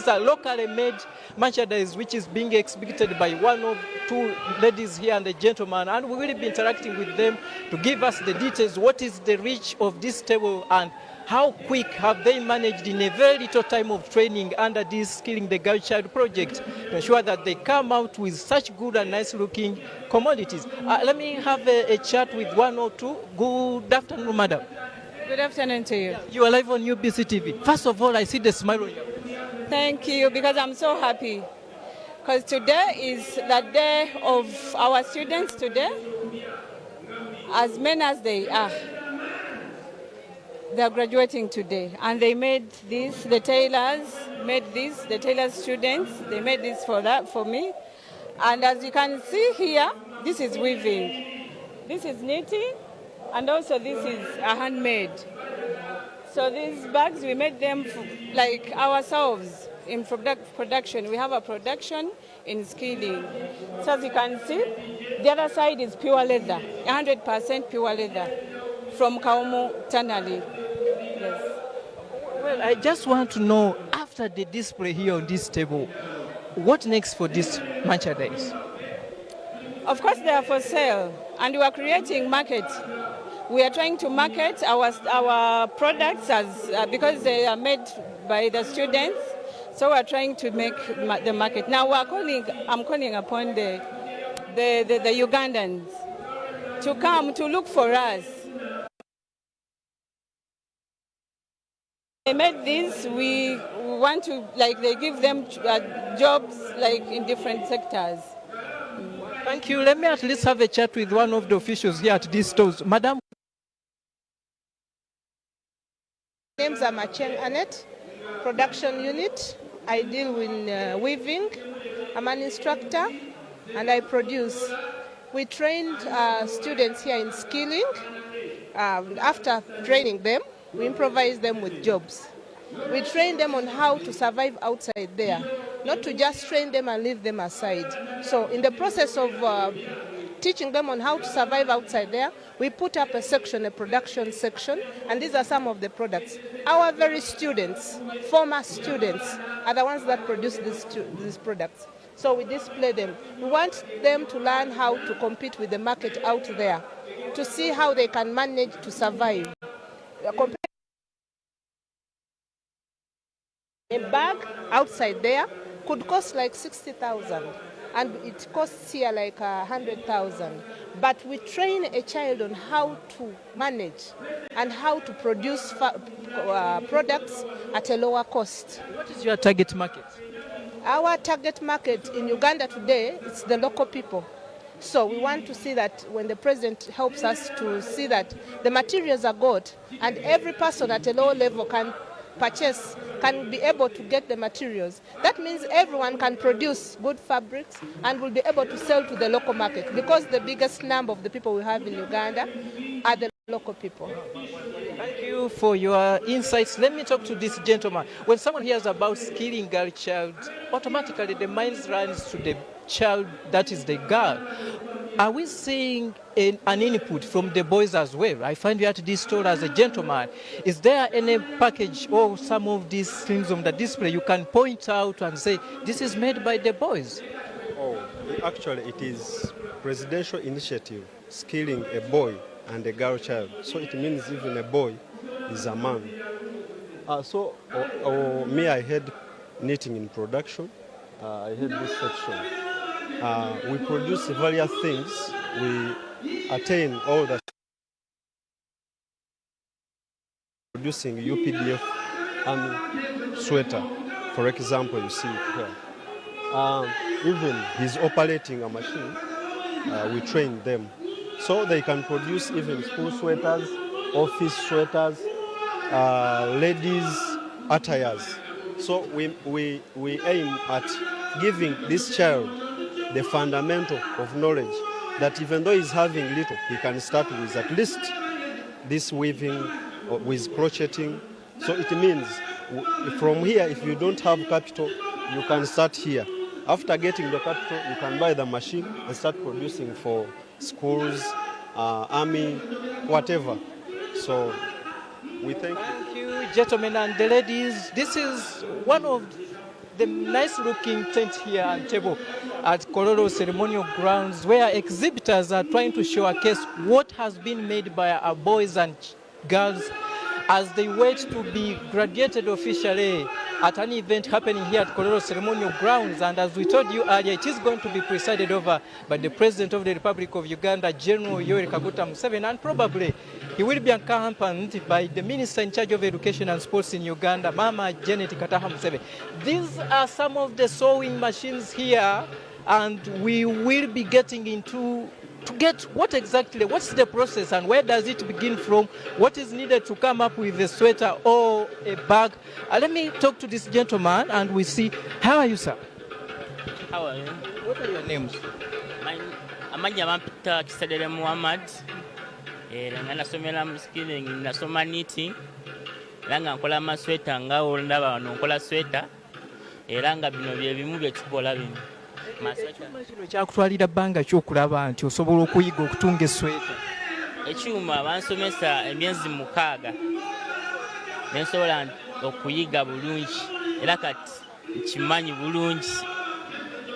these are locally made merchandise which is being exhibited by one or two ladies here and a gentleman, and we will be interacting with them to give us the details. What is the reach of this table and how quick have they managed in a very little time of training under this Skilling the Girl Child project to ensure that they come out with such good and nice looking commodities. Let me have a chat with one or two. Good afternoon, madam. Good afternoon to you. You are live on UBC TV. First of all, I see the smile on you. Thank you, because I'm so happy. Because today is the day of our students today. As many as they are graduating today. And they made this, the tailors made this, the tailor students, they made this for me. And as you can see here, this is weaving. This is knitting, and also this is a handmade. So these bags, we made them like ourselves in production. We have a production in Skilling. So as you can see, the other side is pure leather, 100% pure leather from Kaumu Tannery. Yes. Well, I just want to know, after the display here on this table, what next for this merchandise? Of course, they are for sale, and we are creating market. We are trying to market our products as because they are made by the students. So we are trying to make the market. Now I'm calling upon the Ugandans to come to look for us. They made this. We want to they give them jobs in different sectors. Thank you. Let me at least have a chat with one of the officials here at these stores. Madam. Names are Macheng Annette, production unit. I deal with weaving. I'm an instructor and I produce. We trained students here in Skilling. After training them, we improvise them with jobs. We train them on how to survive outside there, not to just train them and leave them aside. So in the process of teaching them on how to survive outside there, we put up a section, a production section, and these are some of the products. Our very students, former students, are the ones that produce these products. So we display them. We want them to learn how to compete with the market out there, to see how they can manage to survive. A bag outside there could cost like 60,000, and it costs here like 100,000. But we train a child on how to manage and how to produce products at a lower cost. What is your target market? Our target market in Uganda today is the local people. So we want to see that when the president helps us to see that the materials are good and every person at a low level can purchase, can be able to get the materials. That means everyone can produce good fabrics and will be able to sell to the local market, because the biggest number of the people we have in Uganda are the local people. Thank you for your insights. Let me talk to this gentleman. When someone hears about Skilling Girl Child, automatically the mind runs to the child that is the girl. Are we seeing an input from the boys as well? I find you at this store as a gentleman. Is there any package or some of these things on the display you can point out and say, this is made by the boys? Oh, actually it is presidential initiative, skilling a boy and a girl child. So it means even a boy is a man. Me, I had knitting in production. I had this section. We produce various things. We attain all the producing UPDF army sweater, for example, you see it here. Even he's operating a machine. We train them so they can produce even school sweaters, office sweaters, ladies' attires. So we aim at giving this child the fundamental of knowledge that even though he's having little, he can start with at least this weaving, with crocheting. So it means from here, if you don't have capital, you can start here. After getting the capital, you can buy the machine and start producing for schools, army, whatever. So we thank you. Thank you, gentlemen and the ladies. This is one of the nice looking tent here and table at Kololo Ceremonial Grounds, where exhibitors are trying to showcase what has been made by our boys and girls as they wait to be graduated officially at an event happening here at Kololo Ceremonial Grounds. And as we told you earlier, it is going to be presided over by the President of the Republic of Uganda, General Yoweri Kaguta Museveni, and probably he will be accompanied by the Minister in charge of Education and Sports in Uganda, Mama Janet Kataha Museveni. These are some of the sewing machines here, and we will be getting into to get what's the process and where does it begin from, what is needed to come up with a sweater or a bag. Let me talk to this gentleman and we see. How are you, sir? How are you? What are your names? Amanya Mampita Kisadere Muhammad. Nasomera skilling, nasoma knitting. Langa nkola masweta nga ndaba nkola sweta. Era nga bino bye bimu bye tukola bino. Kino kyakutwalira bbanga ky'okulaba nti osobola okuyiga okutunga esweta. Ekyuma bansomesa emyezi 6 nensobola okuyiga bulungi era kati nkimanyi bulungi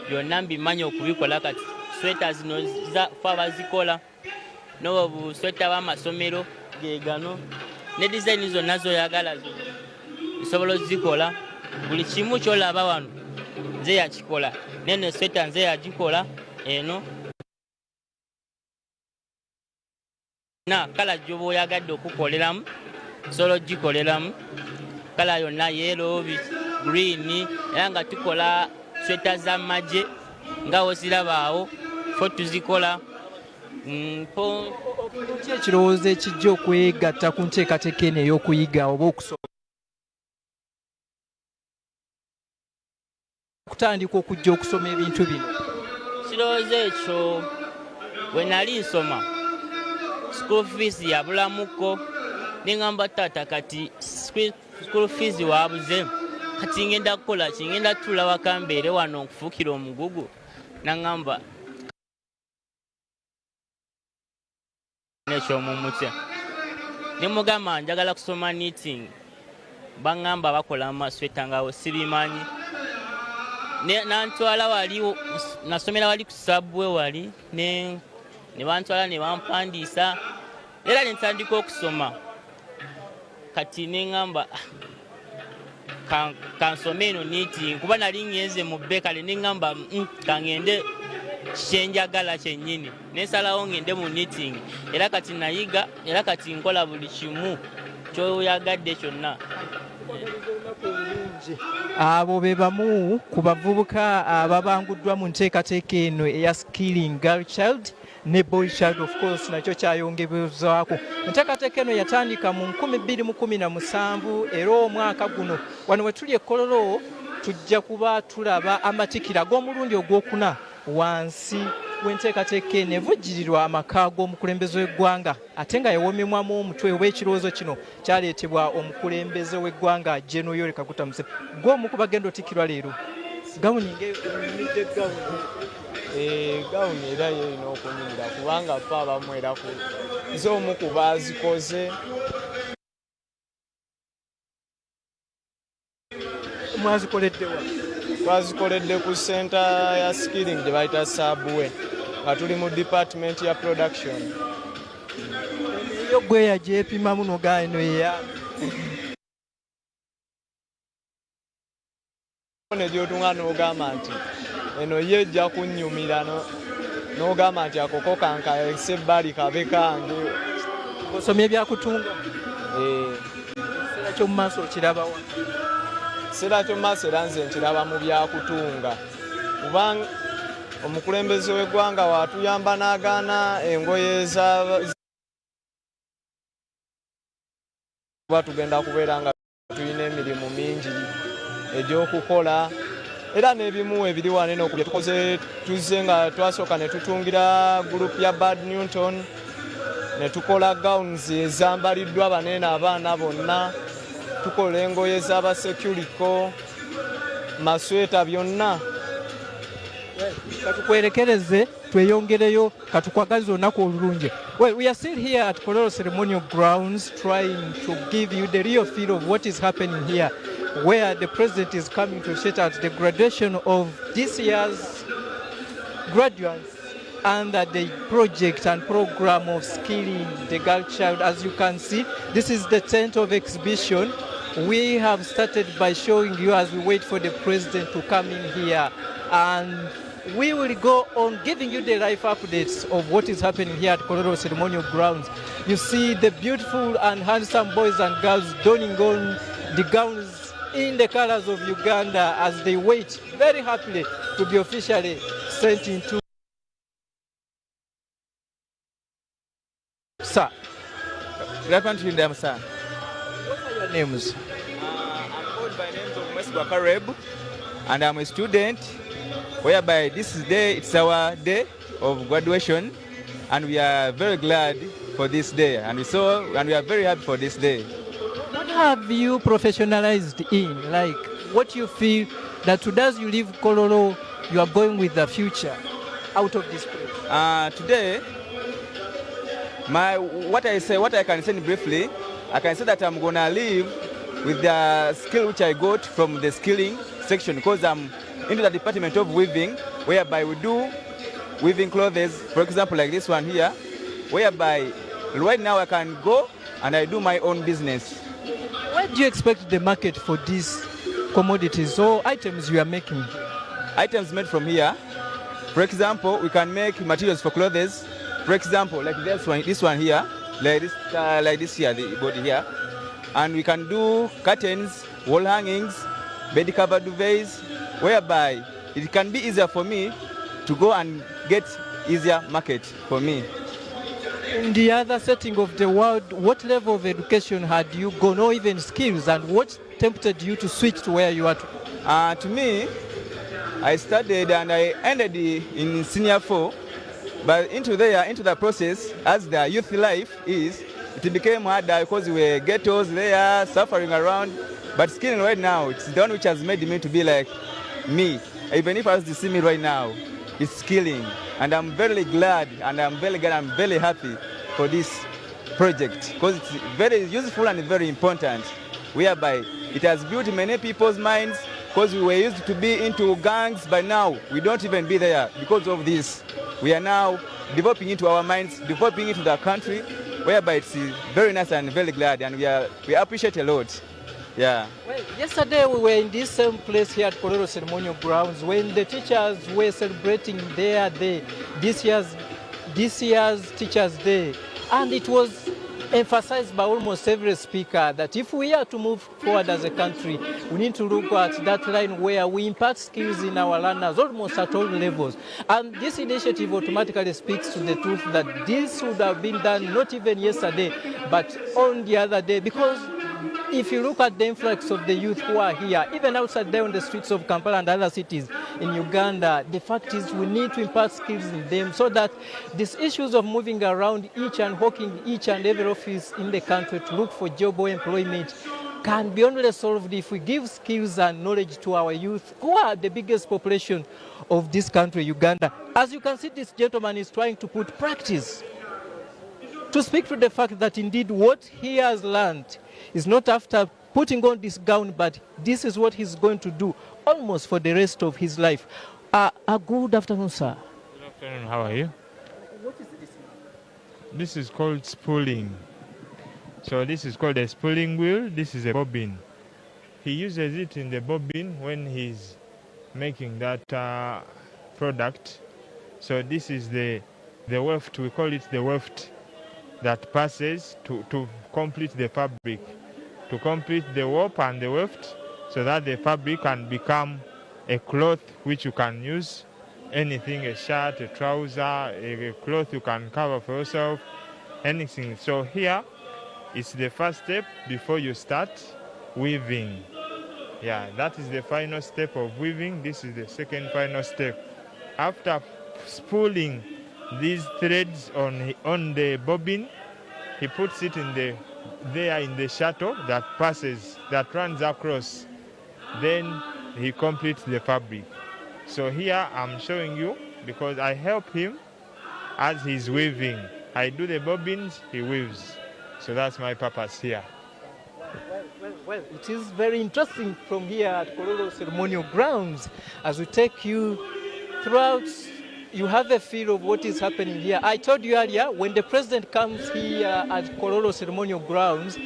byonna mbimanyi okubikola kati sweta zino fa bazikola n'obu busweta bw'amasomero ge gano ne design zonna zoyagala nsobola ozikola buli kimu ky'olaba wano nze yakikola nene sweta nze yagikola eno na kala gyoba oyagadde okukoleramu solo ogikoleramu kala yonna yellow green era nga tukola sweta z'amagye nga wozirabaawo fo tuzikola ki ekirowoozo ekijja okwegatta ku nteekateeka eno ey'okuyiga oba okusoma kutandika okujja okusoma ebintu bino? Kirowoozo ekyo bwe nali nsoma school fees yabulamuko nengamba taata kati school fees waabuze kati ngenda kukola ki ngenda tuula waka mbeere wano nkufuukira omugugu nangamba nekyomumutya nemugamba njagala kusoma knitting bangamba bakola amasweta ngawo sibimanyi nantwala wali nasomera wali ku Subway wali ne bantwala ne bampandiisa era nentandika okusoma kati nengamba kansome eno knitting kuba nali ngenze mu bekale nengamba kangende kyenjagala kyennyini nesalawo ngende mu knitting era kati nayiga era kati nkola buli kimu kyoyagadde kyonna. Abo be bamu ku bavubuka ababanguddwa mu nteekateeka eno eya skilling girl child ne boy child, of course nakyo kyayongerezwako. Enteekateeka eno yatandika mu 2017 era omwaka guno wano we tuli e Kololo tujja kuba tulaba amatikira g'omulundi ogwokuna wansi w'enteekateeka eno evujjirirwa amaka g'omukulembeze w'eggwanga ate nga yawomemwamu omutwe w'ekirowoozo kino kyaleetebwa omukulembeze w'eggwanga General Yoweri Kaguta Museveni. Gw'omu ku bagenda otikirwa leero gawuni ng'eyimidde gawuni era yerina okunyumira kubanga fe abamu era z'omu ku baazikoze. Mwazikoleddewa? Twazikoledde ku center ya skilling gye bayita Subway nga tuli mu department ya production. Eyo gwe yagyepimamu nogaa eno eya ne gyotunga n'ogamba nti eno ye ejja kunnyumira n'ogamba nti akoko kanka esebbali kabe kange. osomye ebyakutunga ekiseera ky'omu maaso okirabawa? Ekiseera ky'omu maaso era nze nkiraba mu byakutunga kubanga omukulembeze w'eggwanga waatuyamba n'agaana engoye kuba tugenda kubeera nga tulina emirimu mingi egy'okukola era n'ebimu ebiri wanene okubye tukoze tuzze nga twasooka ne tutungira gurupu ya Bad Newton ne tukola gowns ezambaliddwa abanene abaana bonna, tukola engoye z'abasecuriko, masweta byonna. Katukwerekereze tweyongereyo katukwagaze olunaku olulungi. Well, we are still here at Kololo Ceremonial Grounds trying to give you the real feel of what is happening here where the president is coming to set out the graduation of this year's graduates under the project and program of skilling the girl child. As you can see, this is the tent of exhibition. We have started by showing you as we wait for the president to come in here, and we will go on giving you the live updates of what is happening here at Kololo Ceremonial Grounds. You see the beautiful and handsome boys and girls donning on the gowns in the colors of Uganda as they wait very happily to be officially sent into. Sir, Good afternoon, sir. what are your names? I'm called by names of Mweswa Kareb, and I'm a student, whereby this day, it's our day of graduation, and we are very glad for this day, and we are very happy for this day. What have you professionalized in? Like, what you feel that today as you leave Kololo, you are going with the future out of this place? Today, what I can say briefly, I can say that I'm gonna leave with the skill which I got from the skilling section, because I'm into the department of weaving, whereby we do weaving clothes, for example, like this one here, whereby right now I can go and I do my own business. Where do you expect the market for these commodities or items you are making? Items made from here, for example, we can make materials for clothes. For example, like this one here, like this here, the body here, and we can do curtains, wall hangings, bed cover duvets, whereby it can be easier for me to go and get easier market for me. In the other setting of the world, what level of education had you gone, or even skills, and what tempted you to switch to where you are? To me, I studied and I ended in senior 4, but into the process, as the youth life is, it became harder because we were ghettos there, suffering around. But skilling right now, it's the one which has made me to be like me. Even if I was to see me right now, it's skilling. And I'm very glad, and I'm very happy for this project, because it's very useful and very important, whereby it has built many people's minds, because we were used to be into gangs, but now we don't even be there because of this. We are now developing into our minds, developing into the country, whereby it's very nice and very glad, and we appreciate a lot. Yeah. Well, yesterday we were in this same place here at Kololo Ceremonial Grounds when the teachers were celebrating their day, this year's Teachers' Day, and it was emphasized by almost every speaker that if we are to move forward as a country, we need to look at that line where we impart skills in our learners almost at all levels. And this initiative automatically speaks to the truth that this would have been done not even yesterday, but on the other day, because if you look at the influx of the youth who are here, even outside there on the streets of Kampala and other cities in Uganda, the fact is we need to impart skills in them so that these issues of moving around each and hawking each and every office in the country to look for job or employment can be only solved if we give skills and knowledge to our youth, who are the biggest population of this country, Uganda. As you can see, this gentleman is trying to put practice to speak to the fact that indeed what he has learned is not after putting on this gown, but this is what he's going to do almost for the rest of his life. Good afternoon, sir. Good afternoon, how are you? What is this? This is called spooling. So this is called a spooling wheel. This is a bobbin. He uses it in the bobbin when he's making that product. So this is the weft, we call it the weft, that passes to complete the fabric, to complete the warp and the weft, so that the fabric can become a cloth which you can use, anything, a shirt, a trouser, a cloth you can cover for yourself, anything. So here is the first step before you start weaving. Yeah, that is the final step of weaving. This is the second final step. After spooling these threads on the bobbin, he puts it in the shuttle that passes, that runs across. Then he completes the fabric. So here I'm showing you, because I help him as he's weaving. I do the bobbins, he weaves. So that's my purpose here. Well Well, it is very interesting from here at Kololo Ceremonial Grounds. As we take you throughout, you have a feel of what is happening here. I told you earlier, when the president comes here at Kololo Ceremonial Grounds,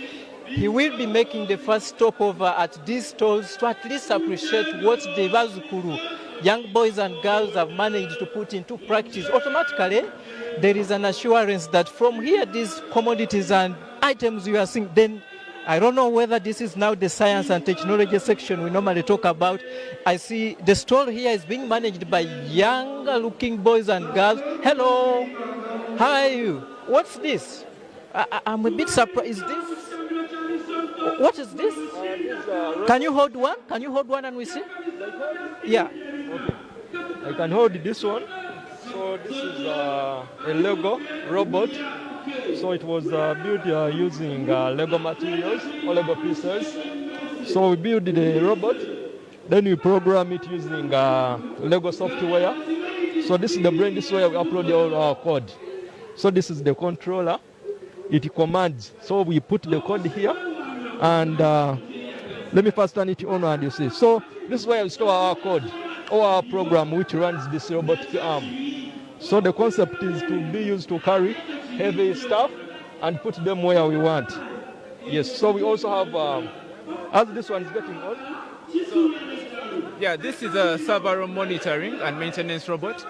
he will be making the first stopover at these stalls to at least appreciate what the Bazukuru, young boys and girls, have managed to put into practice. Automatically, there is an assurance that from here, these commodities and items you are seeing, then I don't know whether this is now the science and technology section we normally talk about. I see the stall here is being managed by younger looking boys and girls. Hello, how are you? What's this? I'm a bit surprised. Is this? What is this? Can you hold one? Can you hold one and we see? Yeah. Okay. I can hold this one. So this is a Lego robot. So it was built using Lego materials or Lego pieces. So we build the robot, then we program it using Lego software. So this is the brain, this is where we upload all our code. So this is the controller, it commands. So we put the code here, and let me first turn it on and you see. So this is where we store our code, or our program which runs this robotic arm. So the concept is to be used to carry heavy stuff and put them where we want. Yes, so we also have, as this one is getting on. Yeah, this is a server room monitoring and maintenance robot,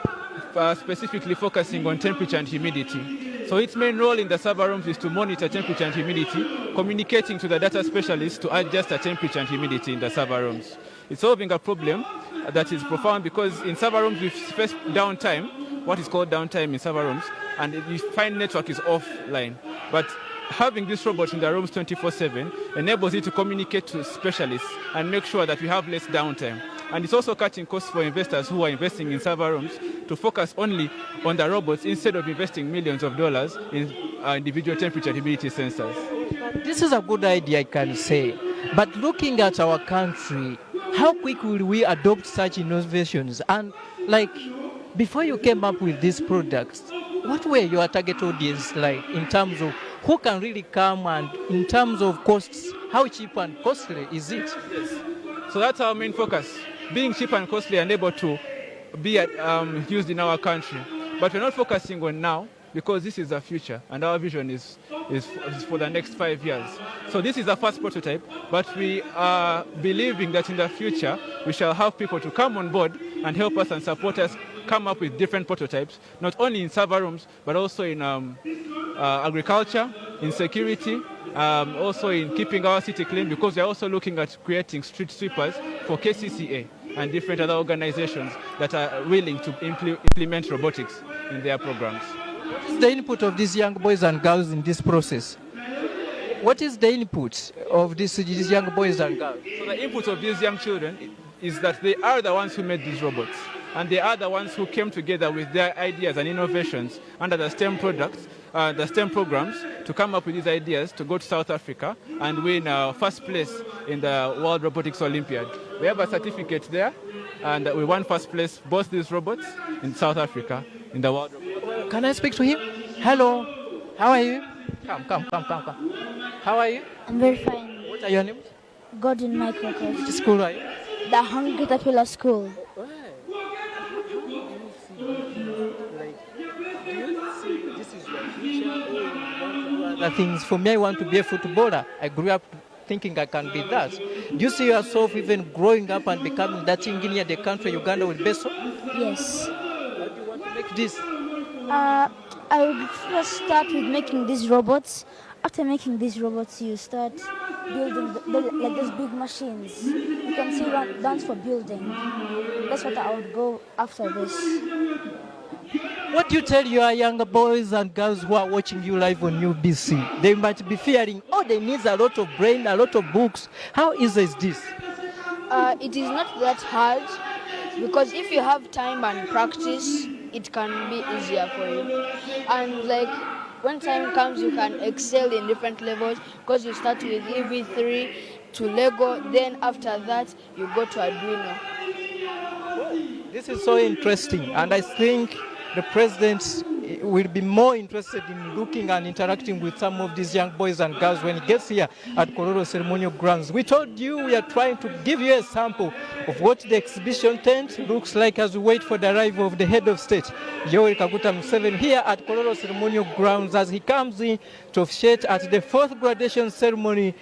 specifically focusing on temperature and humidity. So its main role in the server rooms is to monitor temperature and humidity, communicating to the data specialists to adjust the temperature and humidity in the server rooms. It's solving a problem that is profound because in server rooms we face downtime, what is called downtime in server rooms, and you find network is offline. But having this robot in the rooms 24/7 enables it to communicate to specialists and make sure that we have less downtime. And it's also cutting costs for investors who are investing in server rooms to focus only on the robots instead of investing millions of dollars in individual temperature and humidity sensors. This is a good idea, I can say. But looking at our country, how quick will we adopt such innovations? And before you came up with these products, what were your target audience like in terms of who can really come, and in terms of costs, how cheap and costly is it? Yes. So that's our main focus, being cheap and costly and able to be used in our country. But we're not focusing on now because this is the future and our vision is for the next 5 years. So this is the first prototype, but we are believing that in the future we shall have people to come on board and help us and support us come up with different prototypes, not only in server rooms, but also in agriculture, in security, also in keeping our city clean, because we're also looking at creating street sweepers for KCCA and different other organizations that are willing to implement robotics in their programs. What is the input of these young boys and girls in this process? What is the input of these young boys and girls? So the input of these young children is that they are the ones who made these robots. And they are the ones who came together with their ideas and innovations under the STEM products, the STEM programs, to come up with these ideas to go to South Africa and win first place in the World Robotics Olympiad. We have a certificate there, and we won first place, both these robots, in South Africa, in the World Robotics. Can I speak to him? Hello, how are you? Come. How are you? I'm very fine. What are your names? Gordon Michael Coast. Which school are you? The Hungry Caterpillar School. Other things. For me, I want to be a footballer. I grew up thinking I can be that. Do you see yourself even growing up and becoming that engineer the country Uganda will be so? Yes. How do you want to make this? I would first start with making these robots. After making these robots, you start building like those big machines. You can see ones for building. That's what I would go after this. What do you tell your younger boys and girls who are watching you live on UBC? They might be fearing, they need a lot of brain, a lot of books. How easy is this? It is not that hard, because if you have time and practice, it can be easier for you. And when time comes, you can excel in different levels, because you start with EV3 to Lego, then after that you go to Arduino. This is so interesting, and I think the president will be more interested in looking and interacting with some of these young boys and girls when he gets here at Kololo Ceremonial Grounds. We told you we are trying to give you a sample of what the exhibition tent looks like as we wait for the arrival of the head of state, Yoweri Kaguta Museveni, here at Kololo Ceremonial Grounds as he comes in to officiate at the 4th graduation ceremony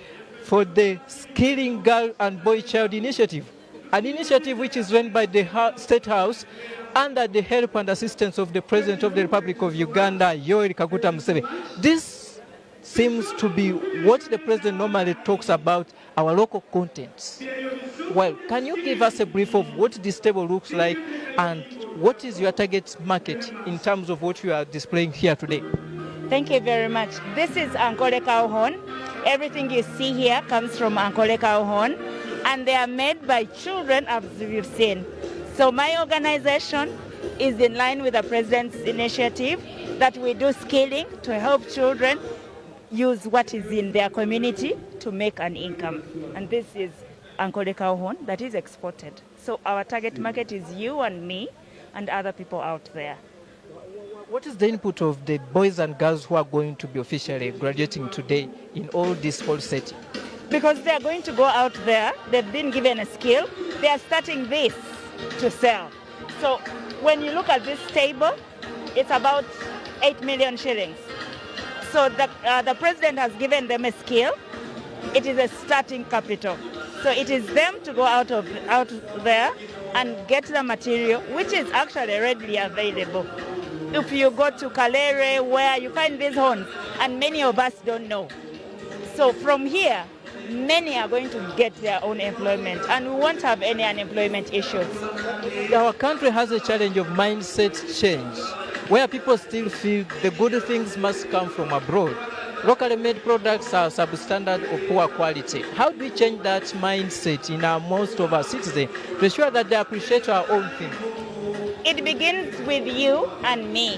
for the Skilling Girl and Boy Child Initiative, an initiative which is run by the State House under the help and assistance of the President of the Republic of Uganda, Yoweri Kaguta Museveni. This seems to be what the President normally talks about, our local contents. Well, can you give us a brief of what this table looks like and what is your target market in terms of what you are displaying here today? Thank you very much. This is Ankole cow horn. Everything you see here comes from Ankole cow horn, and they are made by children, as you've seen. So my organization is in line with the President's initiative that we do skilling to help children use what is in their community to make an income. And this is Ankole cow horn that is exported. So our target market is you and me and other people out there. What is the input of the boys and girls who are going to be officially graduating today in all this whole setting? Because they are going to go out there, they've been given a skill, they are starting this to sell. So when you look at this table, it's about 8 million shillings. So the President has given them a skill. It is a starting capital. So it is them to go out there and get the material, which is actually readily available. If you go to Kalere, where you find these horns, and many of us don't know. So from here, many are going to get their own employment, and we won't have any unemployment issues. Our country has a challenge of mindset change, where people still feel the good things must come from abroad. Locally made products are substandard or poor quality. How do we change that mindset in most of our citizens to ensure that they appreciate our own thing? It begins with you and me.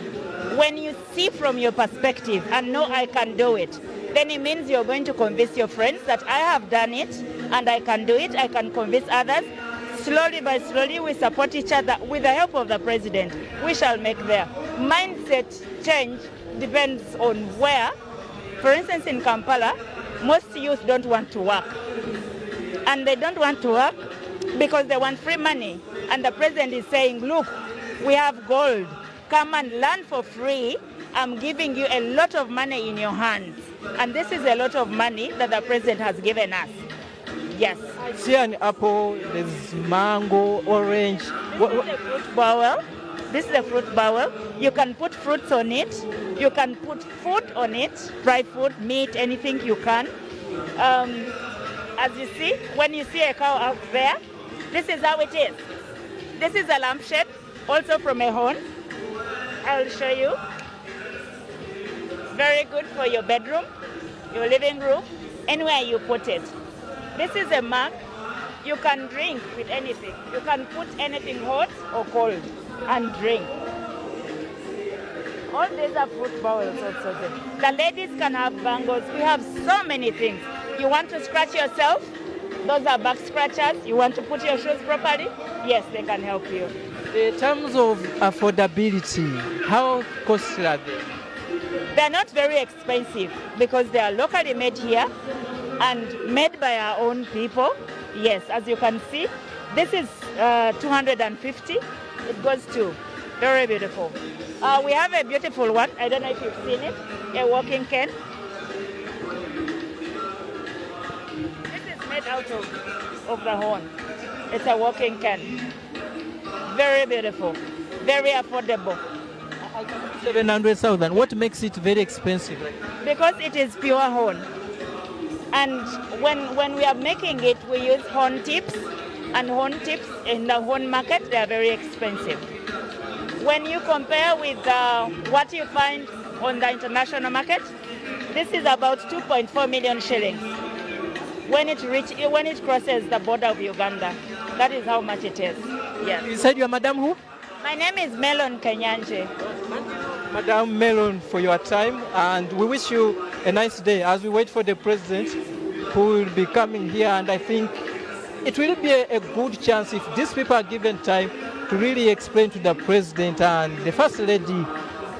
When you see from your perspective and know I can do it, then it means you're going to convince your friends that I have done it and I can do it, I can convince others. Slowly by slowly, we support each other. With the help of the President, we shall make their mindset change. Depends on where. For instance, in Kampala, most youth don't want to work. And they don't want to work because they want free money. And the President is saying, look, we have gold. Come and learn for free. I'm giving you a lot of money in your hands. And this is a lot of money that the President has given us. Yes. I see an apple, there's mango, orange. This is a fruit bowl. This is a fruit bowl. You can put fruits on it. You can put food on it, dry food, meat, anything you can. As you see, when you see a cow out there, this is how it is. This is a lampshade, also from a horn. I'll show you. Very good for your bedroom, your living room, anywhere you put it. This is a mug. You can drink with anything. You can put anything hot or cold and drink. All these are fruit bowls also. The ladies can have bangles. We have so many things. You want to scratch yourself? Those are back scratchers. You want to put your shoes properly? Yes, they can help you. In terms of affordability, how costly are they? They're not very expensive because they are locally made here and made by our own people. Yes, as you can see, this is 250. It goes to very beautiful. We have a beautiful one. I don't know if you've seen it, a walking cane. This is made out of the horn. It's a walking cane. Very beautiful, very affordable. 700,000. What makes it very expensive? Because it is pure horn. And when we are making it, we use horn tips. And horn tips in the horn market, they are very expensive. When you compare with what you find on the international market, this is about 2.4 million shillings. When it crosses the border of Uganda, that is how much it is. Yes. You said you are Madam who? My name is Melon Kenyanje. Madam Melon, for your time, and we wish you a nice day as we wait for the President who will be coming here. And I think it will be a good chance if these people are given time to really explain to the President and the First Lady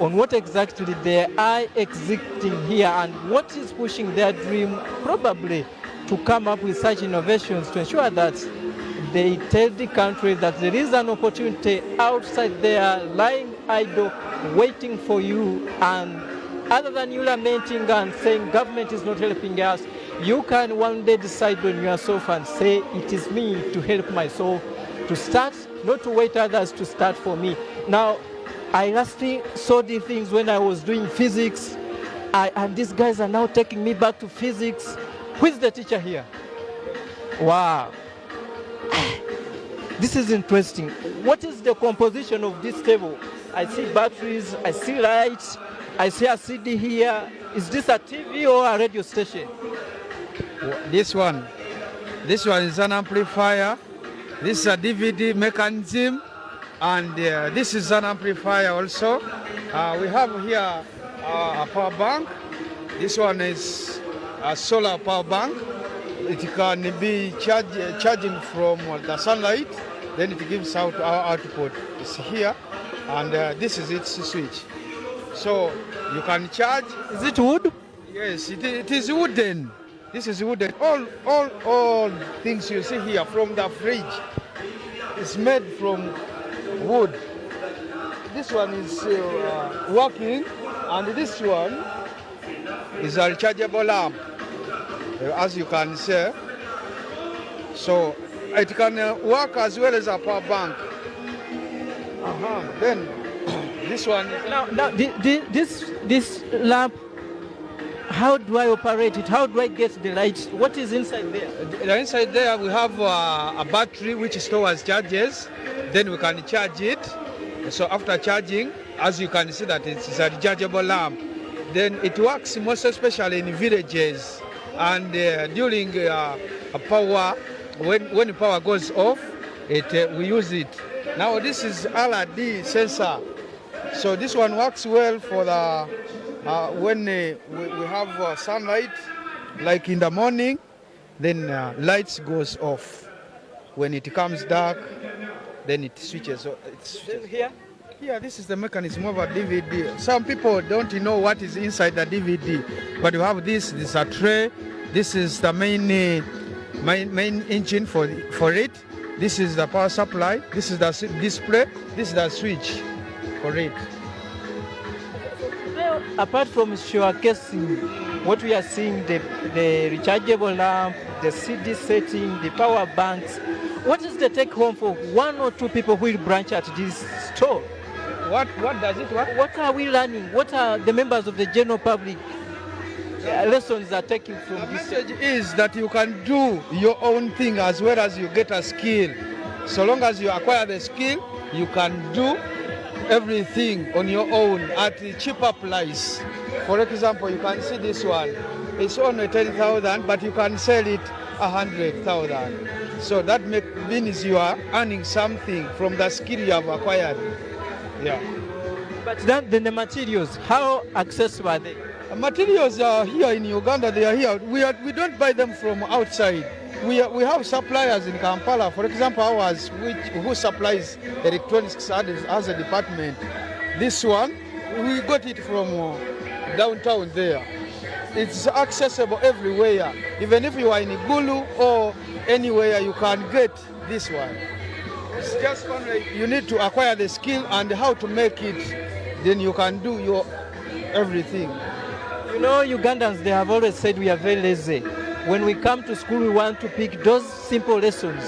on what exactly they are executing here and what is pushing their dream probably to come up with such innovations to ensure that they tell the country that there is an opportunity outside there lying idle, waiting for you, and other than you lamenting and saying government is not helping us, you can one day decide on yourself and say it is me to help myself to start, not to wait others to start for me. Now, I lastly saw these things when I was doing physics, and these guys are now taking me back to physics. Who is the teacher here? Wow. This is interesting. What is the composition of this table? I see batteries, I see lights, I see a CD here. Is this a TV or a radio station? This one is an amplifier. This is a DVD mechanism, and this is an amplifier also. We have here a power bank. This one is a solar power bank. It can be charging from the sunlight, then it gives out our output. It's here, and this is its switch. So you can charge. Is it wood? Yes, it is wooden. This is wooden. All things you see here from the fridge is made from wood. This one is working, and this one is a rechargeable lamp, as you can see. So it can work as well as a power bank. Then this one. Now this lamp, how do I operate it? How do I get the light? What is inside there? Inside there we have a battery which stores charges. Then we can charge it. So after charging, as you can see that it's a rechargeable lamp. Then it works most especially in villages and during power, when power goes off, we use it. Now this is LRD sensor. So this one works well for the when we have sunlight, like in the morning, then lights goes off. When it comes dark, then it switches. So Here? Here, this is the mechanism of a DVD. Some people don't know what is inside the DVD, but you have this is a tray. This is the main engine for it. This is the power supply. This is the display. This is the switch for it. Well, apart from showcasing what we are seeing, the rechargeable lamp, the CD setting, the power banks, what is the take home for one or two people who will branch at this store? What does it work? What are we learning? What are the members of the general public lessons are taking from this? The message is that you can do your own thing as well as you get a skill. So long as you acquire the skill, you can do everything on your own at a cheaper price. For example, you can see this one. It's only 10,000, but you can sell it 100,000. So that means you are earning something from the skill you have acquired. Yeah. But then the materials, how accessible are they? Materials are here in Uganda. They are here. We don't buy them from outside. We have suppliers in Kampala. For example, ours, who supplies electronics as a department. This one, we got it from downtown there. It's accessible everywhere. Even if you are in Gulu or anywhere, you can get this one. It's just only you need to acquire the skill and how to make it. Then you can do your everything. You know, Ugandans, they have always said we are very lazy. When we come to school, we want to pick those simple lessons.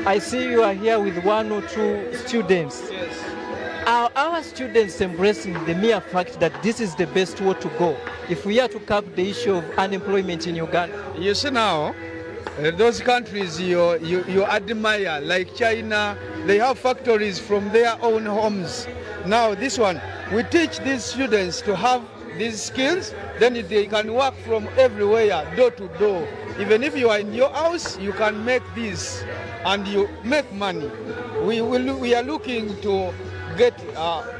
I see you are here with one or two students. Yes. Are our students embracing the mere fact that this is the best way to go if we are to cap the issue of unemployment in Uganda? You see now, those countries you admire, like China, they have factories from their own homes. Now this one, we teach these students to have these skills, then they can work from everywhere, door to door. Even if you are in your house, you can make this and you make money. We are looking to get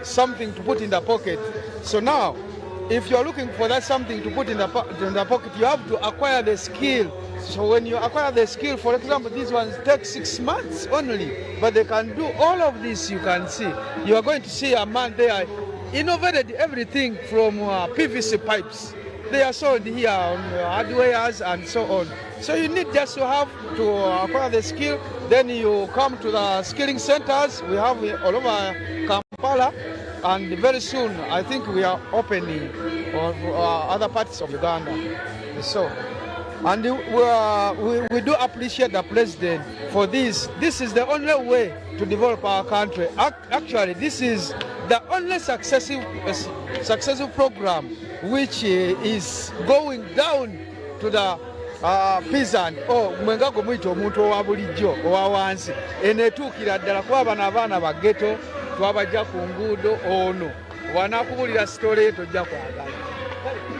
something to put in the pocket. So now, if you are looking for that something to put in the pocket, you have to acquire the skill. So when you acquire the skill, for example, these ones take 6 months only, but they can do all of this. You can see. You are going to see a man there. innovated everything from PVC pipes. They are sold here on hardwares and so on. So you need just to have to acquire the skill. Then you come to the skilling centers. We have all over Kampala, and very soon I think we are opening on other parts of Uganda. So, and we do appreciate the president for this. This is the only way to develop our country. Actually, this is the only successful program which is going down to the peasant mwengago mwito omuntu owa bulijjo owa wansi enetuukira ddala kuba bano abaana ba ghetto twabajja ku nguudo ono bw'anaakubulira sitole tojja kwagala.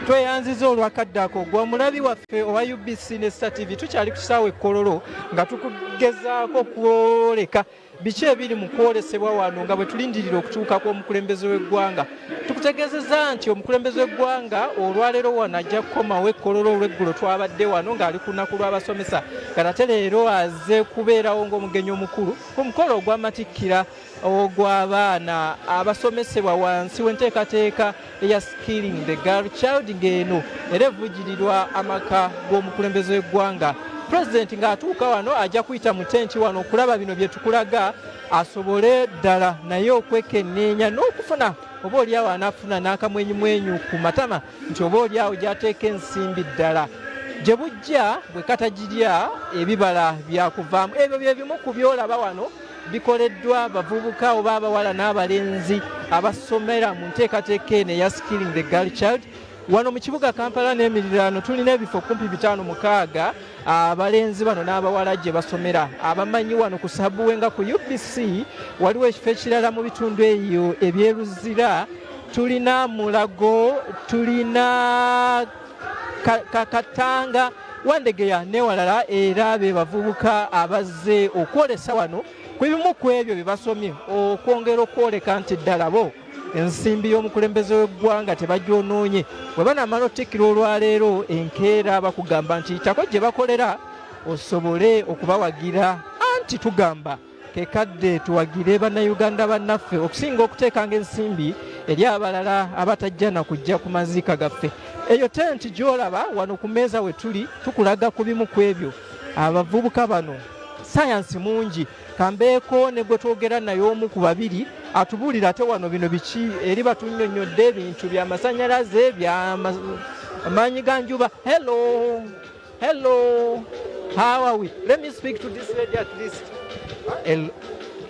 Tweyanziza olwakadde ako gwe omulabi waffe owa UBC ne Star TV tukyali ku kisaawe Kololo nga tukugezaako kwoleka biki ebiri mu kwolesebwa wano nga bwe tulindirira okutuuka kw'omukulembeze w'eggwanga. Tukutegeezezza nti omukulembeze w'eggwanga olwaleero wano ajja kukomawo Kololo olw'eggulo twabadde wano ng'ali ku lunaku lw'abasomesa ng'ate leero azze kubeerawo ng'omugenyi omukulu ku mukolo ogw'amatikkira ogw'abaana abasomesebwa wansi w'enteekateeka eya skilling the girl child ng'eno era evujjirirwa amaka g'omukulembeze w'eggwanga. Pulezidenti ng'atuuka wano ajja kuyita mu tenti wano okulaba bino bye tukulaga asobole ddala naye okwekenneenya n'okufuna oba oliawo anaafuna n'akamwenyumwenyu ku matama nti oba oliawo gy'ateeka ensimbi ddala gye bujja bwe katagirya ebibala byakuvaamu. Ebyo bye bimu ku byolaba wano bikoleddwa bavubuka oba abawala n'abalenzi abasomera mu nteekateeka eno eya skilling the girl child. Wano mu kibuga Kampala n'emiriraano tulina ebifo kumpi 5-6 abalenzi bano n'abawala gye basomera. Abamanyi wano ku Sabuwe nga ku UBC waliwo ekifo ekirala mu bitundu eyo ebyeruzira. Tulina Mulago, tulina Katanga, Wandegeya n'ewalala era be bavubuka abazze okwolesa wano ku bimu ku ebyo bye basomye okwongera okwoleka nti ddala bo ensimbi y'omukulembeze w'eggwanga tebagyonoonye. Bwe banamala otikkira olwaleero enkeera bakugamba nti yitako gye bakolera osobole okubawagira. Anti tugamba kekadde tuwagire bannayuganda bannaffe okusinga okuteekanga ensimbi eri abalala abatajja na kujja ku maziika gaffe. Eyo tenti gy'olaba wano ku mmeeza we tuli tukulaga ku bimu ku ebyo. Abavubuka bano sayansi mungi kambeeko ne gwe twogera naye omu ku babiri atubuulira ate wano bino biki eri batunnyonnyodde ebintu by'amasannyalaze by'amaanyi ga njuba. Hello, how are we? Let me speak to this lady at least.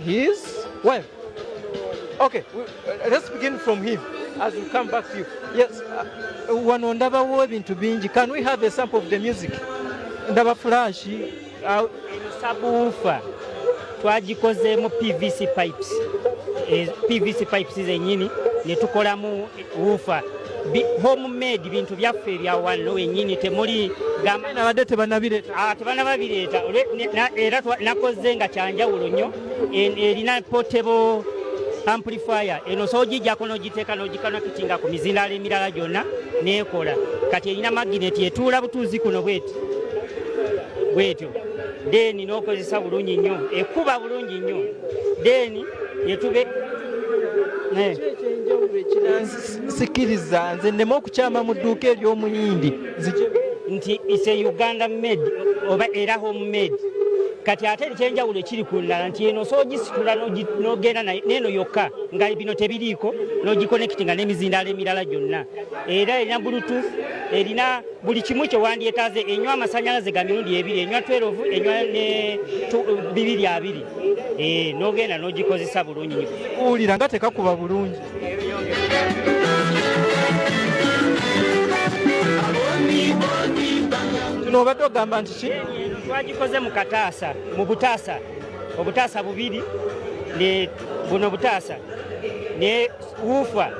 His wife. Okay, let's begin from him as we come back to you. Yes, wano ndabawo ebintu bingi. Can we have a sample of the music? Ndaba flash. Sabuufa twagikozeemu PVC pipes. PVC pipes zennyini ne tukolamu woofer. Homemade bintu byaffe ebya wano wennyini temuli nabadde tebanabireeta. Tebanababireeta era nakoze nga kyanjawulo nnyo. Erina portable amplifier eno soogijjako n'ogiteeka n'ogikanakitinga ku mizindaalo emirala gyonna neekola. Kati erina magineti etuula butuuzi kuno bwetyo. Deni n'okozesa bulungi nnyo ekuba bulungi nnyo. Deni yetube sikiriza nze nneme okukyama mu dduuka ery'omuyindi nti ise Uganda made oba era home made. Kati ate ekyenjawulo ekiri ku ndala nti eno soogisitula n'ogenda n'eno yokka nga bino tebiriiko n'ogikonekitinga n'emizindaalo emirala gyonna. Era erina bluetooth, erina buli kimu kye wandyetaaze. Enywa amasannyalaze ga mirundi 2, enywa 12, enywa ne 220. N'ogenda n'ogikozesa bulungi. Uwulira nga tekakuba bulungi. Kino obadde ogamba nti ki? Twagikoze mu kataasa, mu butaasa, obutaasa 2 ne buno butaasa ne woofer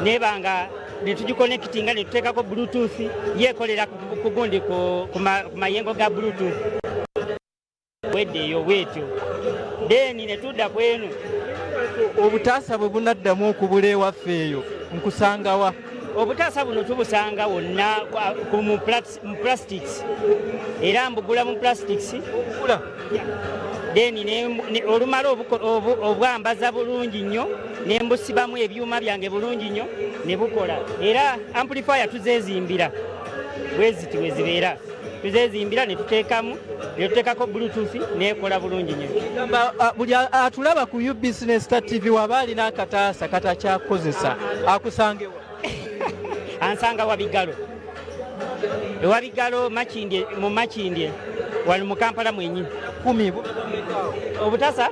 nebanga ne tugikonekitinga ne tuteekako bluetooth yeekolera ku gundi ku mayengo ga bluetooth. Weddeeyo bwetyo deni ne tudda kwenu. Obutaasa bwe bunaddamu okubula ewaffe eyo nkusangawa? Obutaasa buno tubusanga wonna mu plastics era mbugula mu plastics. then olumala obwambaza bulungi nnyo ne mbusibamu ebyuma byange bulungi nnyo ne bukola. Era amplifier tuzeezimbira bweziti wezibeera, tuzeezimbira ne tuteekako bluetooth nekola bulungi nnyo. Buli atulaba ku ubusiness TV waba alina akataasa katakyakozesa akusangewa? Ansanga Wabigalo. Wabigalo mu Makindye wali mu Kampala mwennyini. 10 obutasa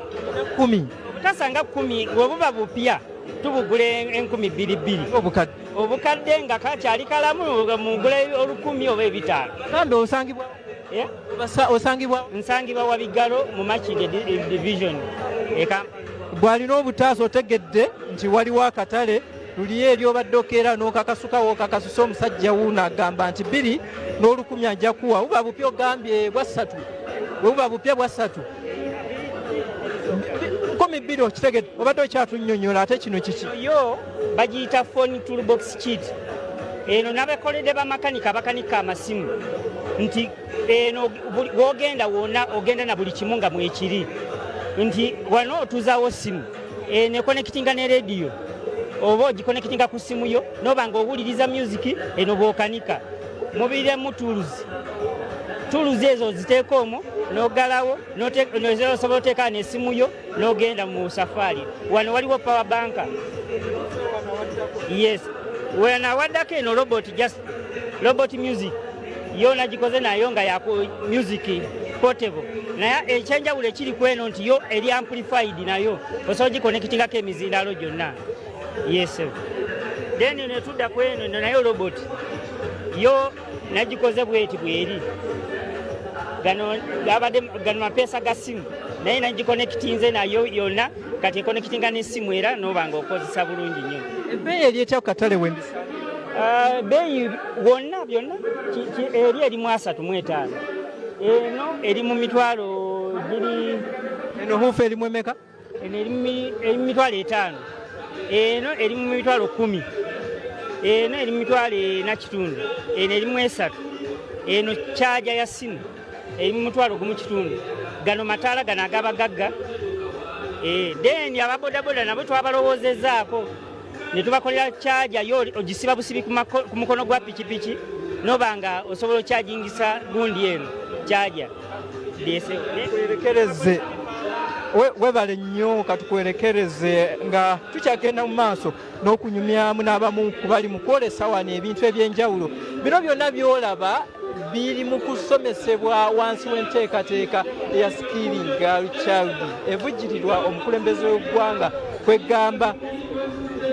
10 obutasa nga 10 obuba bupya tubugula 2,200 obukadde nga kakyali kalamu mugule 10,000 oba 5,000. Kandi osangibwa nsangibwa Wabigalo mu Makindye division. Bw'alina obutaasa otegedde nti waliwo akatale luliyo eri obadde okeera n'okakasukawo okakasusa omusajja wuuno agamba nti 2 n'olukumi ajja kuwa. Buba bupya ogambye bwa 3 bwe buba bupya bwa 3 12 okitegedde obadde okyatunnyonnyola ate kino kiki? Yo bagiyita phone toolbox kit. Eno nabakoledde bamakanika bakanika amasimu nti eno wogenda wonna ogenda na buli kimu nga mwekiri nti wano otuzaawo simu ne connectinga ne radio oba ogiconnectinga ku simu yo noba nga owuliriza music eno bwokanika mubiremu tools ezo ziteeka omwo n'ogalawo osobola oteeka n'essimu yo n'ogenda mu safari. Wano waliwo power bank. Yes, wenawaddako eno robot music yo nagikoze nayo nga yaku music portable naye ekyenjawulo ekiri ku eno nti yo eri amplified nayo osobola giconnectingako emizindalo gyonna. Yes, then netudda ku eno nayo robot yo nagikoze bweti bweri gano mapeesa ga simu naye nagiconnectinze nayo yonna kati econnectinga n'essimu era noba nga okozesa bulungi nnyo. Ebbeeyi eri etya ku katale wembisa? Beeyi wonna byonna eri erimu 35. Eno eri mu mitwalo giri. Eno huufu erimu emeka? Eno eri mu mitwalo 5. Eno eri mu mitwalo 10. Eno eri mu mitwalo 4.5. Eno eri mu 3. Eno kyaja ya simu eri mu mitwalo 1.5. Gano mataala gano agabagagga. Then ababodaboda nabo twabalowoozezaako ne tubakolera kyaja yo ogisiba busibi ku mukono gwa pikipiki noba nga osobola okyajingisa gundi eno kyaja. Twerekereze webale nnyo katukwerekereze nga tukyagenda mu maaso n'okunyumyamu n'abamu ku bali mu kwolesa wano ebintu eby'enjawulo. Bino byonna byolaba biri mu kusomesebwa wansi w'enteekateeka eya skilling girl child evujjirirwa omukulembeze w'eggwanga kwegamba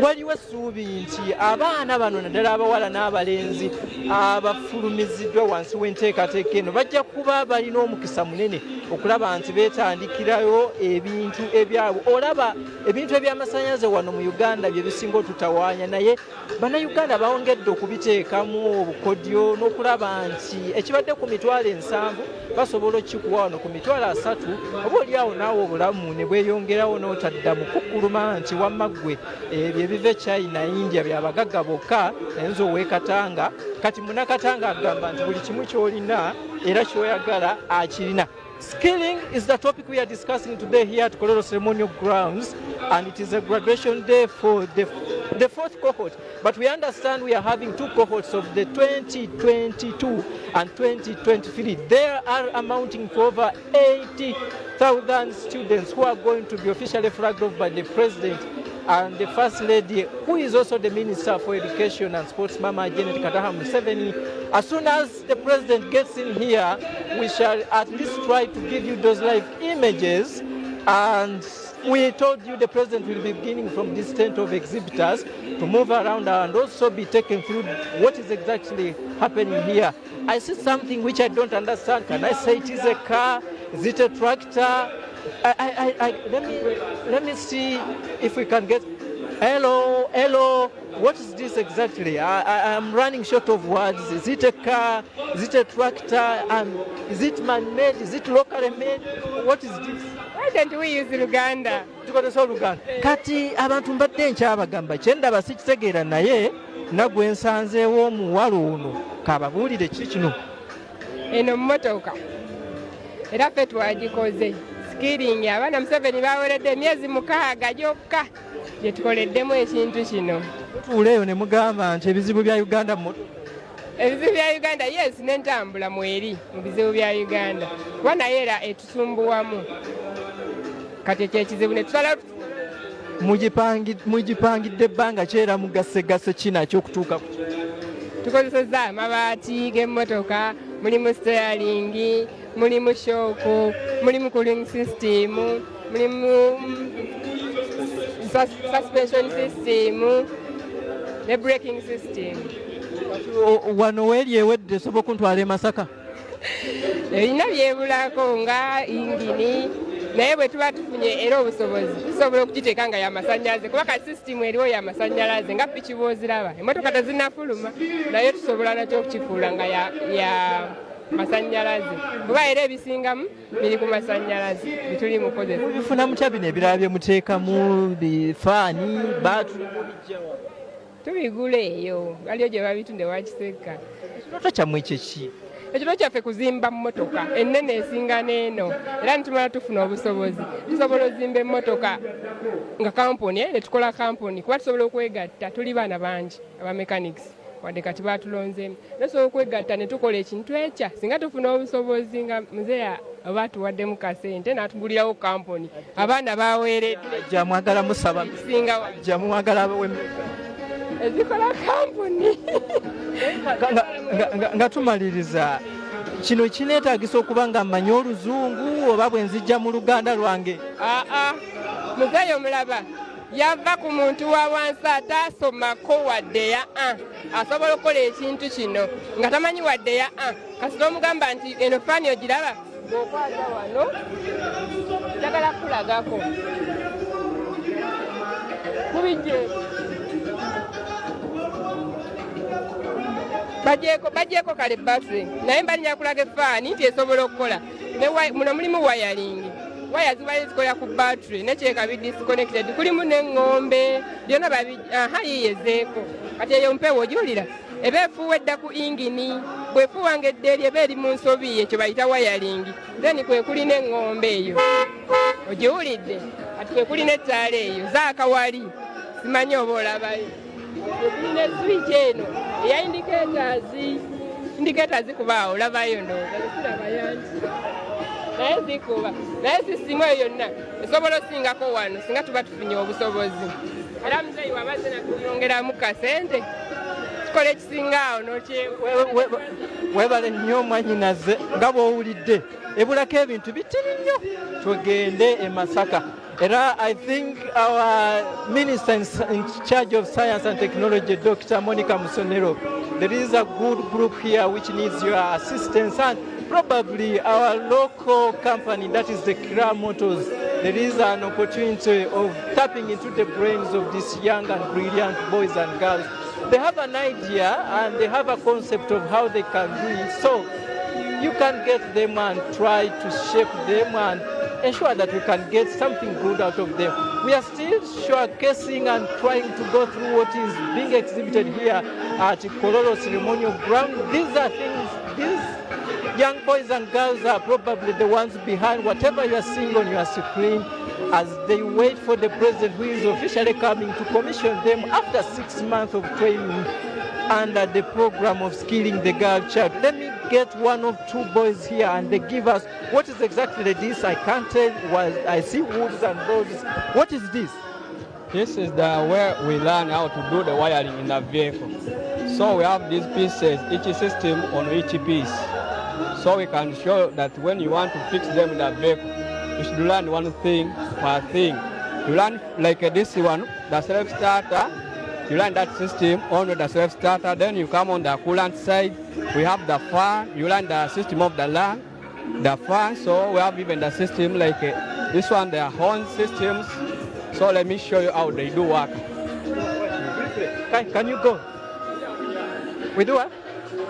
waliwo essuubi nti abaana bano naddala abawala n'abalenzi abafulumiziddwa wansi w'enteekateeka eno bajja kuba balina omukisa munene okulaba nti beetandikirayo ebintu ebyabwe. Olaba ebintu eby'amasannyalaze wano mu Uganda bye bisinga otutawaanya naye bannayuganda bawongedde okubiteekamu obukodyo n'okulaba nti ekibadde ku mitwalo 7 basobola okikuwa wano ku mitwalo 3 oba oliawo naawe obulamu ne bweyongerawo n'otadda mu kukkuluma nti wamma ggwe ebyo ebiva China India byabagagga bokka enzo ow'ekatanga kati munakatanga agamba nti buli kimu ky'olina era ky'oyagala akirina. Skilling is the topic we are discussing today here at Kololo Ceremonial Grounds, and it is a graduation day for the 4th cohort. But we understand we are having 2 cohorts of the 2022 and 2023. There are amounting to over 80,000 students who are going to be officially flagged off by the President and the First Lady, who is also the Minister for Education and Sports, Mama Janet Kataha Museveni. As soon as the President gets in here, we shall at least try to give you those live images. And we told you the President will be beginning from this tent of exhibitors to move around and also be taken through what is exactly happening here. I see something which I don't understand. Can I say it is a car? Is it a tractor? Let me see if we can get. Hello. What is this exactly? I'm running short of words. Is it a car? Is it a tractor? Is it man-made? Is it locally made? What is this? Why don't we use Luganda? Tukozesa Luganda. Kati abantu mbadde nkyabagamba kyendaba sikitegeera naye nagwe nsanzeewo omuwala ono kababuulire kiki kino. Eno mmotoka era ffe twagikoze skilling abaana Museveni baweredde emyezi 6 gyokka gye tukoleddemu ekintu kino. Tuuleeyo ne mugamba nti ebizibu bya Uganda ebizibu bya Uganda yes n'entambula mweri mu bizibu bya Uganda kuba naye era etusumbuwamu kati ekyo ekizibu ne tusala mugipangidde ebbanga kyera mugasegase kinakyo okutuuka ku tukozesezza amabaati g'emmotoka, mulimu steering, mulimu shock, mulimu cooling system, mulimu suspension system ne braking system. Wano weeri ewedde sobola okuntwala e Masaka? Ebina byebulako nga ingini naye bwe tuba tufunye era obusobozi tusobola okugiteeka nga yamasanyalaze kuba ka sisitimu eriwo yamasanyalaze nga piki bw'oziraba emmotoka tezinnafuluma naye tusobola nakyo okukifuula nga ya masanyalaze kuba era ebisingamu biri ku masanyalaze bituli mukozesa. Bifuna mutya bino ebirala bye muteekamu bifaani baatuli mubijjawa? Tubigula eyo waliyo gye babitunde wakiseka. Ekirooto kyammwe kyeki? Ekirooto kyaffe kuzimba mmotoka ennene esinga n'eno era nitumala tufuna obusobozi tusobola ozimba emmotoka nga kampuni ne tukola kampuni kuba tusobola okwegatta tuli baana bangi aba mechanics wadde kati baatulonzeemu tusobola okwegatta ne tukola ekintu ekya singa tufuna obusobozi nga muzeeya oba tuwaddemu kasente n'atugulirawo kampuni abaana baweeredde. Jja mwagala musaba jja mwagala ezikola kampuni nga tumaliriza kino kineetaagisa okuba nga mmanyi oluzungu oba bwe nzijja mu Luganda lwange? Muzeeyo omulaba yava ku muntu wa wansi ataasomako wadde ya asobola okukola ekintu kino nga tamanyi wadde ya kasita omugamba nti eno faani ogiraba bw'okwata wano njagala kulagako kubijje bagyeko kale battery naye mbalinya kulaga efaani nti esobola okukola muno mulimu wayalingi waya zibaye zikola ku battery nekyeka bidisconnected kulimu n'eŋŋombe byonna yiyezeeko kati eyo mpewo ogiwulira eba efuuwedda ku ingini bwefuuwanga eddeeri eba eri mu nsobi ekyo bayita wayalingi then kwe kuli n'eŋŋombe eyo ogiwulidde kati kwe kuli n'ettaala eyo zaakawali simanyi oba olabayo kulina switch eno eya indicators kubaawo olabayo ndowooza zisirabayanti naye zikuba naye sisimu eyo yonna esobola osingako wano singa tuba tufunye obusobozi era muzeeyi wabaze natuyongeramu kasente tukola ekisingaawo webale nnyo mwanyinaze nga bw'owulidde ebulako ebintu bitini nnyo tugende e Masaka. Era I think our minister in charge of science and technology, Dr. Monica Musonero, there is a good group here which needs your assistance, and probably our local company, that is the Kira Motors, there is an opportunity of tapping into the brains of these young and brilliant boys and girls. They have an idea and they have a concept of how they can do it, so you can get them and try to shape them and ensure that we can get something good out of them. We are still showcasing and trying to go through what is being exhibited here at Kololo Ceremonial Ground. These are things, these young boys and girls are probably the ones behind whatever you are seeing on your screen as they wait for the president who is officially coming to commission them after 6 months of training under the program of skilling the girl child. Let me get one or two boys here and they give us what is exactly this. I can't tell. I see woods and roads. What is this? This is where we learn how to do the wiring in the vehicle. So we have these pieces, each system on each piece. So we can show that when you want to fix them in the vehicle, you should learn one thing per thing. You learn like this one, the self-starter. You learn that system on the self-starter, then you come on the coolant side. We have the fan, you learn the system of the fan, so we have even the system like this one, the horn systems. So let me show you how they do work. Can you go? We do what?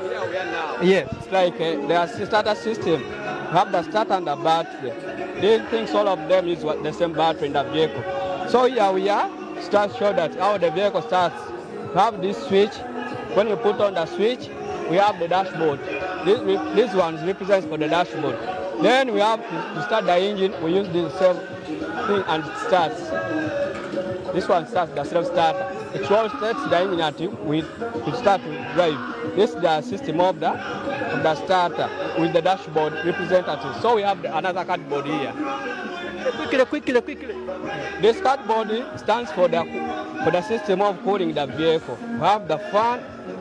Yeah, we are now. Yes. It's like the starter system. We have the starter and the battery. These things, all of them use the same battery in the vehicle. So here we are. Start show that how the vehicle starts. We have this switch. When you put on the switch, we have the dashboard. This one represents for the dashboard. Then we have to start the engine. We use the self thing and it starts. This one starts the self-starter. It starts the engine until it starts to drive. This is the system of the starter with the dashboard representative. So we have another cardboard here. Quickly. This cardboard stands for the system of cooling the vehicle. We have the fan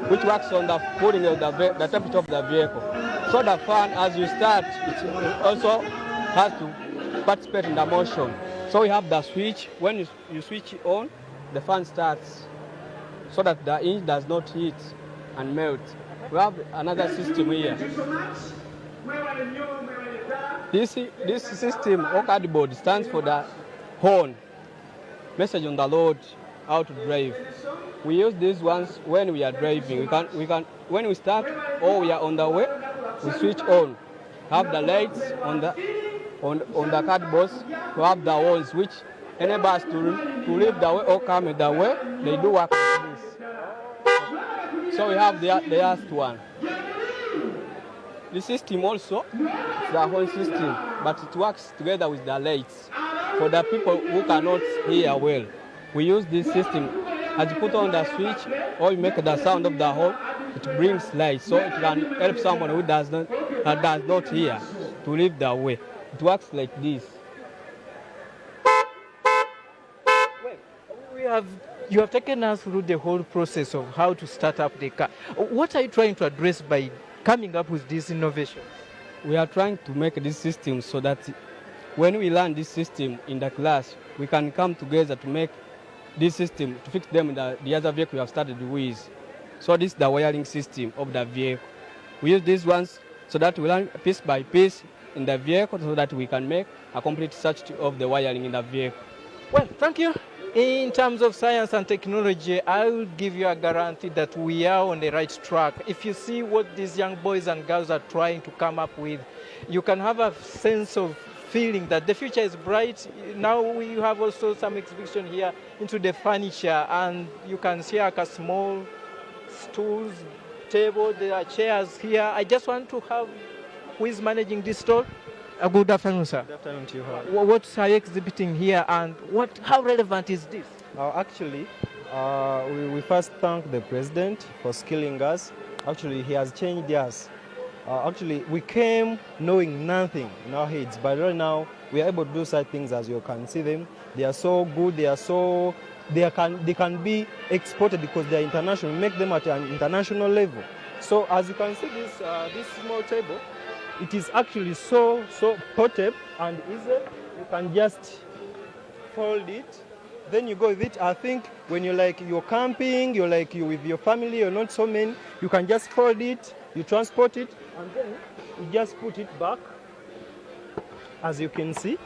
which works on the cooling of the temperature of the vehicle. So the fan, as you start, it also has to participate in the motion. So we have the switch. When you switch it on, the fan starts so that the engine does not heat and melt. We have another system here. This system or cardboard stands for the horn, message on the road, how to drive. We use these ones when we are driving. We can when we start or we are on the way, we switch on. Have the lights on the cardboard. We have the horns which enable us to leave the way or come the way. They do work like this. So we have the last one. The system also is the horn system, but it works together with the lights. For the people who cannot hear well, we use this system. As you put on the switch or you make the sound of the horn, it brings light, so it can help someone who does not hear to leave the way. It works like this. You have taken us through the whole process of how to start up the car. What are you trying to address by coming up with this innovation? We are trying to make this system so that when we learn this system in the class, we can come together to make this system, to fix them in the other vehicle we have started with. So this is the wiring system of the vehicle. We use these ones so that we learn piece by piece in the vehicle so that we can make a complete search of the wiring in the vehicle. Well, thank you. In terms of science and technology, I will give you a guarantee that we are on the right track. If you see what these young boys and girls are trying to come up with, you can have a sense of feeling that the future is bright. Now we have also some exhibition here into the furniture, and you can see like a small stools, table, there are chairs here. I just want to have who is managing this store. Good afternoon, sir. Good afternoon to you. What are you exhibiting here, and how relevant is this? Actually, we first thank the president for skilling us. Actually, he has changed us. Actually, we came knowing nothing in our heads, but right now we are able to do such things as you can see them. They are so good. They can be exported because they are international. We make them at an international level. So as you can see, this small table, it is actually so portable and easy. You can just fold it, then you go with it. I think when you're camping, you're with your family, you're not so many, you can just fold it, you transport it, and then you just put it back, as you can see,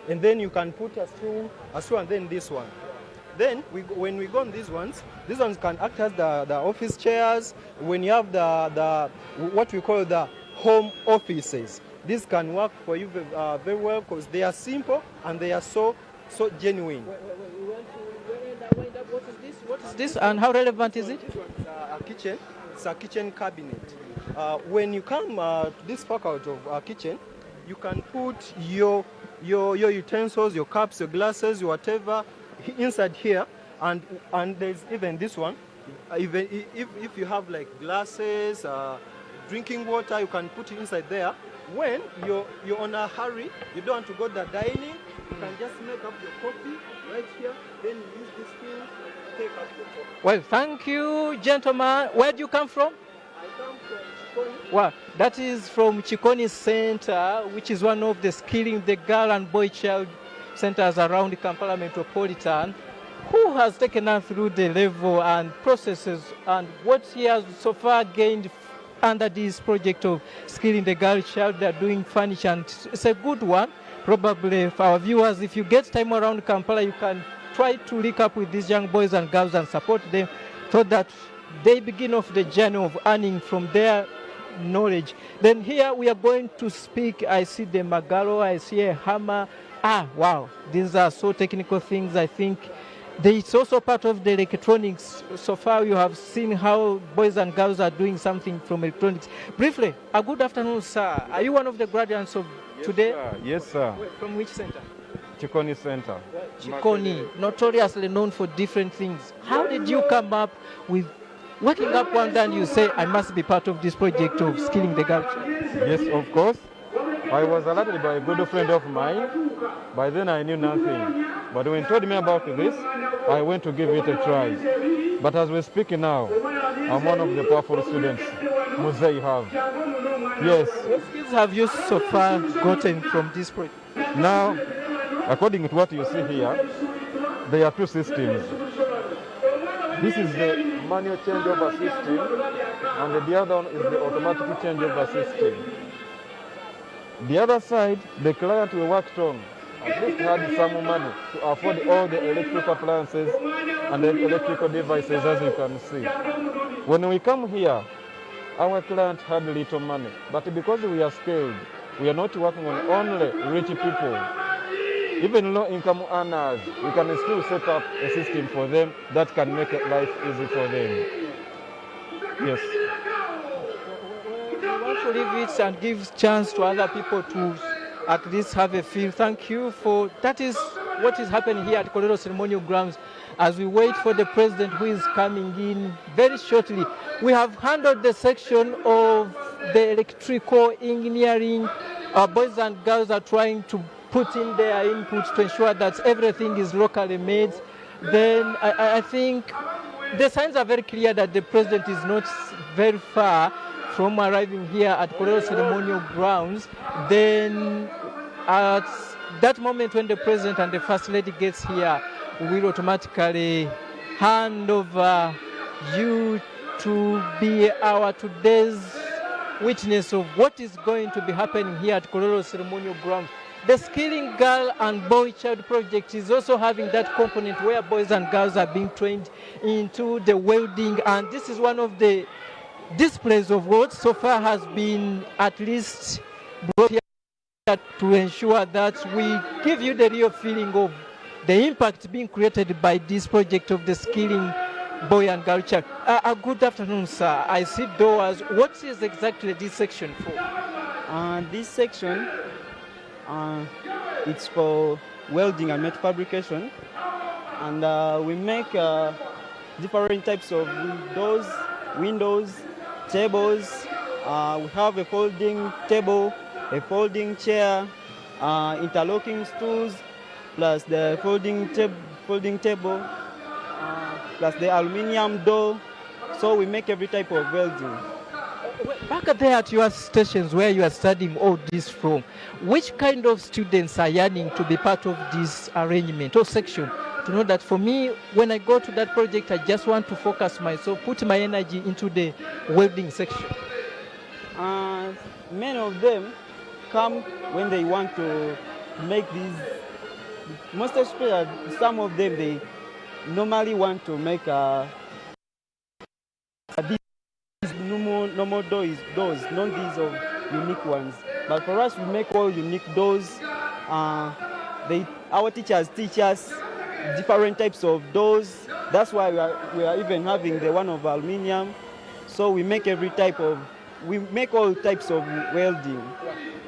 and then you can put a stool, and then this one. Then when we go on these ones can act as the office chairs. When you have the what we call the home offices, this can work for you very well because they are simple and they are so genuine. What is this and how relevant is it? A kitchen. It's a kitchen cabinet. When you come to this faculty of a kitchen, you can put your utensils, your cups, your glasses, whatever inside here, and there's even this one. Even if you have like glasses, drinking water, you can put it inside there. When you're on a hurry, you don't want to go to the dining, you can just make up your coffee right here, then you use this thing to take up your coffee. Well, thank you, gentlemen. Where do you come from? I come from Chikoni. Well, that is from Chikoni Center, which is one of the skilling the girl and boy child centers around Kampala Metropolitan, who has taken us through the level and processes and what he has so far gained under this project of skilling the girl child. They are doing furniture, and it's a good one. Probably for our viewers, if you get time around Kampala, you can try to link up with these young boys and girls and support them so that they begin off the journey of earning from their knowledge. Then here we are going to speak. I see the magalo, I see a hammer. Wow, these are so technical things. I think it's also part of the electronics. So far you have seen how boys and girls are doing something from electronics. Briefly, a good afternoon, sir. Are you one of the graduates of today? Yes, sir. From which center? Chikoni Center. Chikoni, notoriously known for different things. How did you come up with waking up one day and you say, I must be part of this project of skilling the girl child? Yes, of course. I was alerted by a good friend of mine. By then I knew nothing. But when he told me about this, I went to give it a try. But as we're speaking now, I'm one of the powerful students Musei have. Yes. What skills have you so far gotten from this project? Now, according to what you see here, there are two systems. This is the manual changeover system, and the other one is the automatic changeover system. The other side, the client we worked on at least had some money to afford all the electric appliances and the electrical devices, as you can see. When we come here, our client had little money, but because we are skilled, we are not working on only rich people. Even low-income earners, we can still set up a system for them that can make life easy for them. Yes. We want to leave it and give chance to other people to at least have a feel. Thank you for that. Is what is happening here at Kolero Ceremonial Grounds as we wait for the president who is coming in very shortly. We have handled the section of the electrical engineering. Our boys and girls are trying to put in their input to ensure that everything is locally made. Then I think the signs are very clear that the president is not very far from arriving here at Kolero Ceremonial Grounds. Then at that moment when the president and the first lady gets here, we will automatically hand over you to be our today's witness of what is going to be happening here at Kolero Ceremonial Grounds. The Skilling Girl and Boy Child Project is also having that component where boys and girls are being trained into the welding, and this is one of the displays of what so far has been at least brought here to ensure that we give you the real feeling of the impact being created by this project of the Skilling Boy and Girl Child. Good afternoon, sir. I see doors. What is exactly this section for? This section, it's for welding and metal fabrication, and we make different types of doors, windows, tables. We have a folding table, a folding chair, interlocking stools, plus the folding table, plus the aluminium door. So we make every type of welding. Back there at your stations where you are studying all this from, which kind of students are yearning to be part of this arrangement or section? To know that for me, when I go to that project, I just want to focus myself, put my energy into the welding section. Many of them come when they want to make these. Most especially, some of them, they normally want to make these normal doors, not these of unique ones. But for us, we make all unique doors. Our teachers teach us different types of doors. That's why we are even having the one of aluminium. So we make we make all types of welding.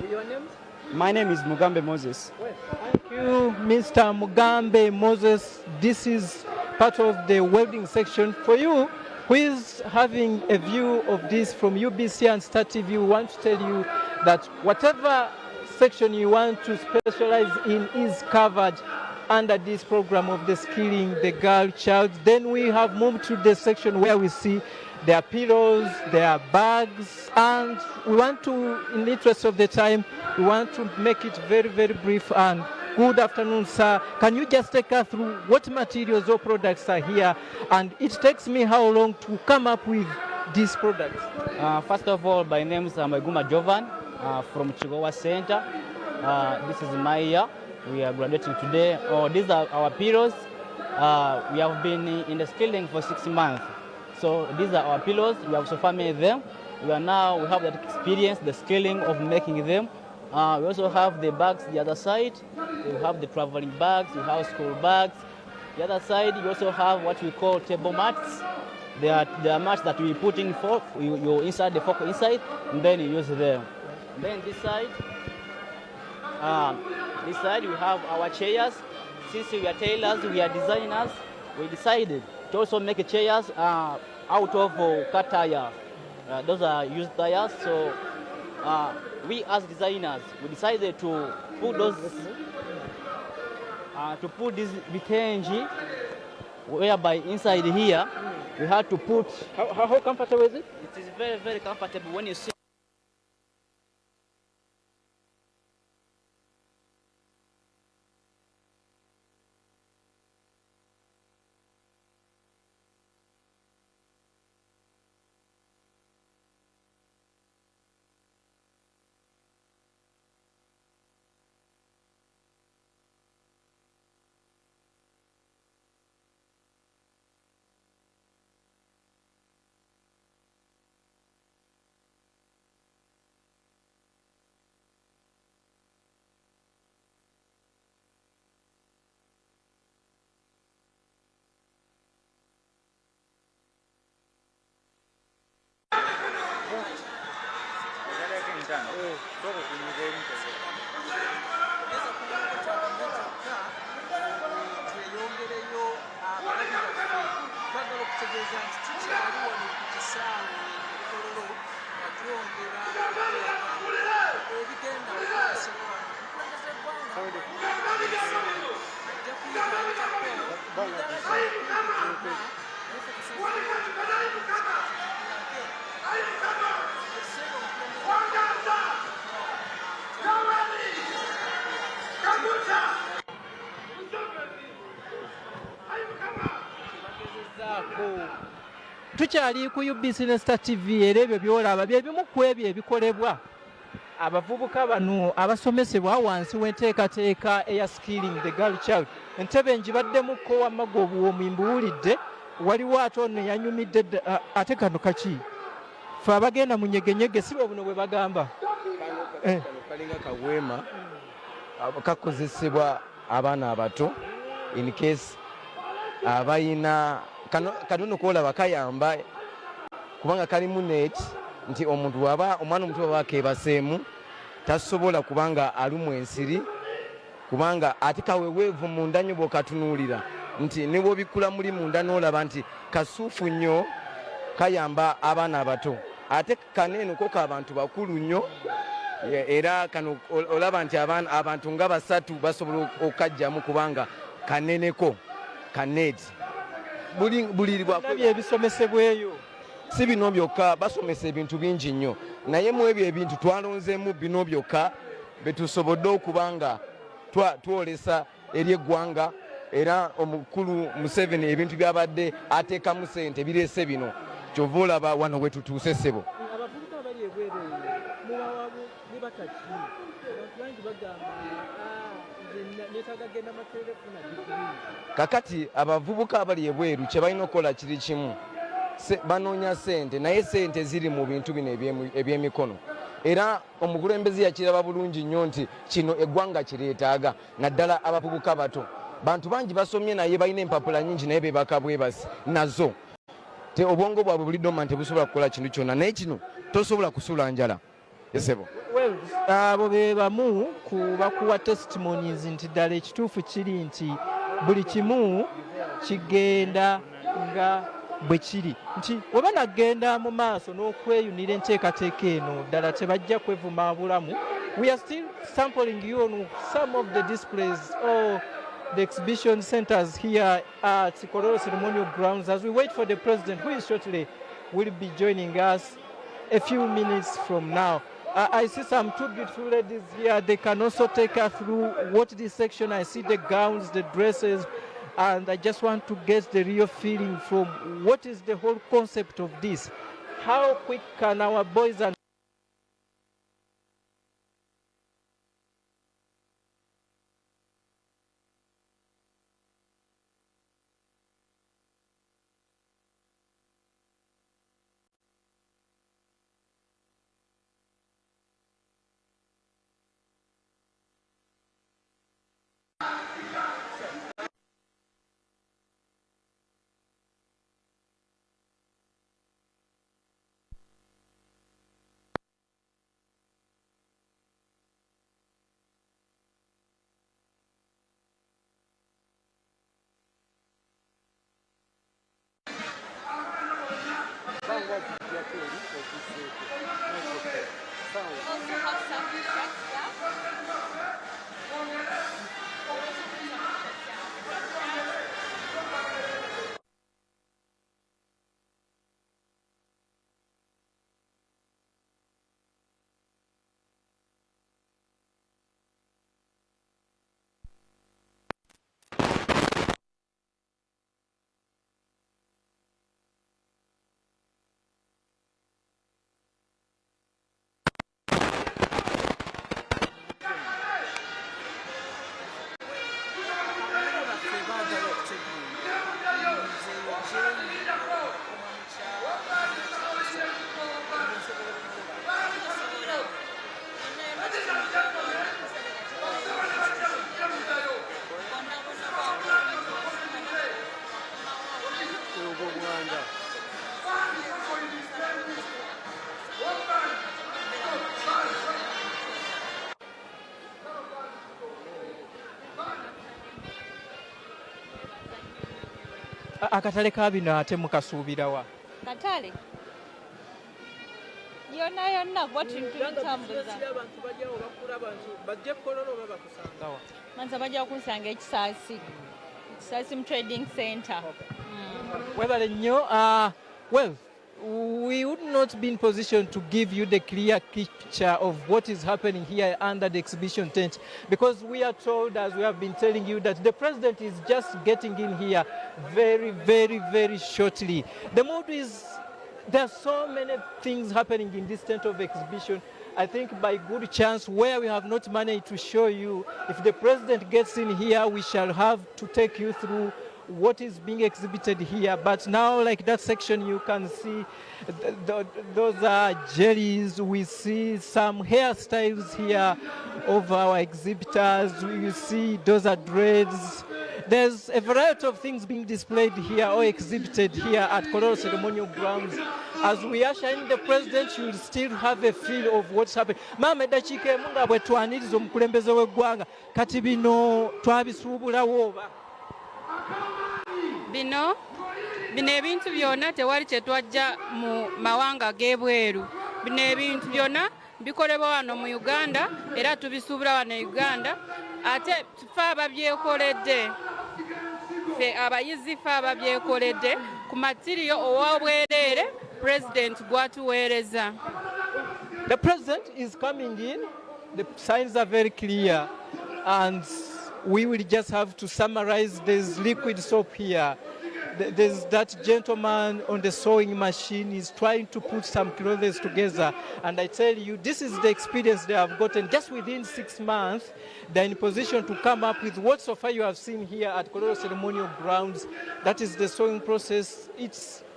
Your name? My name is Mugambe Moses. Thank you, Mr. Mugambe Moses. This is part of the welding section. For you, who is having a view of this from UBC and Star TV, we want to tell you that whatever section you want to specialize in is covered under this program of the Skilling the Girl Child. Then we have moved to the section where we see there are pillows, there are bags, and we want to, in the interest of the time, we want to make it very, very brief. And good afternoon, sir. Can you just take us through what materials or products are here? And it takes me how long to come up with these products? First of all, my name is Maguma Jovan from Chigowa Center. This is my year. We are graduating today. These are our pillows. We have been in the skilling for 6 months. So these are our pillows. We have so far made them. We have that experience, the skilling of making them. We also have the bags the other side. We have the traveling bags, we have school bags. The other side, we also have what we call table mats. They are mats that we put in fork, you insert the fork inside, and then you use them. Then this side, This side we have our chairs. Since we are tailors, we are designers, we decided to also make chairs out of cut tire. Those are used tires. So we as designers, we decided to put those, this BKNG, whereby inside here we had to put. How comfortable is it? It is very, very comfortable when you see. Tukyali ku Business TV era ebyo byolaba bye bimu ku ebyo ebikolebwa abavubuka bano abasomesebwa wansi w'enteekateeka eya skilling the girl child. Entebe ngibaddemukko wamma gwe obwomi mbuwulidde, waliwo ate ono yanyumidde ate kano kaki fe abagenda mu nyegenyege si bwe buno bwe bagamba kalinga kaweema kakozesebwa abaana abato in case abayina kano kolaba kayamba kubanga kalimu net nti omuntu waba omwana omuto waba kebaseemu tasobola kubanga alumu ensiri kubanga ate kaweweevu munda nnyo bw'okatunuulira nti ne bw'obikkula muli munda n'olaba nti kasuufu nnyo kayamba abaana abato ate kaneeno ko k'abantu bakulu nnyo era kano olaba nti abantu nga basatu basobola okukajjamu kubanga kaneneko kaneeti buli bwabyo ebisomesebweyo si bino byokka basomesa ebintu bingi nnyo naye mu ebyo ebintu twalonzeemu bino byokka betusobodde okubanga twolesa eri eggwanga era omukulu Museveni ebintu byabadde ateekamu ssente bireese bino kyova olaba wano we tutuuse ssebo. Abavubuka abali ebweru mubawabu bibataki abantu bangi bagamba neetaaga genda Makerere kufuna digiri. Kakati abavubuka abali ebweru kye balina okukola kiri kimu banoonya ssente naye ssente ziri mu bintu bino ebyemikono era omukulembeze yakiraba bulungi nnyo nti kino eggwanga kireetaaga naddala abavubuka bato. Bantu bangi basomye naye balina empapula nnyingi naye beebaka bwebasi nazo te obwongo bwabwe buli doma nti busobola kukola kintu kyonna naye kino tosobola kusuula njala esebo. Abo be bamu ku bakuwa testimonies nti ddala ekituufu kiri nti buli kimu kigenda nga bwe kiri nti oba nagenda mu maaso n'okweyunira enteekateeka eno ddala tebajja kwevuma bulamu. We are still sampling you on some of the displays or the exhibition centers here at Kololo Ceremonial Grounds as we wait for the president who is shortly will be joining us a few minutes from now. I see some two beautiful ladies here. They can also take us through what this section. I see the gowns, the dresses, and I just want to get the real feeling from what is the whole concept of this. How quick can our boys and Akatale ka bino ate mukasuubirawa? Katale yonna bwatintulitambuza manza bajja kunsanga ekisaasi mu trading center. Webale nnyo. Well, we would not be in position to give you the clear picture of what is happening here under the exhibition tent, because we are told, as we have been telling you, that the president is just getting in here very, very, very shortly. The mood is, there are so many things happening in this tent of exhibition. I think by good chance, where we have not managed to show you, if the president gets in here, we shall have to take you through what is being exhibited here. But now, like that section, you can see those are jellies. We see some hairstyles here of our exhibitors. You see those are dreads. There's a variety of things being displayed here or exhibited here at Kololo Ceremonial Grounds. As we usher in the president, you will still have a feel of what's happening. Mama eddakiika emu nga bwe twaniriza omukulembeze w'eggwanga kati bino twabisuubulawo oba? Bino ebintu byonna tewali kye twajja mu mawanga g'ebweru. Bino ebintu byonna bikolebwa wano mu Uganda era tubisuubula wano e Uganda. Ate ffe ababyekoledde, ffe abayizi ffe ababyekoledde ku matiriyo ow'obwereere president gwatuweereza. The president is coming in. The signs are very clear, and we will just have to summarize. There's liquid soap here. There's that gentleman on the sewing machine. He's trying to put some clothes together. And I tell you, this is the experience they have gotten. Just within 6 months, they're in position to come up with what so far you have seen here at Kololo Ceremonial Grounds. That is the sewing process.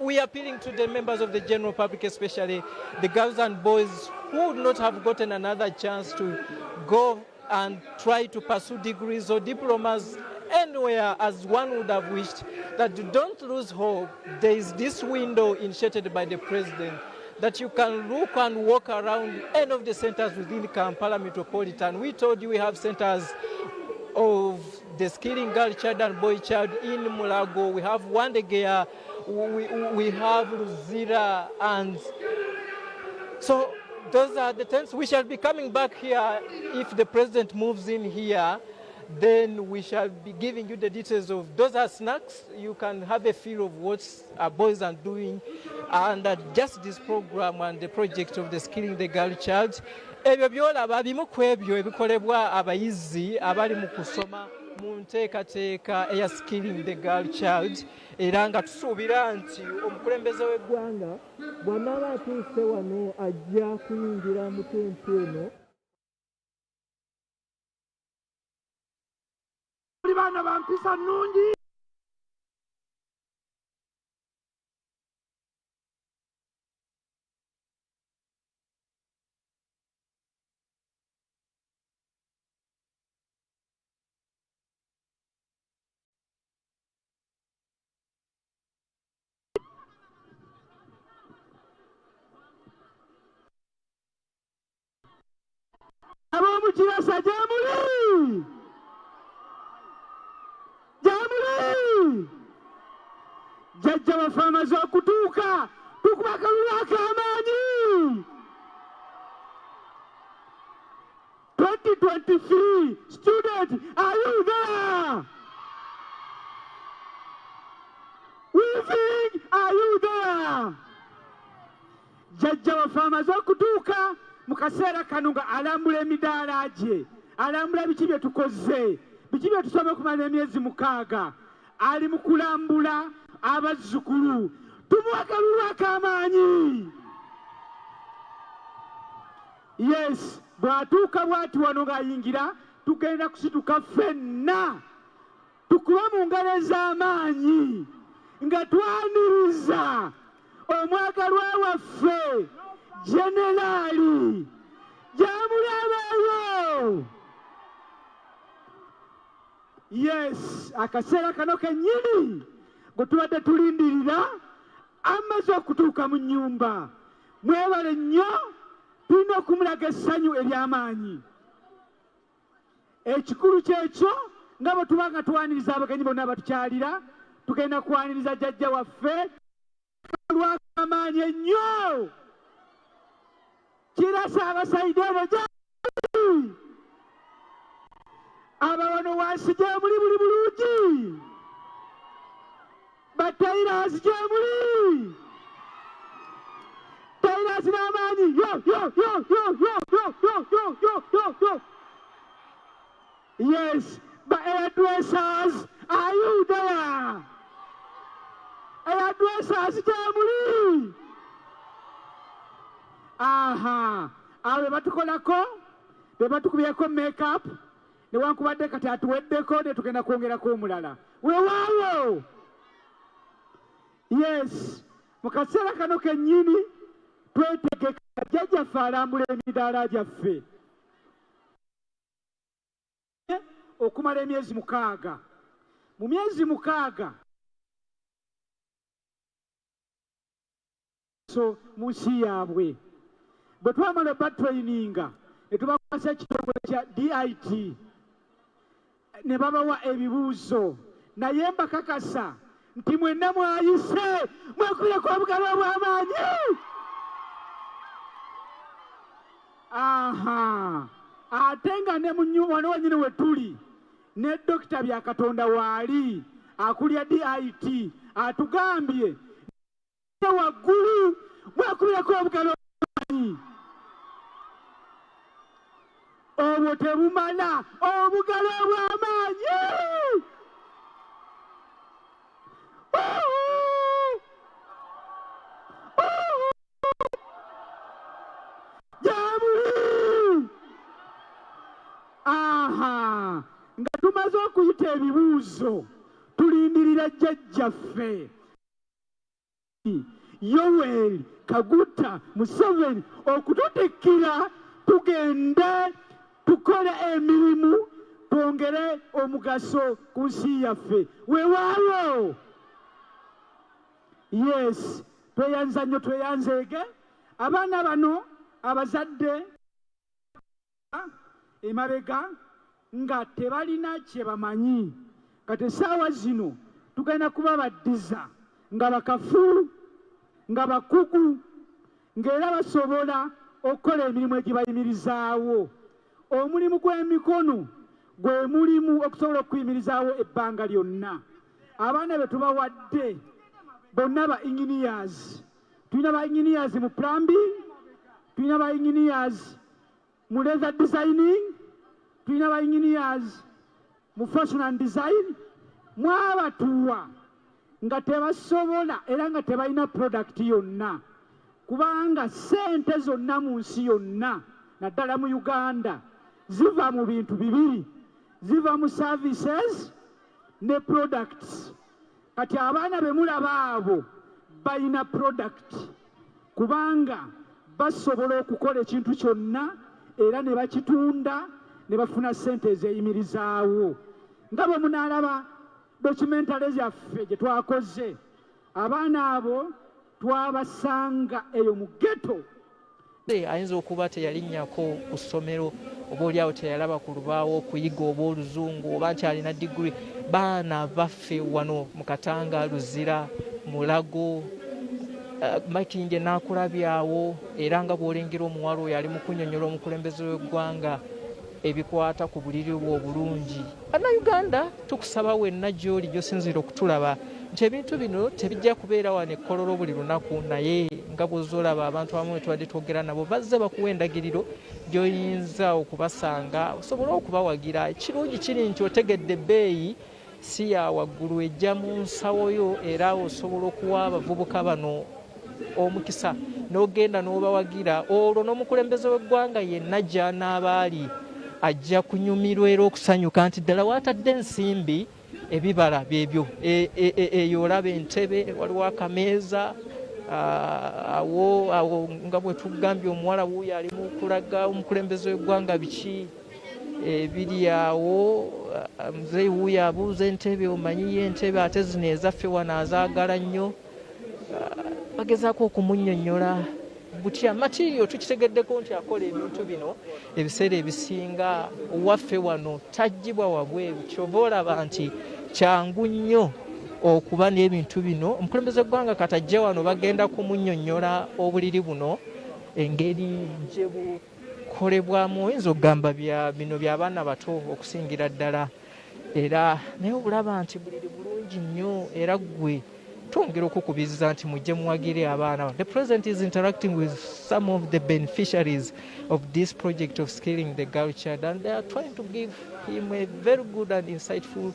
We are appealing to the members of the general public, especially the girls and boys who would not have gotten another chance to go and try to pursue degrees or diplomas anywhere as one would have wished, that don't lose hope. There is this window initiated by the president that you can look and walk around any of the centers within Kampala Metropolitan. We told you we have centers of the skilling girl child and boy child in Mulago. We have Wandegea, we have Luzira, and so those are the tents. We shall be coming back here if the president moves in here. Then we shall be giving you the details of those are snacks. You can have a feel of what our boys are doing under just this program and the project of the Skilling the Girl Child. Ebyo byolaba bimu ku ebyo ebikolebwa abayizi abali mu kusoma mu nteekateeka eya Skilling the Girl Child, era nga tusuubira nti omukulembeze w'eggwanga bw'anaaba atuuse wano ajja kuyingira mu tenti eno. Bana bampisa nnungi. Abamu kirasa jamuli. Jamuli! Jajja bafamazi okutuuka tukuba akalulu ak'amaanyi. 2023 student, are you there? Weaving, are you there? Jajja waffe amaze okutuuka mu kaseera kano nga alambula emidaala gye, alambula biki bye tukoze, biki bye tusobola okumala emyezi 6, ali mu kulambula abazzukulu. Tumuwe akalulu ak'amaanyi. Yes, bw'atuuka bw'ati wano ng'ayingira, tugenda kusituka ffenna tukuba mu ngalo ez'amaanyi nga twaniriza omwagalwa waffe Jeneraali Gyamulabeyo. Yes, akaseera kano kennyini gwe tubadde tulindirira amaze okutuuka mu nnyumba. Mwebale nnyo, tulina okumulaga essanyu ery'amaanyi. Ekikulu kyekyo nga bwe tuba nga twaniriza abagenyi bonna abatukyalira, tugenda kwaniriza jjajja waffe lw'amaanyi ennyo. Kirasa abasayidi abo gyali aba wano wansi gye muli buli bulungi, batairazi gye muli, tairazi n'amaanyi. Yo. Yes, but hairdressers, are you there? Hairdressers gye muli. Aha, abe batukolako, be batukubyeko makeup, newankubadde kati atuweddeko ne tugenda kwongerako omulala. Weewaawo. Yes, mu kaseera kano kennyini twetegeka jjajjaffe alambula emidaala gyaffe okumala emyezi 6. Mu myezi 6 so mu nsi yaabwe bwe twamala batraininga ne tubakwasa ekitongole kya DIT ne babawa ebibuuzo, naye mbakakasa nti mwenna mwayise mwekuleko obugalo obw'amaanyi. Aha, ate nga ne wano wenyini we tuli ne Dr. Byakatonda waali akulya DIT atugambye waggulu mwekubireko obugalo obw'amaanyi. Obwo tebumala obugalo obw'amaanyi. Gyamuli. Aha, nga tumaze okuyita ebibuuzo tulindirira jjajjaffe Yoweri Kaguta Museveni okututikkira tugende tukole emirimu twongere omugaso ku nsi yaffe. Weewaawo. Yes, tweyanza nnyo, tweyanzeege. Abaana bano abazadde emabega nga tebalina kye bamanyi. Kati essaawa zino tugenda kuba baddiza nga bakafu, nga bakugu, ng'era basobola okukola emirimu egibayimirizaawo. Omulimu gw'emikono gwe mulimu okusobola okuyimirizaawo ebbanga lyonna. Abaana be tubawadde bonna ba engineers. Tulina ba engineers mu plumbing, tulina ba engineers mu leather designing, tulina ba engineers mu fashion and design. Mwabatuwa nga tebasobola era nga tebalina product yonna, kubanga ssente zonna mu nsi yonna naddala mu Uganda ziva mu bintu bibiri, ziva mu services ne products. Kati abaana be mulaba abo balina product kubanga basobola okukola ekintu kyonna era ne bakitunda ne bafuna ssente ezeyimirizaawo. Nga bwe munaalaba documentary zaffe gye twakoze, abaana abo twabasanga eyo mu ghetto. Ayinza okuba teyalinnyako ku ssomero, oba oliawo teyalaba ku lubaawo okuyiga oba oluzungu oba nti alina diguli. Baana baffe wano mu Katanga, Luzira, Mulago, Makindye n'akulabyawo era nga bw'olengera omuwala oyo ali mu kunnyonnyola omukulembeze w'eggwanga ebikwata ku buliri bwe obulungi. Bannayuganda tukusaba wenna gy'oli gy'osinzira okutulaba nti ebintu bino tebijja kubeera wano e Kololo buli lunaku, naye nga bw'ozolaba abantu abamu tubadde twogera nabo bazze bakuwa endagiriro gy'oyinza okubasanga osobole okubawagira. Ekirungi kiri nti otegedde ebbeeyi si ya waggulu, ejja mu nsawo yo era osobola okuwa abavubuka bano omukisa n'ogenda n'obawagira. Olwo n'omukulembeze w'eggwanga yenna gy'anaaba ali ajja kunyumirwa era okusanyuka nti ddala waatadde ensimbi ebibala byebyo. Eyo olaba entebe, waliwo akameeza awo nga bwe tugambye omuwala wuuyo ali mu kulaga omukulembeze w'eggwanga biki ebiri awo. Muzeeyi wuuyo abuuza entebe, omanyiyo entebe ate zino ezaffe wano azaagala nnyo. Bagezaako okumunnyonnyola butya material tukitegeddeko nti akola ebintu bino ebiseera ebisinga owaffe wano tajjibwa wabweru. Kyova olaba nti kyangu nnyo okuba n'ebintu bino. Omukulembeze w'eggwanga katajja wano bagenda kumunnyonnyola obuliri buno, engeri gye bukolebwamu. Oyinza okugamba bino by'abaana bato okusingira ddala, era naye obulaba nti buliri bulungi nnyo era ggwe twongera okukubiriza nti mujje muwagire abaana. The president is interacting with some of the beneficiaries of this project of skilling the girl child, and they are trying to give him a very good and insightful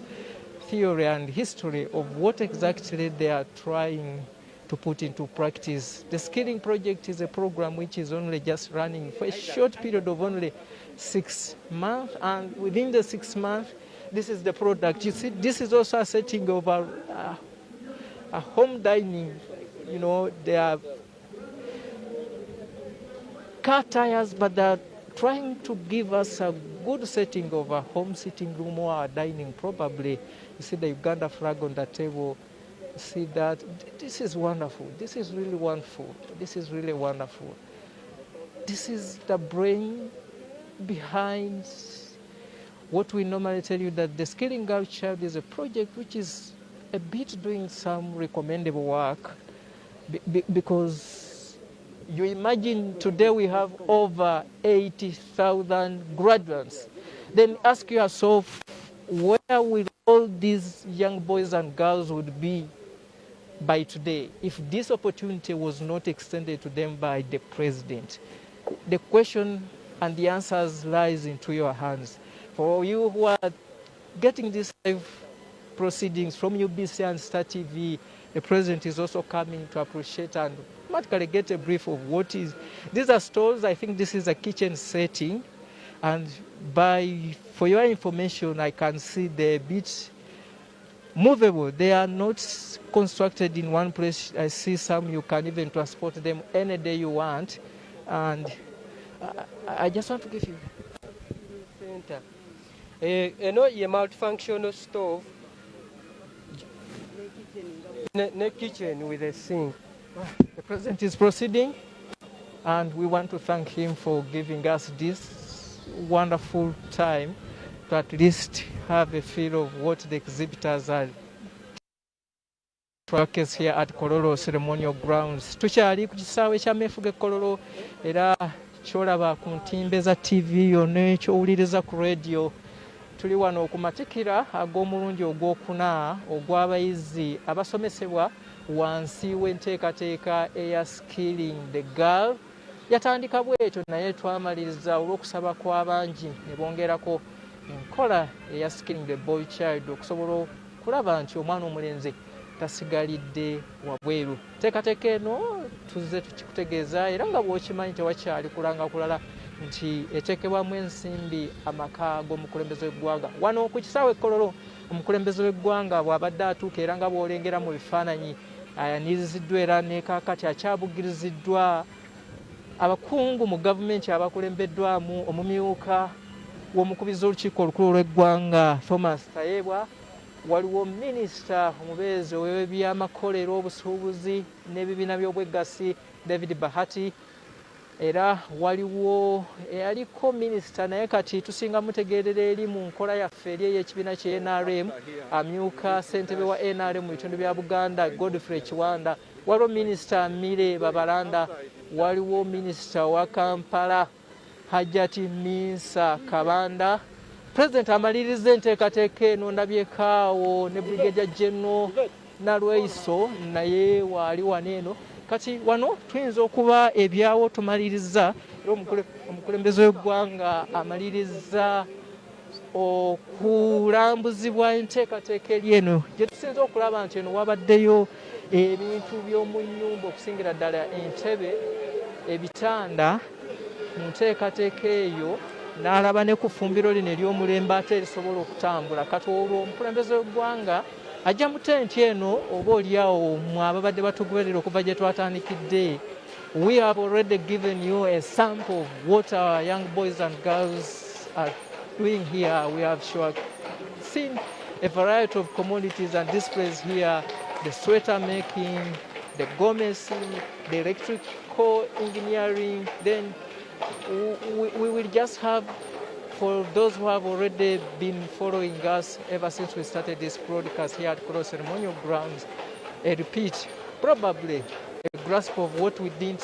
theory and history of what exactly they are trying to put into practice. The skilling project is a program which is only just running for a short period of only 6 months, and within the 6 months this is the product. You see, this is also a setting of a home dining. You know, they are car tires, but they're trying to give us a good setting of a home sitting room or a dining probably. You see the Uganda flag on the table. You see that. This is wonderful. This is really wonderful. This is really wonderful. This is the brain behind what we normally tell you, that the Skilling Girl Child is a project which is a bit doing some recommendable work because you imagine today we have over 80,000 graduates. Then ask yourself, where will all these young boys and girls would be by today if this opportunity was not extended to them by the president? The question and the answers lies into your hands. For you who are getting this live proceedings from UBC and Star TV, the president is also coming to appreciate and automatically get a brief of what is. These are stalls. I think this is a kitchen setting, and for your information, I can see they're a bit movable. They are not constructed in one place. I see some you can even transport them any day you want, and I just want to give you center. Eno ye multifunctional stove. Ne kitchen with a sink. The president is proceeding, and we want to thank him for giving us this wonderful time to at least have a feel of what the exhibitors are showcase here at Kololo Ceremonial Grounds. Tukyali ku kisaawe kya Mefuge Kololo, era kyolaba ku ntimbe za TV yonna ekyowuliriza ku radio. Tuli wano okumatikira ag'omulundi ogwokuna ogw'abayizi abasomesebwa wansi w'enteekateeka eya Skilling the Girl. Yatandika bwetyo naye twamaliriza olw'okusaba kw'abangi ne bongerako enkola eya Skilling the Boy Child okusobola okulaba nti omwana omulenzi tasigalidde wabweru. Teekateeka eno tuzze tukikutegeeza era nga bw'okimanyi tewakyali kulanga kulala nti eteekebwamu ensimbi amaka g'omukulembeze w'eggwanga. Wano ku kisaawe Kololo omukulembeze w'eggwanga bw'abadde atuuka era nga bw'olengera mu bifaananyi ayaniriziddwa era ne kaakati akyabugiriziddwa abakungu mu gavumenti abakulembeddwamu omumyuka w'omukubizi olukiiko olukulu lw'eggwanga Thomas Tayebwa, waliwo minisita omubeezi ow'ebyamakolero, obusuubuzi n'ebibiina by'obwegassi David Bahati, era waliwo eyaliko minisita naye kati tusinga mutegeerera eri mu nkola yaffe eri ey'ekibiina kye NRM amyuka ssentebe wa NRM mu bitundu bya Buganda Godfrey Kiwanda, waliwo minisita Mire Babalanda, waliwo minisita wa Kampala Hajjati Minsa Kabanda. President amaliriza enteekateeka eno ndabyeko awo ne Brigadier General Nalweiso naye waali wano eno. Kati wano tuyinza okuba ebyawo tumaliriza era omukulembeze w'eggwanga amaliriza okulambuzibwa enteekateeka eri eno gye tusinza okulaba nti eno wabaddeyo ebintu by'omu nnyumba okusingira ddala entebe, ebitanda mu nteekateeka eyo, n'alaba ne ku ffumbiro lino ery'omulembe ate erisobola okutambula. Kati olwo omukulembeze w'eggwanga ajja mu tenti eno oba oliawo mwe ababadde batugoberera okuva gye twatandikidde. We have already given you a sample of what our young boys and girls are doing here. We have seen a variety of commodities and displays here, the sweater making, the gomesing, the electrical engineering. Then we will just have, for those who have already been following us ever since we started this broadcast here at Cross Ceremonial Grounds, a repeat, probably a grasp of what we didn't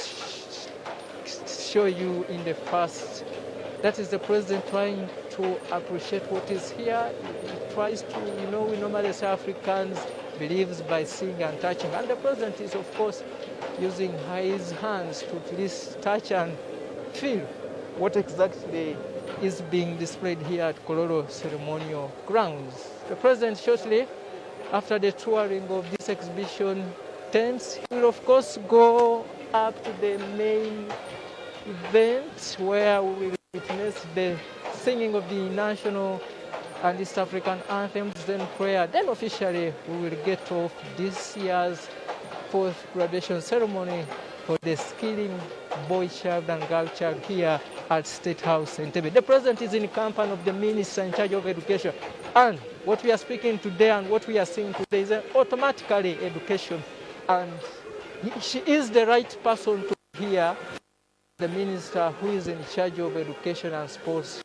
show you in the first. That is the president trying to appreciate what is here. He tries to, we normally say Africans believes by seeing and touching. And the president is, of course, using his hands to at least touch and feel what exactly is being displayed here at Kololo Ceremonial Grounds. The president shortly after the touring of this exhibition tents will of course go up to the main event where we will witness the singing of the national and East African anthems, then prayer. Then officially we will get off this year's 4th graduation ceremony for the skilling boy child and girl child here at State House in Entebbe. The president is in company of the minister in charge of education. And what we are speaking today and what we are seeing today is automatically education. And she is the right person to hear the minister who is in charge of education and sports.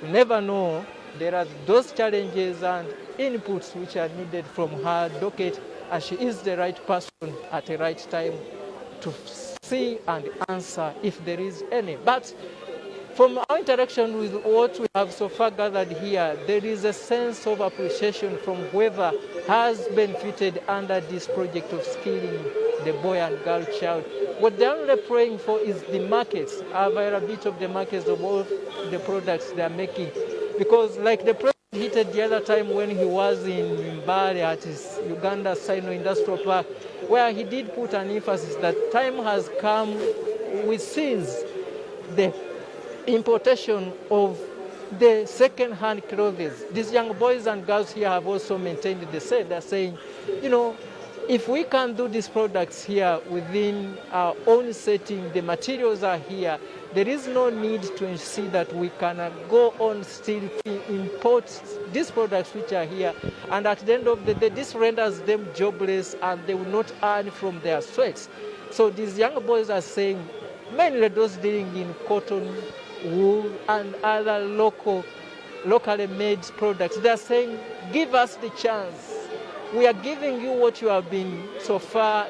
You never know, there are those challenges and inputs which are needed from her docket, and she is the right person at the right time to see and answer if there is any. But from our interaction with what we have so far gathered here, there is a sense of appreciation from whoever has benefited under this project of skilling the boy and girl child. What they're only praying for is the markets, availability of the markets of all the products they're making. Because like the president hinted the other time when he was in Mbale at his Uganda Sino-Industrial Park, where he did put an emphasis that time has come, we cease the importation of the second-hand clothes. These young boys and girls here have also maintained the same. They're saying, if we can do these products here within our own setting, the materials are here, there is no need to see that we can go on still import these products which are here. And at the end of the day, this renders them jobless and they will not earn from their sweats. So these young boys are saying, mainly those dealing in cotton, wool, and other locally made products, they're saying, give us the chance. We are giving you what you have been so far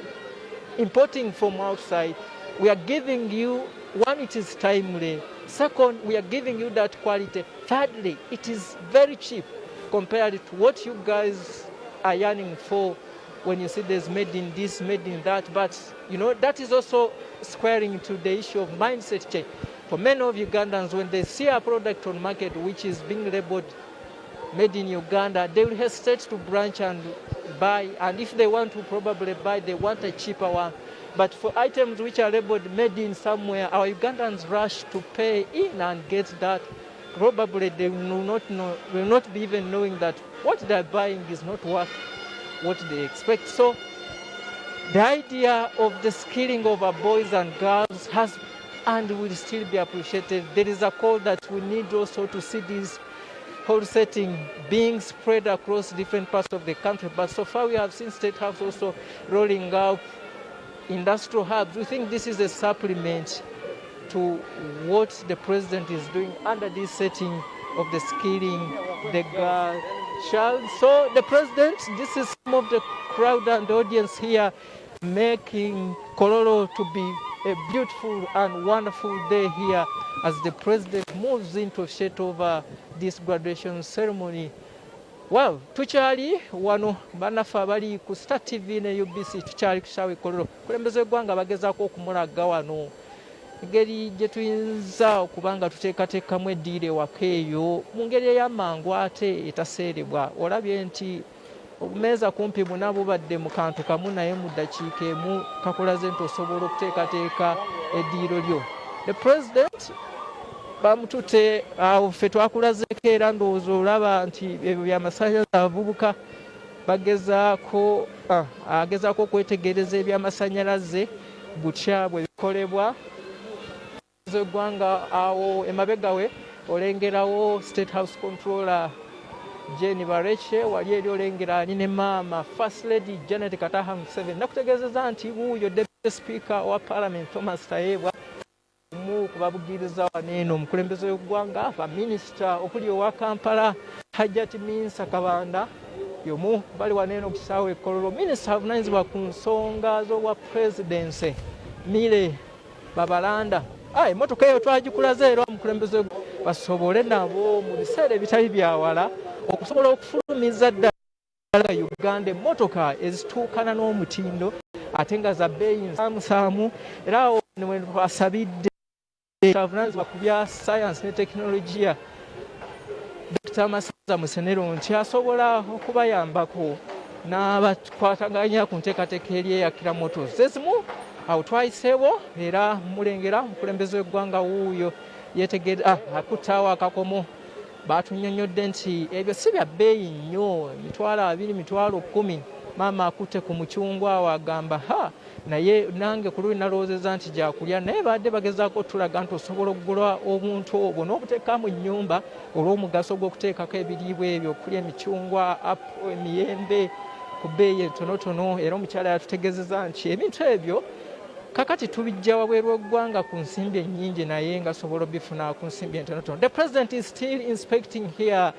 importing from outside. We are giving you, one, it is timely. Second, we are giving you that quality. Thirdly, it is very cheap compared to what you guys are yearning for when you see there's made in this, made in that. But, that is also squaring to the issue of mindset change. For many of Ugandans, when they see a product on market which is being labeled made in Uganda, they will hesitate to branch and buy, and if they want to probably buy, they want a cheaper one. But for items which are labeled made in somewhere, our Ugandans rush to pay in and get that. Probably they will not be even knowing that what they're buying is not worth what they expect. So the idea of the skilling of our boys and girls has and will still be appreciated. There is a call that we need also to see this whole setting being spread across different parts of the country. But so far we have seen State House also rolling out industrial hubs. We think this is a supplement to what the president is doing under this setting of the skilling the girl child. So the president, this is some of the crowd and audience here making Kololo to be a beautiful and wonderful day here as the president moves in to officiate over this graduation ceremony. Well, tukyali wano bannaffe abali ku Star TV ne UBC tukyali ku kisaawe Kololo. Kulembeze eggwanga bagezaako okumulaga wano engeri gye tuyinza okubanga tuteekateekamu eddiiro ewaka eyo mu ngeri ey'amangu ate etaseerebwa. Olabye nti obumeeza kumpi buna bubadde mu kantu kamu naye mu ddakiika emu kakulaze nti osobola okuteekateeka eddiiro lyo. The president bamutute awo ffe twakulazeeko era ndowooza olaba nti ebyo byamasannyalaze abavubuka agezaako okwetegereza ebyamasannyalaze butya bwe bikolebwa. Eggwanga awo emabega we olengerawo State House Controller Jane Bareche, wali eri olengera ani ne maama First Lady Janet Kataha Museveni. Nakutegeezeza nti wuuyo Deputy Speaker wa Parliament Thomas Tayebwa mu kubabugiriza waneeno omukulembeze w'eggwanga baminisita okuli owa Kampala Hajjati Minsa Kabanda yomu bali waneeno ku kisaawe Kololo. Minisita avunanyizibwa ku nsonga z'obwa presidency Mire Babalanda emmotoka eyo twagikulaze era omukulembeze basobole nabo mu biseera ebitali byawala okusobola okufulumiza ddala Uganda emmotoka ezituukana n'omutindo ate nga za bbeeyi nsaamusaamu. Era awo we twasabidde avunanyizibwa ku bya sayansi ne tekinologiya Dr. Masaza Musenero nti asobola okubayambako n'abakwataganya ku nteekateeka eri eyakira motors ezimu awo twayiseewo era mulengera omukulembeze w'eggwanga wuuyo yetegereza akutaawo akakomo. Batunnyonnyodde nti ebyo si bya bbeeyi nnyo, $20, $10. Maama akutte ku mucungwa awo agamba naye nange ku luli nalowoozeza nti gyakulya naye badde bagezaako tulaga nti osobola okugula obuntu obwo n'obuteeka mu nnyumba olw'omugaso gw'okuteekako ebiriibwa ebyo okulya emicungwa, apo, emiyembe ku bbeeyi entonotono. Era omukyala yatutegeezeza nti ebintu ebyo kakati tubijja wabweru w'eggwanga ku nsimbi ennyingi naye nga sobola bifuna ku nsimbi entonotono. The president is still inspecting here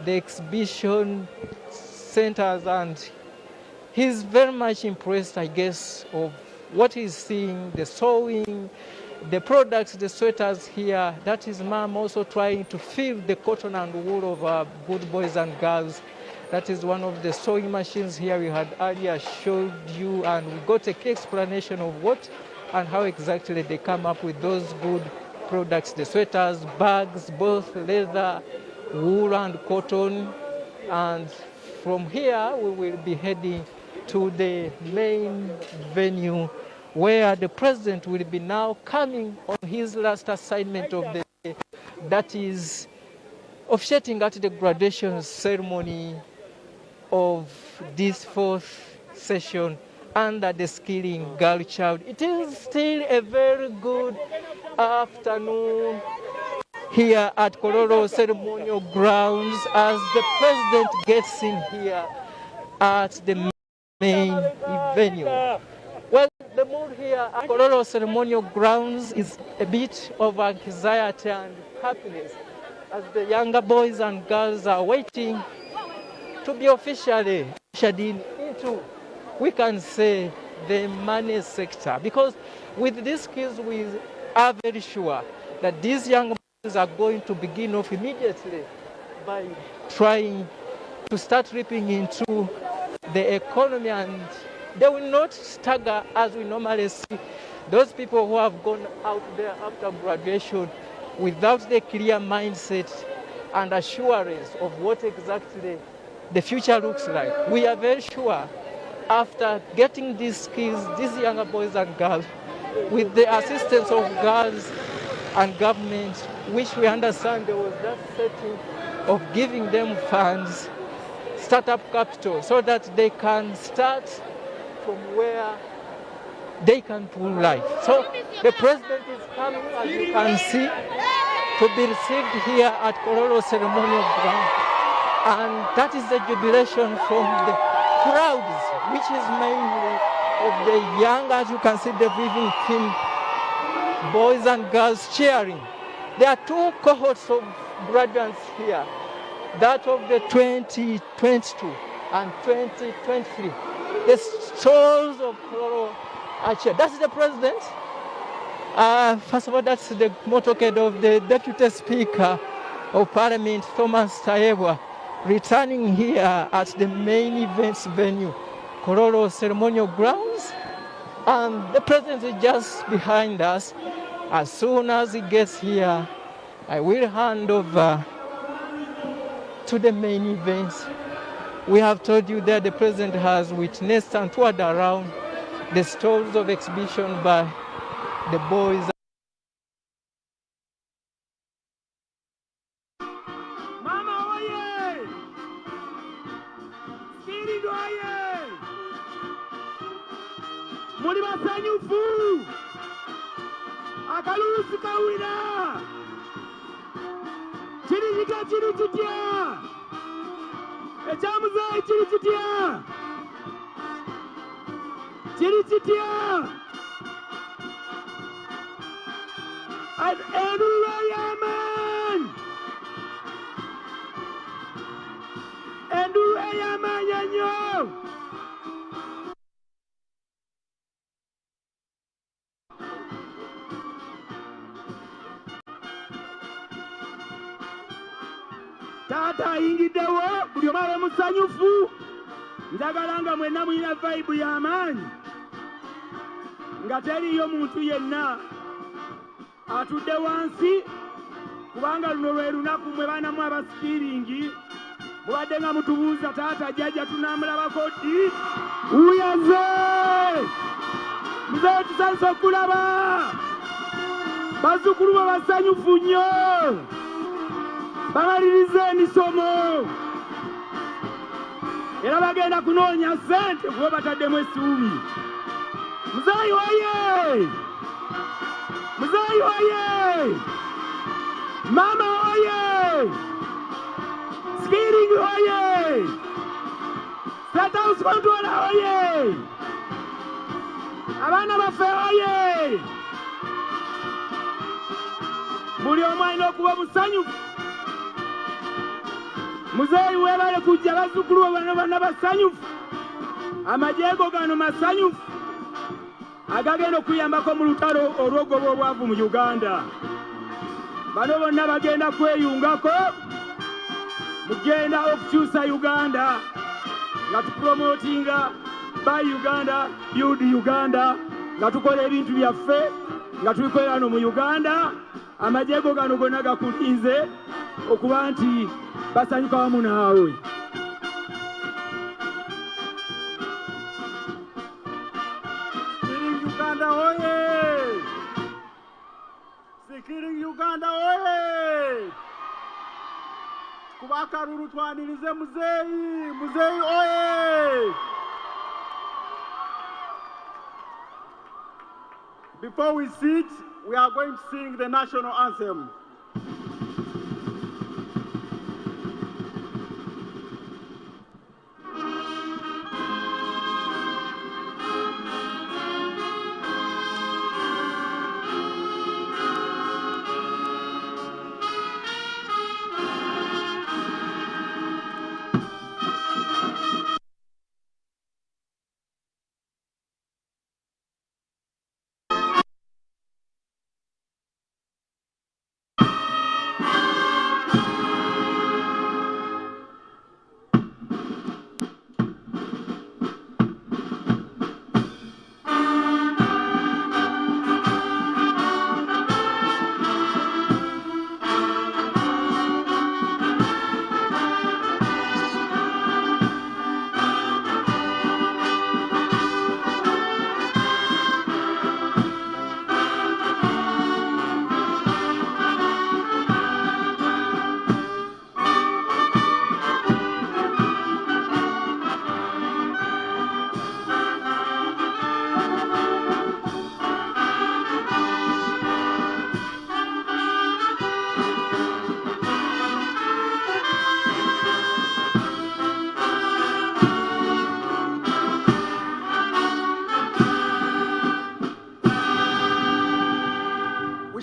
the exhibition centers and he's very much impressed, I guess, of what he's seeing, the sewing, the products, the sweaters here. That is mom also trying to fill the cotton and wool of our good boys and girls. That is one of the sewing machines here we had earlier showed you, and we got a key explanation of what and how exactly they come up with those good products, the sweaters, bags, both leather, wool and cotton. And from here we will be heading to the main venue where the president will be now coming on his last assignment of the day, that is officiating at the graduation ceremony of this fourth session under the skilling girl child. It is still a very good afternoon here at Kololo Ceremonial Grounds as the president gets in here at the main venue. Well, the mood here at Kololo Ceremonial Grounds is a bit of anxiety and happiness as the younger boys and girls are waiting to be officially ushered into, we can say, the money sector. Because with these skills, we are very sure that these young boys are going to begin off immediately by trying to start ripping into the economy, and they will not stagger as we normally see those people who have gone out there after graduation without the clear mindset and assurance of what exactly the future looks like. We are very sure after getting these skills, these younger boys and girls, with the assistance of girls and government, which we understand there was that setting of giving them funds, startup capital, so that they can start from where they can pull life. So the president is coming, as you can see, to be received here at Kololo Ceremonial Ground. And that is the jubilation from the crowds, which is mainly of the young, as you can see, they've even filmed boys and girls cheering. There are two cohorts of graduates here, that of the 2022 and 2023. The stalls of Kororo are cheering. That's the president. First of all, that's the motorcade of the Deputy Speaker of Parliament, Thomas Tayebwa, returning here at the main events venue, Kororo Ceremonial Grounds. And the president is just behind us. As soon as he gets here, I will hand over to the main events. We have told you that the president has witnessed and toured around the stalls of exhibition by the boys. Mama oye! Spirit oye! Muli basanyufu! Akalusi kawina! Chiri chitya! Echamuze chiri chitya! Chiri chitya! And Yaman! Yaman yanyo! Tata ayingiddewo buli omu abe musanyufu. Njagala nga mwenna mulina vibe y'amaanyi nga teriyo muntu yenna atudde wansi, kubanga luno lwe lunaku mwe baanamu abasikiringi mubadde nga mutubuuza taata jjajja tunaamulabako ddi uyaze muzeeyo tusanise okulaba bazzukulu bo basanyufu nnyo bamaliriza emisomo era bagenda kunoonya ssente kuba bataddemu essuubi. Muzeeyi oye! Muzeeyi oye! Mama oye! Skiring oye! State House Controller oye! Abaana baffe oye! Buli omu alina okuba musanyufu. Muzeeyi weebale kujja bazzukulu bo bonna basanyufu. Amajeego gano masanyufu agagenda okuyambako mu lutalo olw'ogoba obwavu mu Uganda. Bano bonna bagenda kweyungako, mugenda okukyusa Uganda nga tupromotinga by Uganda, build Uganda, nga tukola ebintu byaffe nga tubikolera wano mu Uganda. Amajeego gano gonna gakulinze okuba nti basanyuka wamu naawe. Uganda oye! Securing Uganda oye! Kuba akaruru twanirize muzeeyi! Muzeeyi oye! Before we sit, we are going to sing the national anthem.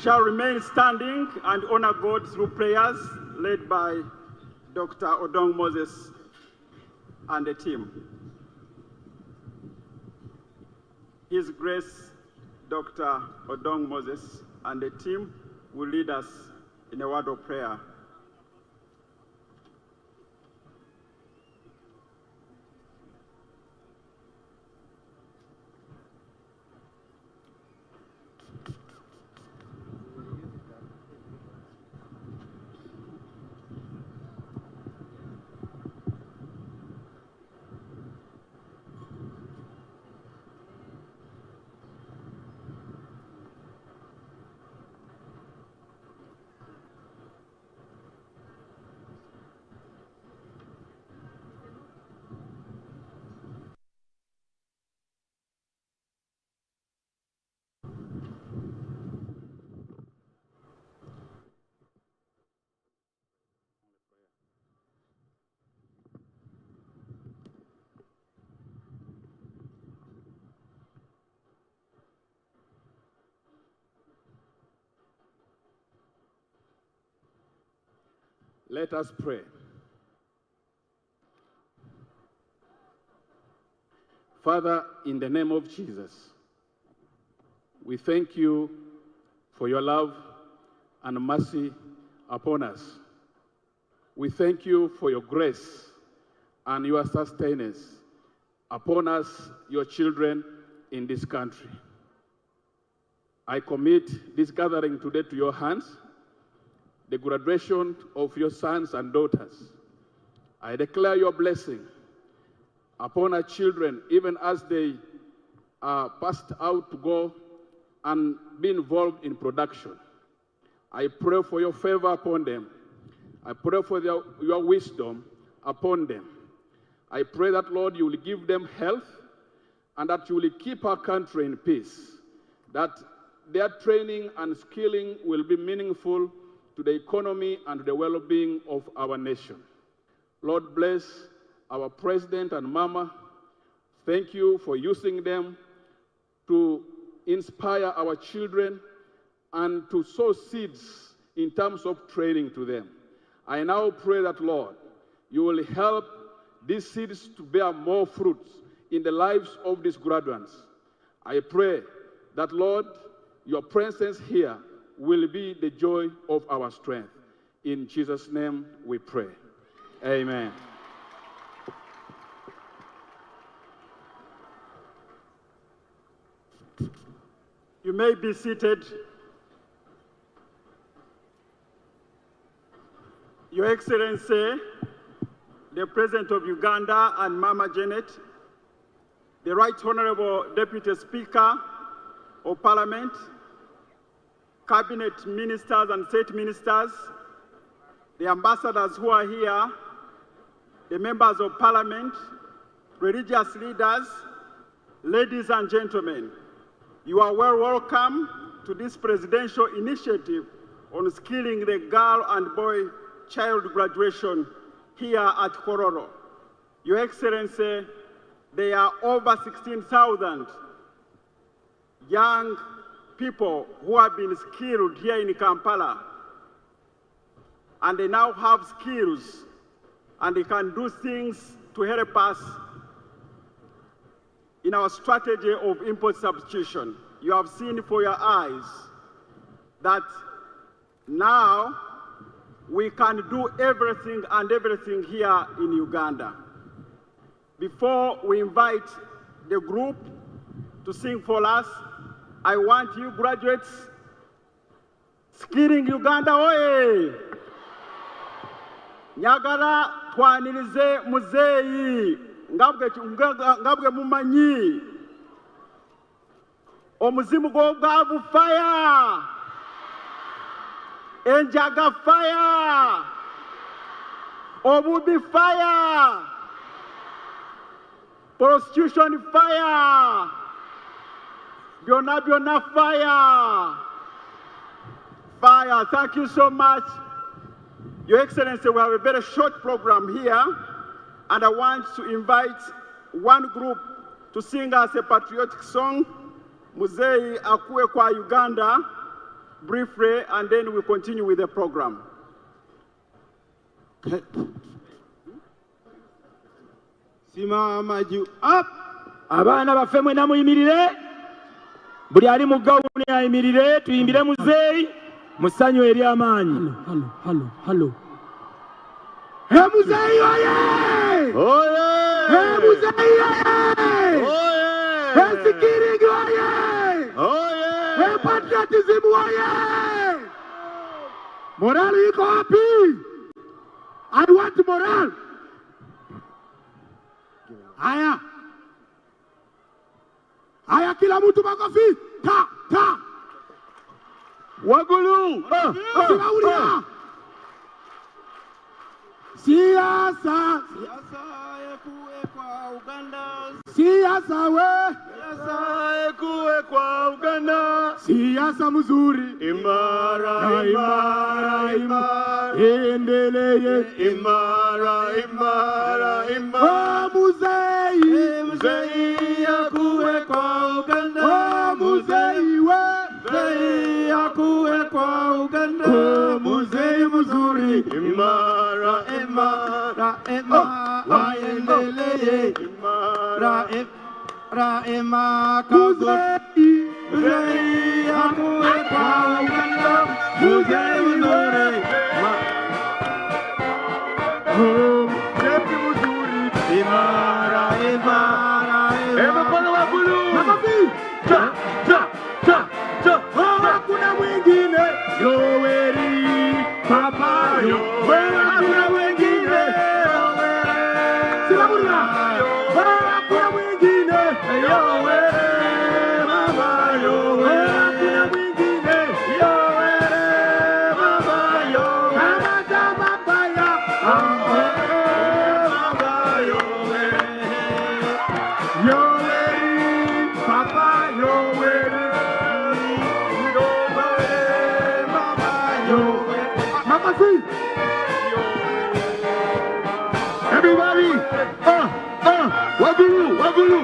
shall remain standing and honor God through prayers led by Dr. Odong Moses and the team. His Grace, Dr. Odong Moses and the team will lead us in a word of prayer. Let us pray. Father, in the name of Jesus, we thank you for your love and mercy upon us. We thank you for your grace and your sustenance upon us, your children in this country. I commit this gathering today to your hands, the graduation of your sons and daughters. I declare your blessing upon our children, even as they are passed out to go and be involved in production. I pray for your favor upon them. I pray for your wisdom upon them. I pray that, Lord, you will give them health and that you will keep our country in peace, that their training and skilling will be meaningful to the economy and the well-being of our nation. Lord, bless our president and mama. Thank you for using them to inspire our children and to sow seeds in terms of training to them. I now pray that, Lord, you will help these seeds to bear more fruits in the lives of these graduates. I pray that, Lord, your presence here will be the joy of our strength. In Jesus' name we pray. Amen. You may be seated. Your Excellency, the President of Uganda and Mama Janet, the Right Honorable Deputy Speaker of Parliament, Cabinet Ministers and State Ministers, the ambassadors who are here, the members of Parliament, religious leaders, ladies and gentlemen, you are well welcome to this presidential initiative on skilling the girl and boy child graduation here at Kororo. Your Excellency, there are over 16,000 young people who have been skilled here in Kampala, and they now have skills and they can do things to help us in our strategy of import substitution. You have seen for your eyes that now we can do everything and everything here in Uganda. Before we invite the group to sing for us, I want you graduates, skilling Uganda oye! Nyagala twanirize muzeyi, ngabwe mumanyi. Omuzimu gw'obwavu fire! Enjaga fire! Obubi fire! Prostitution fire! Byonna fire! Fire, thank you so much. Your Excellency, we have a very short program here, and I want to invite one group to sing us a patriotic song, Muzeyi Akuwe kwa Uganda. briefly, and then we continue with the program. Simama juu up. Abana baffe mwena muyimirire. Buli ali mu gawuni ayimirire, tuyimbire muzeeyi musanyu eri amaanyi. Halo. He muzeeyi oye! Oye! He muzeeyi oye! Oye! He Sikiringi oye! Oye! He patriotism oye! Morali iko wapi? I want moral. Haya kila mtu makofi. Ta. Wagulu. Simaulia. Siasa ekuwe kwa Uganda. Siasa ekuwe kwa Uganda. Siasa mzuri. Imara. Endeleye. Imara. Muzeyi ekuwe kwa Uganda. Muzeyi ekuwe kwa Uganda. Muzeyi mzuri. Imara. Waendeleye. Imara. Muzeyi ekuwe kwa Uganda. Muzeyi mzuri. Imara. Mkono wa buluu. Makofi. Cha. Hakuna mwingine. Yoweri. Papa Yoweri. Hakuna mwingine. Yoweri. Simamuna. Hakuna mwingine. Yoweri. Mama Yoweri. Hakuna mwingine. Yoweri. Mama Yoweri. Kama baya. Everybody, wagulu,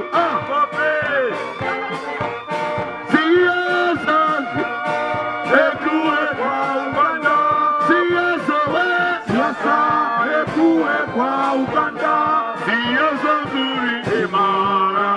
siasa ekuwe kwa Uganda. Siasa ekuwe kwa Uganda. Siasa nzuri. Imara.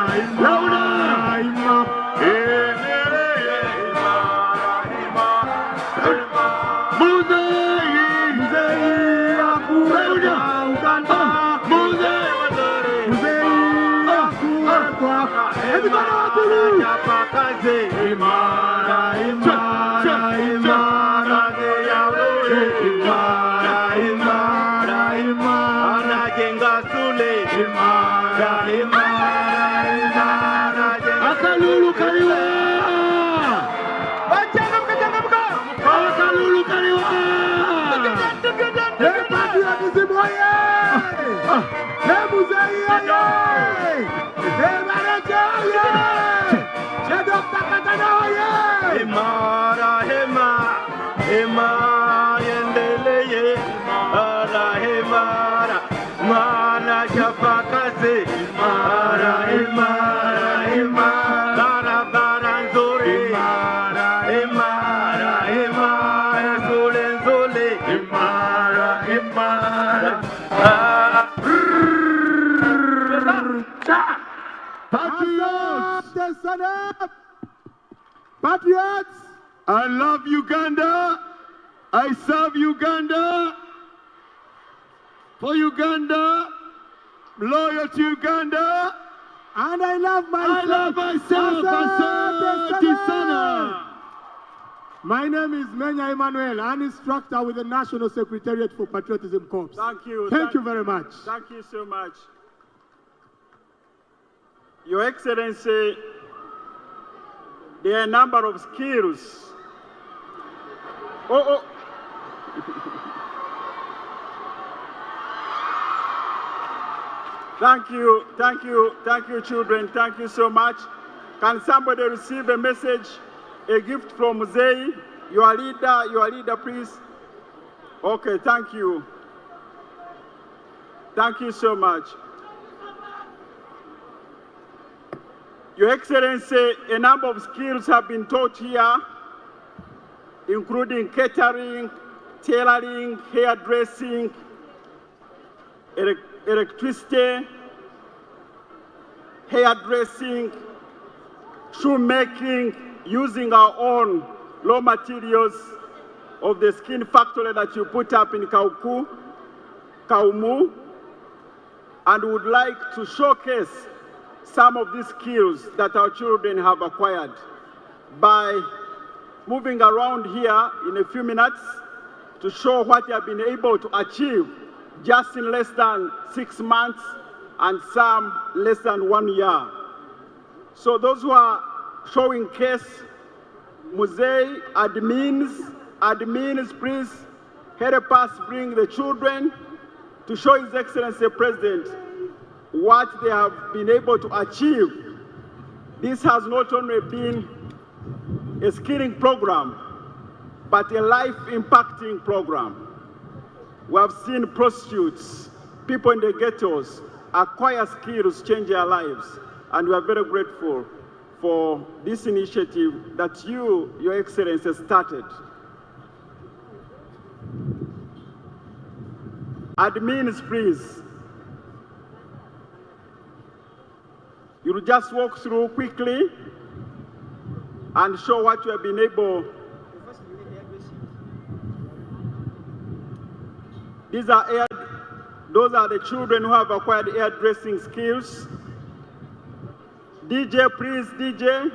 Patriots, I love Uganda. I serve Uganda. For Uganda, loyal to Uganda. And I love myself. My name is Menya Emmanuel, an instructor with the National Secretariat for Patriotism Corps. Thank you. Thank you very much. Thank you so much. Your Excellency, there are a number of skills. Thank you, children. Thank you so much. Can somebody receive a message, a gift from Muzeyi? Your leader, please. Okay, thank you. Thank you so much. Your Excellency, a number of skills have been taught here. including catering, tailoring, hairdressing, electricity, hairdressing, shoemaking, using our own raw materials of the skin factory that you put up in Kaumu, and would like to showcase some of these skills that our children have acquired by moving around here in a few minutes to show what they have been able to achieve just in less than 6 months and some less than 1 year. So those who are showing case, Muzei, admins, please help us bring the children to show His Excellency the President what they have been able to achieve. This has not only been a skilling program, but a life-impacting program. We have seen prostitutes, people in the ghettos, acquire skills, change their lives, and we are very grateful for this initiative that you, Your Excellency, started. Admins, please. You'll just walk through quickly and show what you have been able. Those are the children who have acquired hairdressing skills. DJ, please, DJ.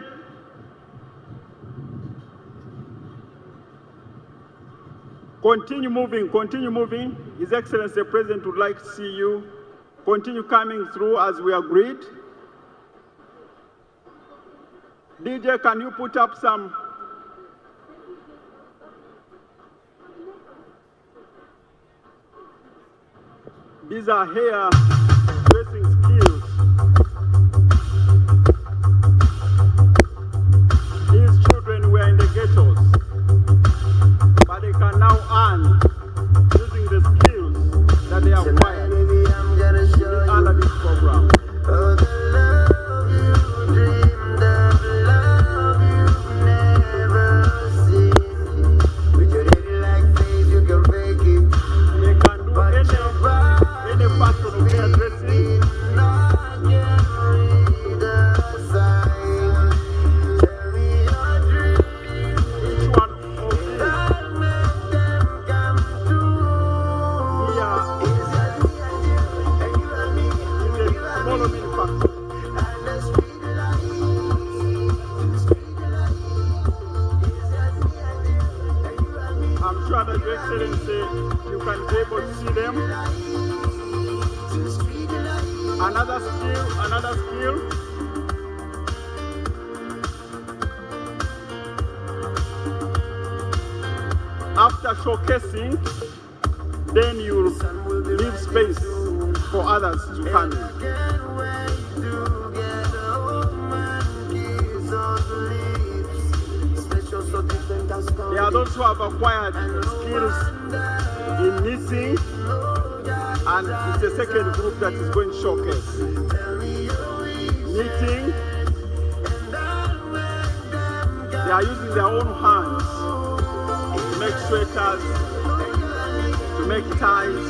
Continue moving. His Excellency the President would like to see you. Continue coming through as we agreed. DJ, can you put up some? These are hair dressing skills. These children were in the ghettos, but they can now earn using the skills that they acquired under this program. Another skill. After showcasing, then you leave space for others to come in. There are those who have acquired skills in knitting, and it's the second group that is going to showcase. Knitting, they are using their own hands to make sweaters, to make ties.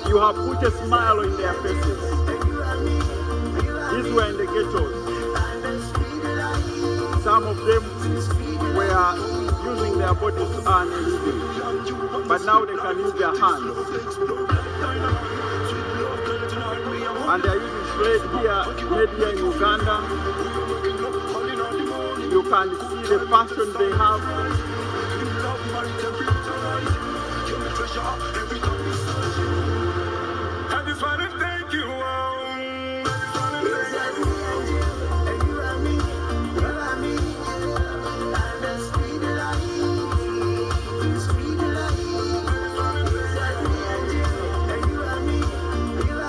You have put a smile on their faces. These were in the ghettos. Some of them were using their bodies to earn a living, but now they can use their hands. And they are using thread here, made here in Uganda. You can see the passion they have.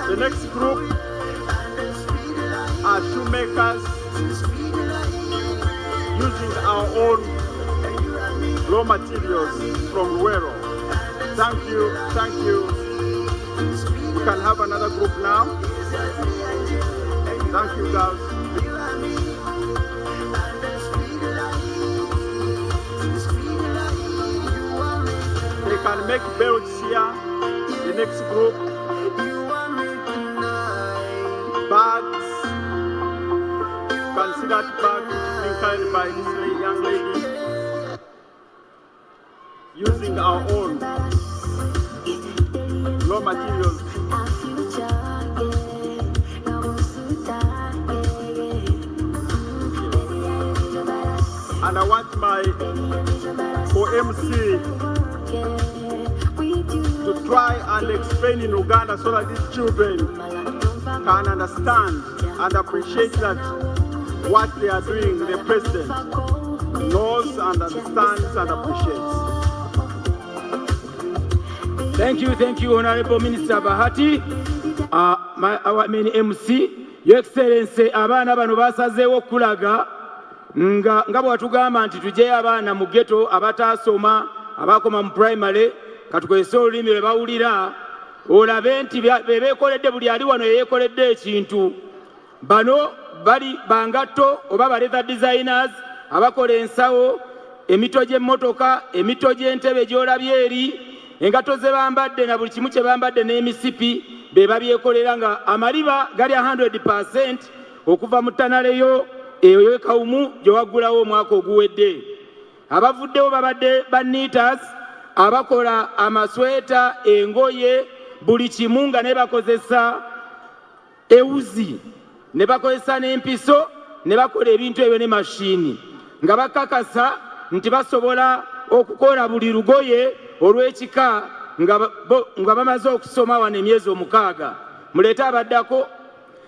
The next group are shoemakers using our own raw materials from Ruero. Thank you. We can have another group now. Thank you, guys. neck belts here, the next group. Bags. You can see that bag which is being carried by this young lady using our own raw materials. And I want for MC to try and explain in Uganda so that these children can understand and appreciate that what they are doing, the president knows and understands and appreciates. Thank you, Honorable Minister Bahati. Our main MC, Your Excellency, abaana bano basazeewo okulaga nga bw'atugamba nti tujjeyo abaana mu ghetto abataasoma abakoma mu primary katukozese olulimi lwe bawulira olabe nti beekoledde buli ali wano yeekoledde ekintu. Bano bali bangatto oba ba leather designers abakola ensawo, emito gy'emmotoka, emito gy'entebe gy'olabye eri, engatto ze bambadde na buli kimu kye bambadde n'emisipi be babyekolera nga amaliba gali 100% okuva mu ttanaleyo eyo ekawumu gye waggulawo omwaka oguwedde. Abavuddewo babadde bannitas abakola amasweta, engoye, buli kimu nga ne bakozesa ewuzi, ne bakozesa n'empiso, ne bakola ebintu ebyo ne mashini nga bakakasa nti basobola okukola buli lugoye olw'ekika nga bamaze okusoma wano emyezi 6. Muleete abaddako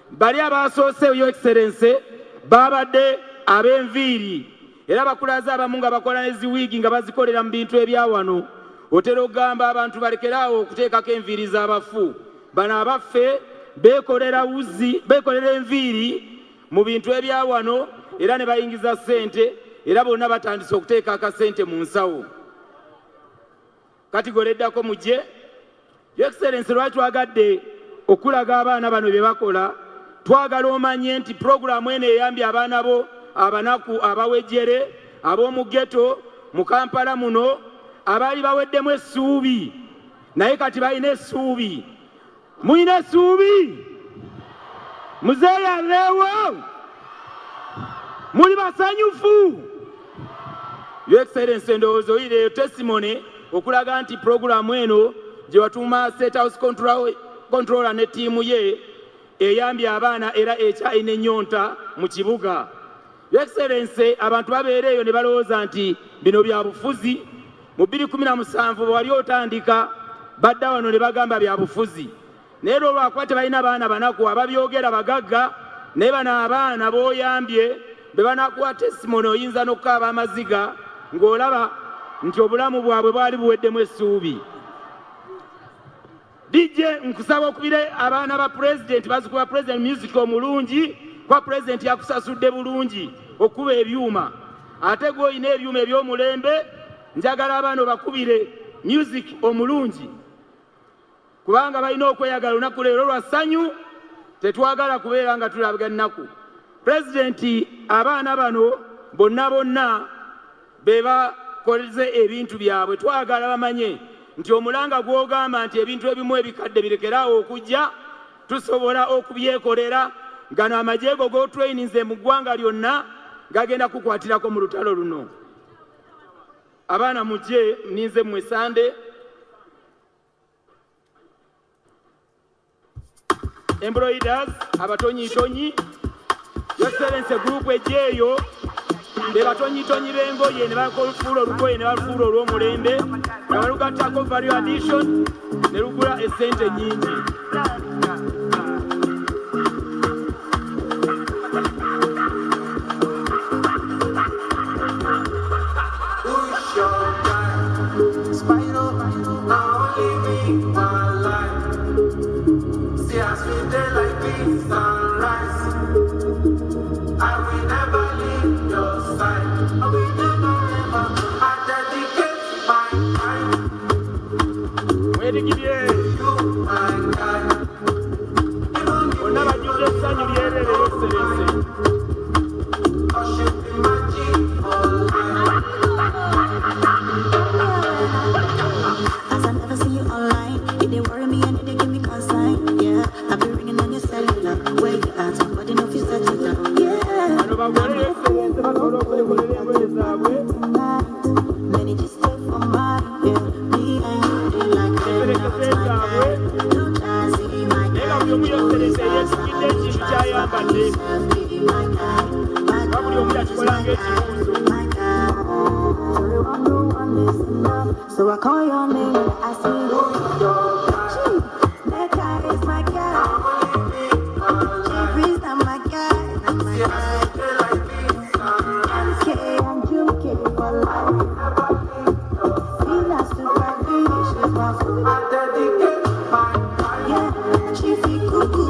bali abasoose, Your Excellency, babadde ab'enviiri era bakulaza abamu nga bakola n'eziwiigi nga bazikolera mu bintu ebya wano. Otera okugamba abantu balekeraawo okuteekako enviiri z'abafu. Bano abaffe beekolera wuzi, beekolera enviiri mu bintu ebya wano era ne bayingiza ssente era bonna batandise okuteeka akasente mu nsawo. Kati goleddako mujje. Your Excellency, lwaki twagadde okulaga abaana bano bye bakola, twagala omanye nti puroguramu eno eyambye abaana bo abanaku abawejjere ab'omu ghetto mu Kampala muno abaali baweddemu essuubi naye kati balina essuubi. Muyina essuubi? Muzeeyaleewo? Muli basanyufu? Your Excellency, ndowooza oyireyo testimony okulaga nti puroguramu eno gye watuuma State House Controller ne ttiimu ye eyambye abaana era ekyalina ennyonta mu kibuga. Your Excellency, abantu babeera eyo ne balowooza nti bino bya bufuzi. Mu 2017 bwe wali otandika badda wano ne bagamba bya bufuzi. Naye olwakuba tebalina baana banaku ababyogera bagagga, naye bano abaana b'oyambye be banakuwa testimony oyinza n'okukaaba amaziga ng'olaba nti obulamu bwabwe bwali buweddemu essuubi. DJ nkusaba okubire abaana ba president bazikuba president music omulungi kwa president yakusasudde bulungi okuba ebyuma. Ate gwe oyina ebyuma eby'omulembe njagala abaana bakubire music omulungi kubanga balina okweyagala olunaku leero lwa ssanyu tetwagala kubeera nga tulaga nnaku. President abaana bano bonna be bakoleze ebintu byabwe twagala bamanye nti omulanga gw'ogamba nti ebintu ebimu ebikadde birekeraawo okujja tusobola okubyekolera gano amajeego g'otraininze mu ggwanga lyonna gagenda kukwatirako mu lutalo luno. Abaana mujje ninze mmwe Sande. Embroiders abatonyitonyi. Your Excellency, group ejjeeyo be batonyitonyi b'engoye ne bafuula olugoye ne balufuula olw'omulembe nga balugattako value addition ne lugula essente nnyingi. As an alina ekintu kyayambadde nga buli omu yakikola ng'ekibuuzo. So I call your name and I say, gee, that guy is my guy. Jeffrey's not my guy, not my guy. MK and Jim K for life. Vina super V, she's my food. Yeah, she feel cuckoo.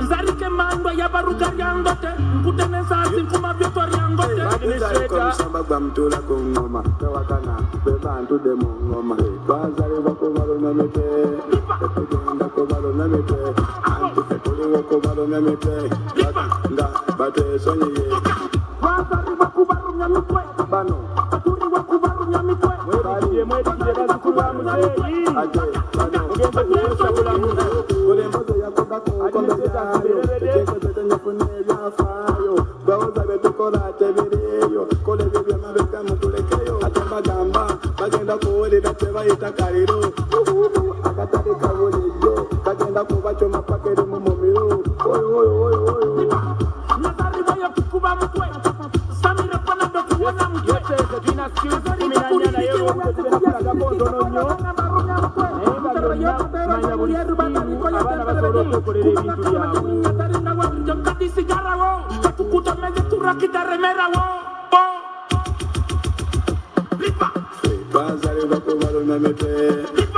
Nzarike mando ya baruka ryangote nkutene nsazi nkuma byoto ryangote Samba bamtula ku ngoma tewakana bebantu de mu ngoma bazalibwa ku balona mete tugenda ku balona mete antufe tuliwo ku balona mete nga batesonyiye bazalibwa ku balona mitwe bano tuliwo ku balona mitwe mwediye bazukulu ba muzeeyi mugenda kukozesa bulamu kulembozo yakoba ku nkombe yayo tekekozete nyafuna ebyafaayo bawoza betukola tebiriyo kola ebyo byamabega mutulekeyo ate bagamba bagenda kuwulira tebayita kaliro akatale kabulijjo kagenda kubacoma paka eri mu mumiro nazalibwayo kukuba mutwe samire panado kuwona mutwe tulina skills 14 naye olwokuzibenakulaga ntono nnyo abaana basobola okwekolera ebintu byabwe kadisigarawo katukutameze turakitaremerawo bazalibwa ku balona mitwe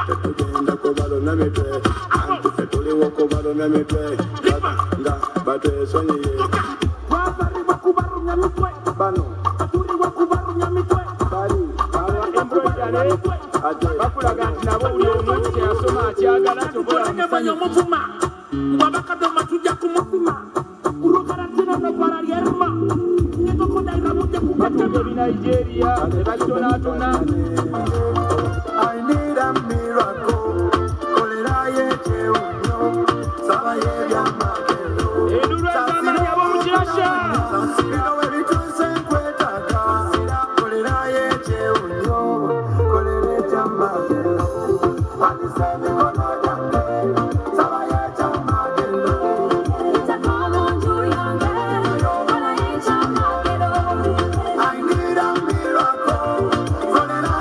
tetugenda ku balona mitwe antufe tuliwo ku balona mitwe nga batesonyiye bazalibwa ku balona mitwe bano tuliwo ku balona mitwe bali embroidale bakulaga nti nabo buli omu kyeyasoma akyagala kyobola omuvuma ngwabakadoma tujja kumupima urugaratina nopara lyerma netokodairamude kukatema ebinigeria ebatonatona I need a miracle. Kolera yekyewunyo saba yebyamagero endulu ez'amanyi ab'omukirasha bino webituuse nkwetaaga kolera yekyewunyo kolera ekyamagero wanise emikono gyange saba yekyamagero I need a miracle. Kolera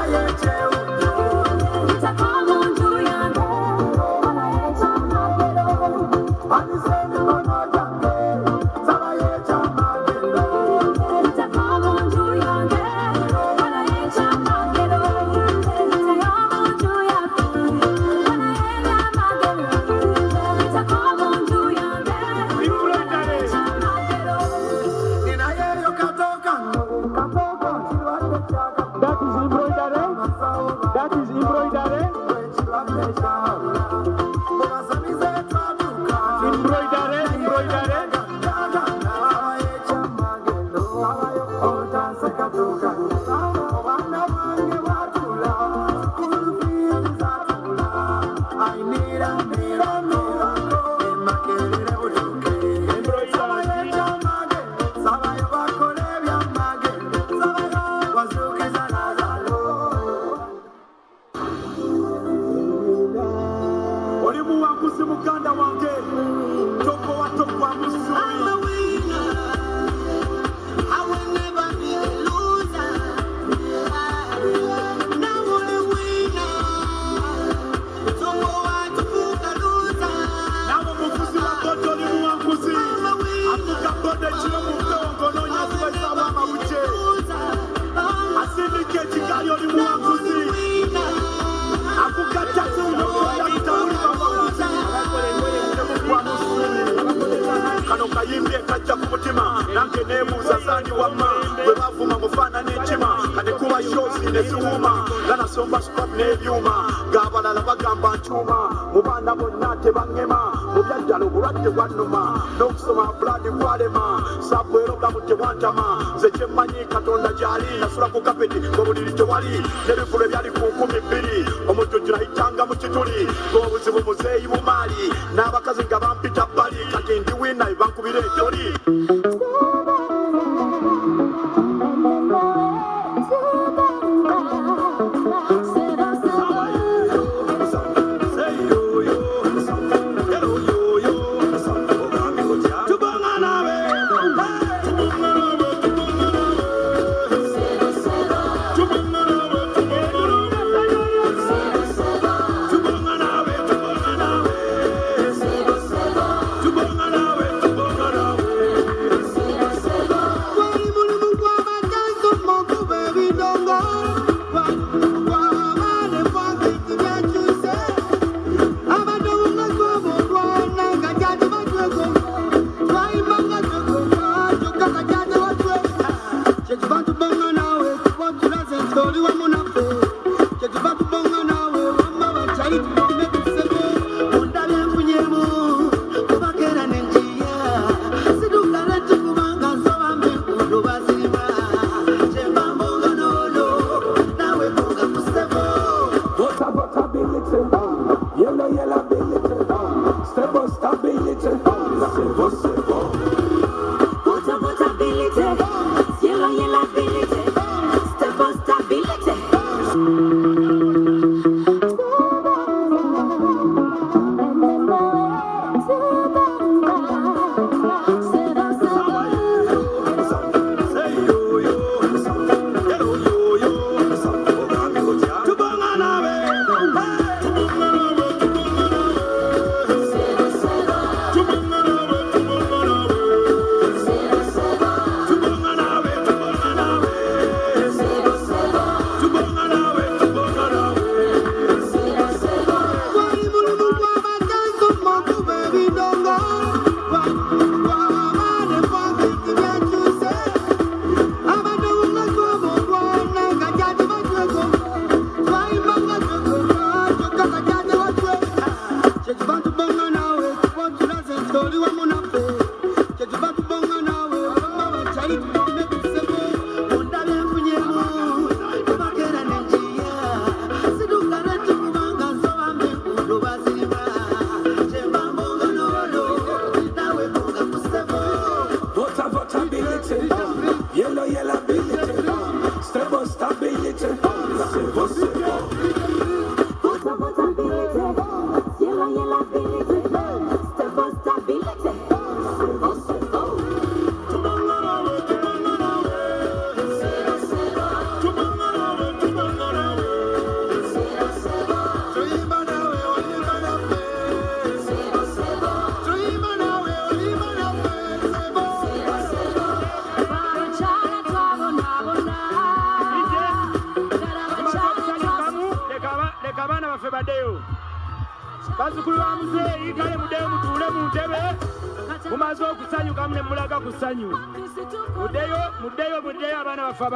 kayimbye kajja ku mutima nange neebuuza saani wamma bwe bavuma mufaana n'enkima kati kuba shozi ne ziwuma ganasomba spot n'ebyuma ng'abalala bagamba nkyuma mu baana bonna tebaŋŋema mu byaddala obulwadde bwannuma n'okusoma buladi kwalema sabwera obulamu tebwantama nze kyemmanyi katonda gy'ali nasula ku kapeti ng'obuliri tewali n'ebivulu ebyali ku 12 omujjujjura yitanga mu kituli ng'obuzibu muzeeyi mu maali n'abakazi nga bampita bbali kati ndi wina bankubira etoli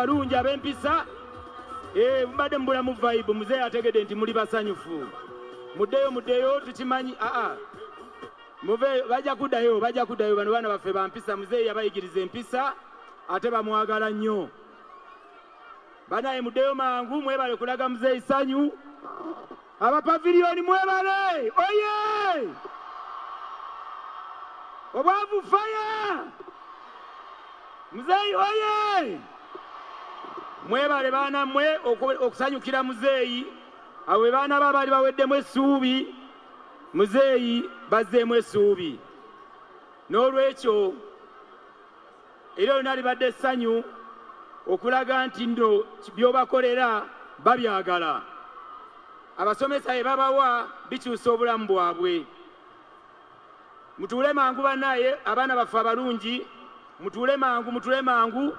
abalungi ab'empisa mbadde mubulamu vibe muzeeyi ategedde nti muli basanyufu muddeyo tukimanyi muve bajja kuddayo bano baana baffe bampisa muzeeyi yabayigiriza empisa ate bamwagala nnyo banaye muddeyo mangu mwebale kulaga muzeeyi sanyu abapaviliyoni mwebale oye obwavu faya muzeeyi oye mwebale baana mmwe okusanyukira muzeeyi abo baana babaali baweddemu essuubi muzeeyi bazzeemu essuubi n'olwekyo era yonna libadde essanyu okulaga nti nno by'obakolera babyagala abasomesa bye babawa bikyusa obulamu bwabwe mutuule mangu bannaye abaana baffe abalungi mutuule mangu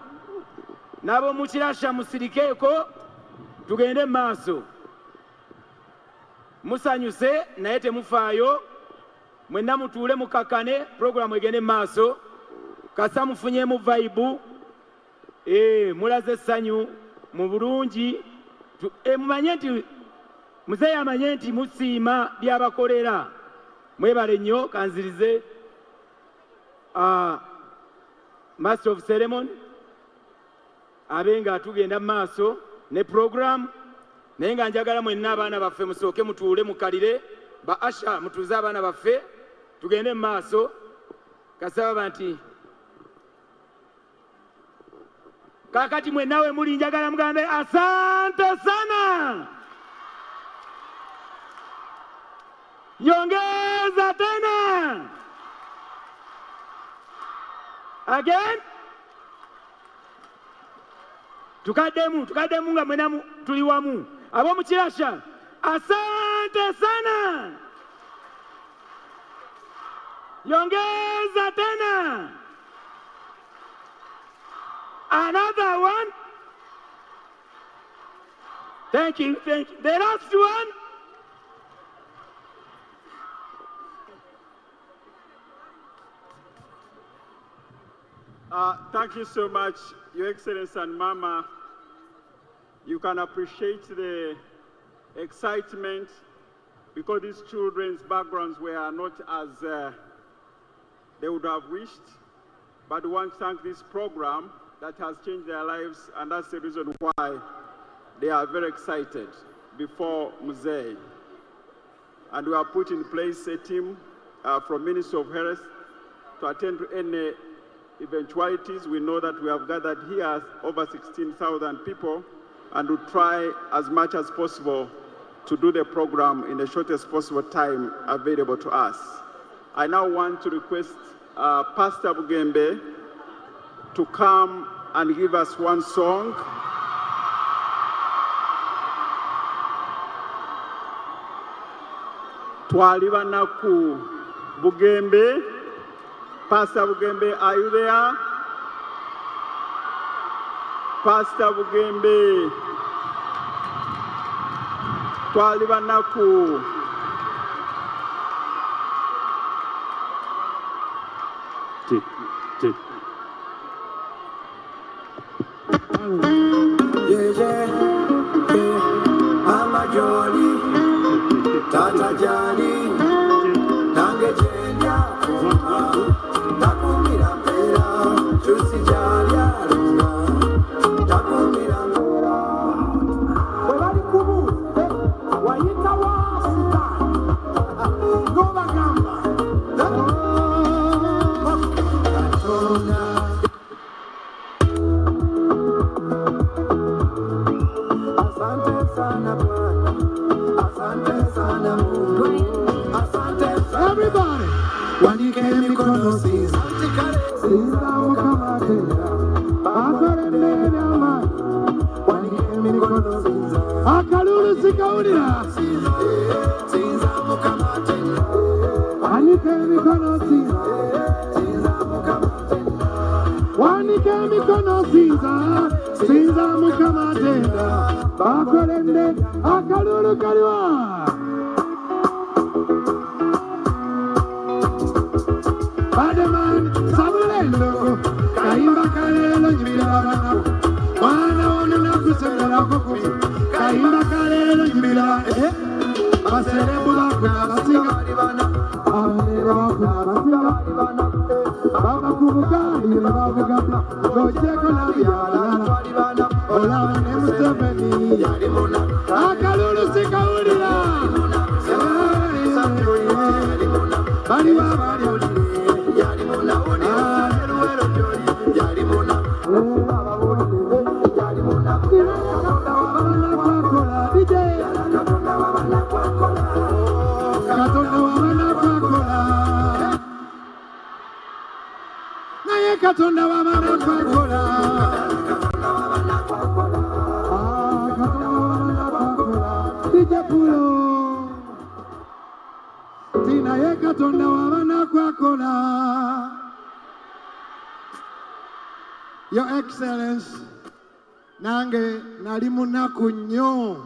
nabo mukirasha musirikeeko tugende mu maaso musanyuse naye temufaayo mwenna mutuule mukakkane puroguramu egende mu maaso kasa mufunyemu vibe mulaze essanyu mu bulungi mumanye nti muzeeyi amanye nti musiima byabakolera mwebale nnyo kanzirize master of ceremony abe nga tugenda mu maaso ne program naye nga njagala mwenna abaana baffe musooke mutuule mukalire ba asha mutuuze abaana baffe tugende mu maaso kasaba nti kakati mwennawe muli njagala mugambe asante sana nyongeza tena again tukaddemu nga mwena tuli wamu ab'omu kirasha asante sana nyongeza tena another one thank you the last one Thank you so much, Your Excellency and Mama. You can appreciate the excitement because these children's backgrounds were not as they would have wished. But we want to thank this program that has changed their lives, and that's the reason why they are very excited before Muzei. And we have put in place a team from Ministry of Health to attend to any eventualities. We know that we have gathered here over 16,000 people, and we try as much as possible to do the program in the shortest possible time available to us. I now want to request Pastor Bugembe to come and give us one song. Twaliba naku Bugembe. Pastor Bugembe, are you there? Pastor Bugembe. Twaliba naku. Mama Jolly, Tata Jolly, Nange Jenya, Takumira Pera, Chusi Jalia, Takumira Pera. Webali kubu, wayita wa sita, Goba Gamba, Asante sana Bwana, asante sana Mungu, asante sana. Everybody, wanike mikono sisa, sisa ukamatenda, akore mbele ama, wanike mikono sisa, akalulu sikaulira, sisa ukamatenda, wanike mikono sisa, sisa ukamatenda, wanike mikono sisa, sisa ukamatenda, akore mbele, akalulu kaliwa. Bademan, Sabulendo, Kaimba Kalelo, Jimila, Wana Ona Kusela Koku, Kaimba Kalelo, Jimila, Baselebula, Basinga, Baba Kubukani, Baba Gata, Gojeko Lavia, Ola Nemuseveni, Akalulu Sikaulila, Bariwa Bariwa. Katonda wa mana kwakola, DJ Pulo, Tina ye katonda wa mana kwakola. Your Excellency, nange nalimu nakunyo.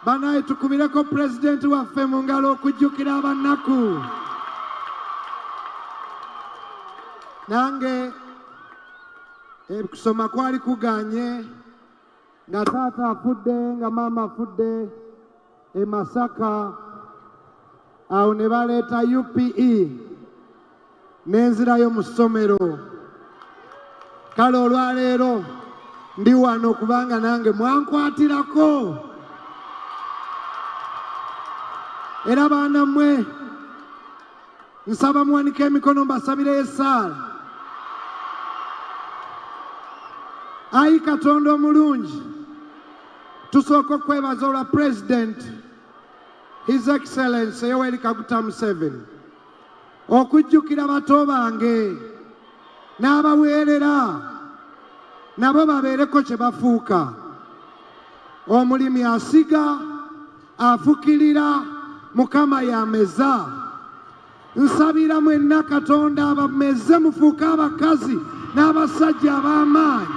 Banaye tukubireko President waffe mu ngalo okujjukira abanaku. nange kusoma kwali kuganye nga taata afudde nga maama afudde e Masaka awo ne baleeta UPE n'enzirayo mu ssomero. Kale olwaleero ndi wano kubanga nange mwankwatirako era baana mmwe nsaba muwanike emikono mbasabireyo essaala. Ayi Katonda omulungi, tusooka okwebaza olwa President His Excellency Yoweri Kaguta Museveni okujjukira bato bange n'abaweerera nabo babeereko kye bafuuka. Omulimi asiga, afukirira, Mukama yameza. Nsabira mwenna Katonda abameze mufuuke abakazi n'abasajja ab'amaanyi.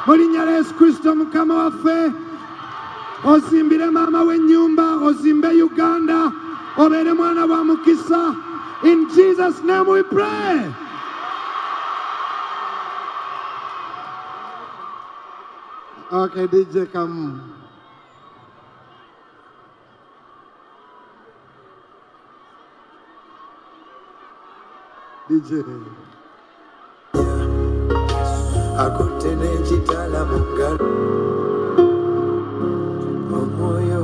Mu linnya lya Yesu Kristo Mukama waffe, ozimbire maama w'ennyumba, ozimbe Uganda, obeere mwana wa mukisa. In Jesus' name we pray. Okay, DJ, come. DJ.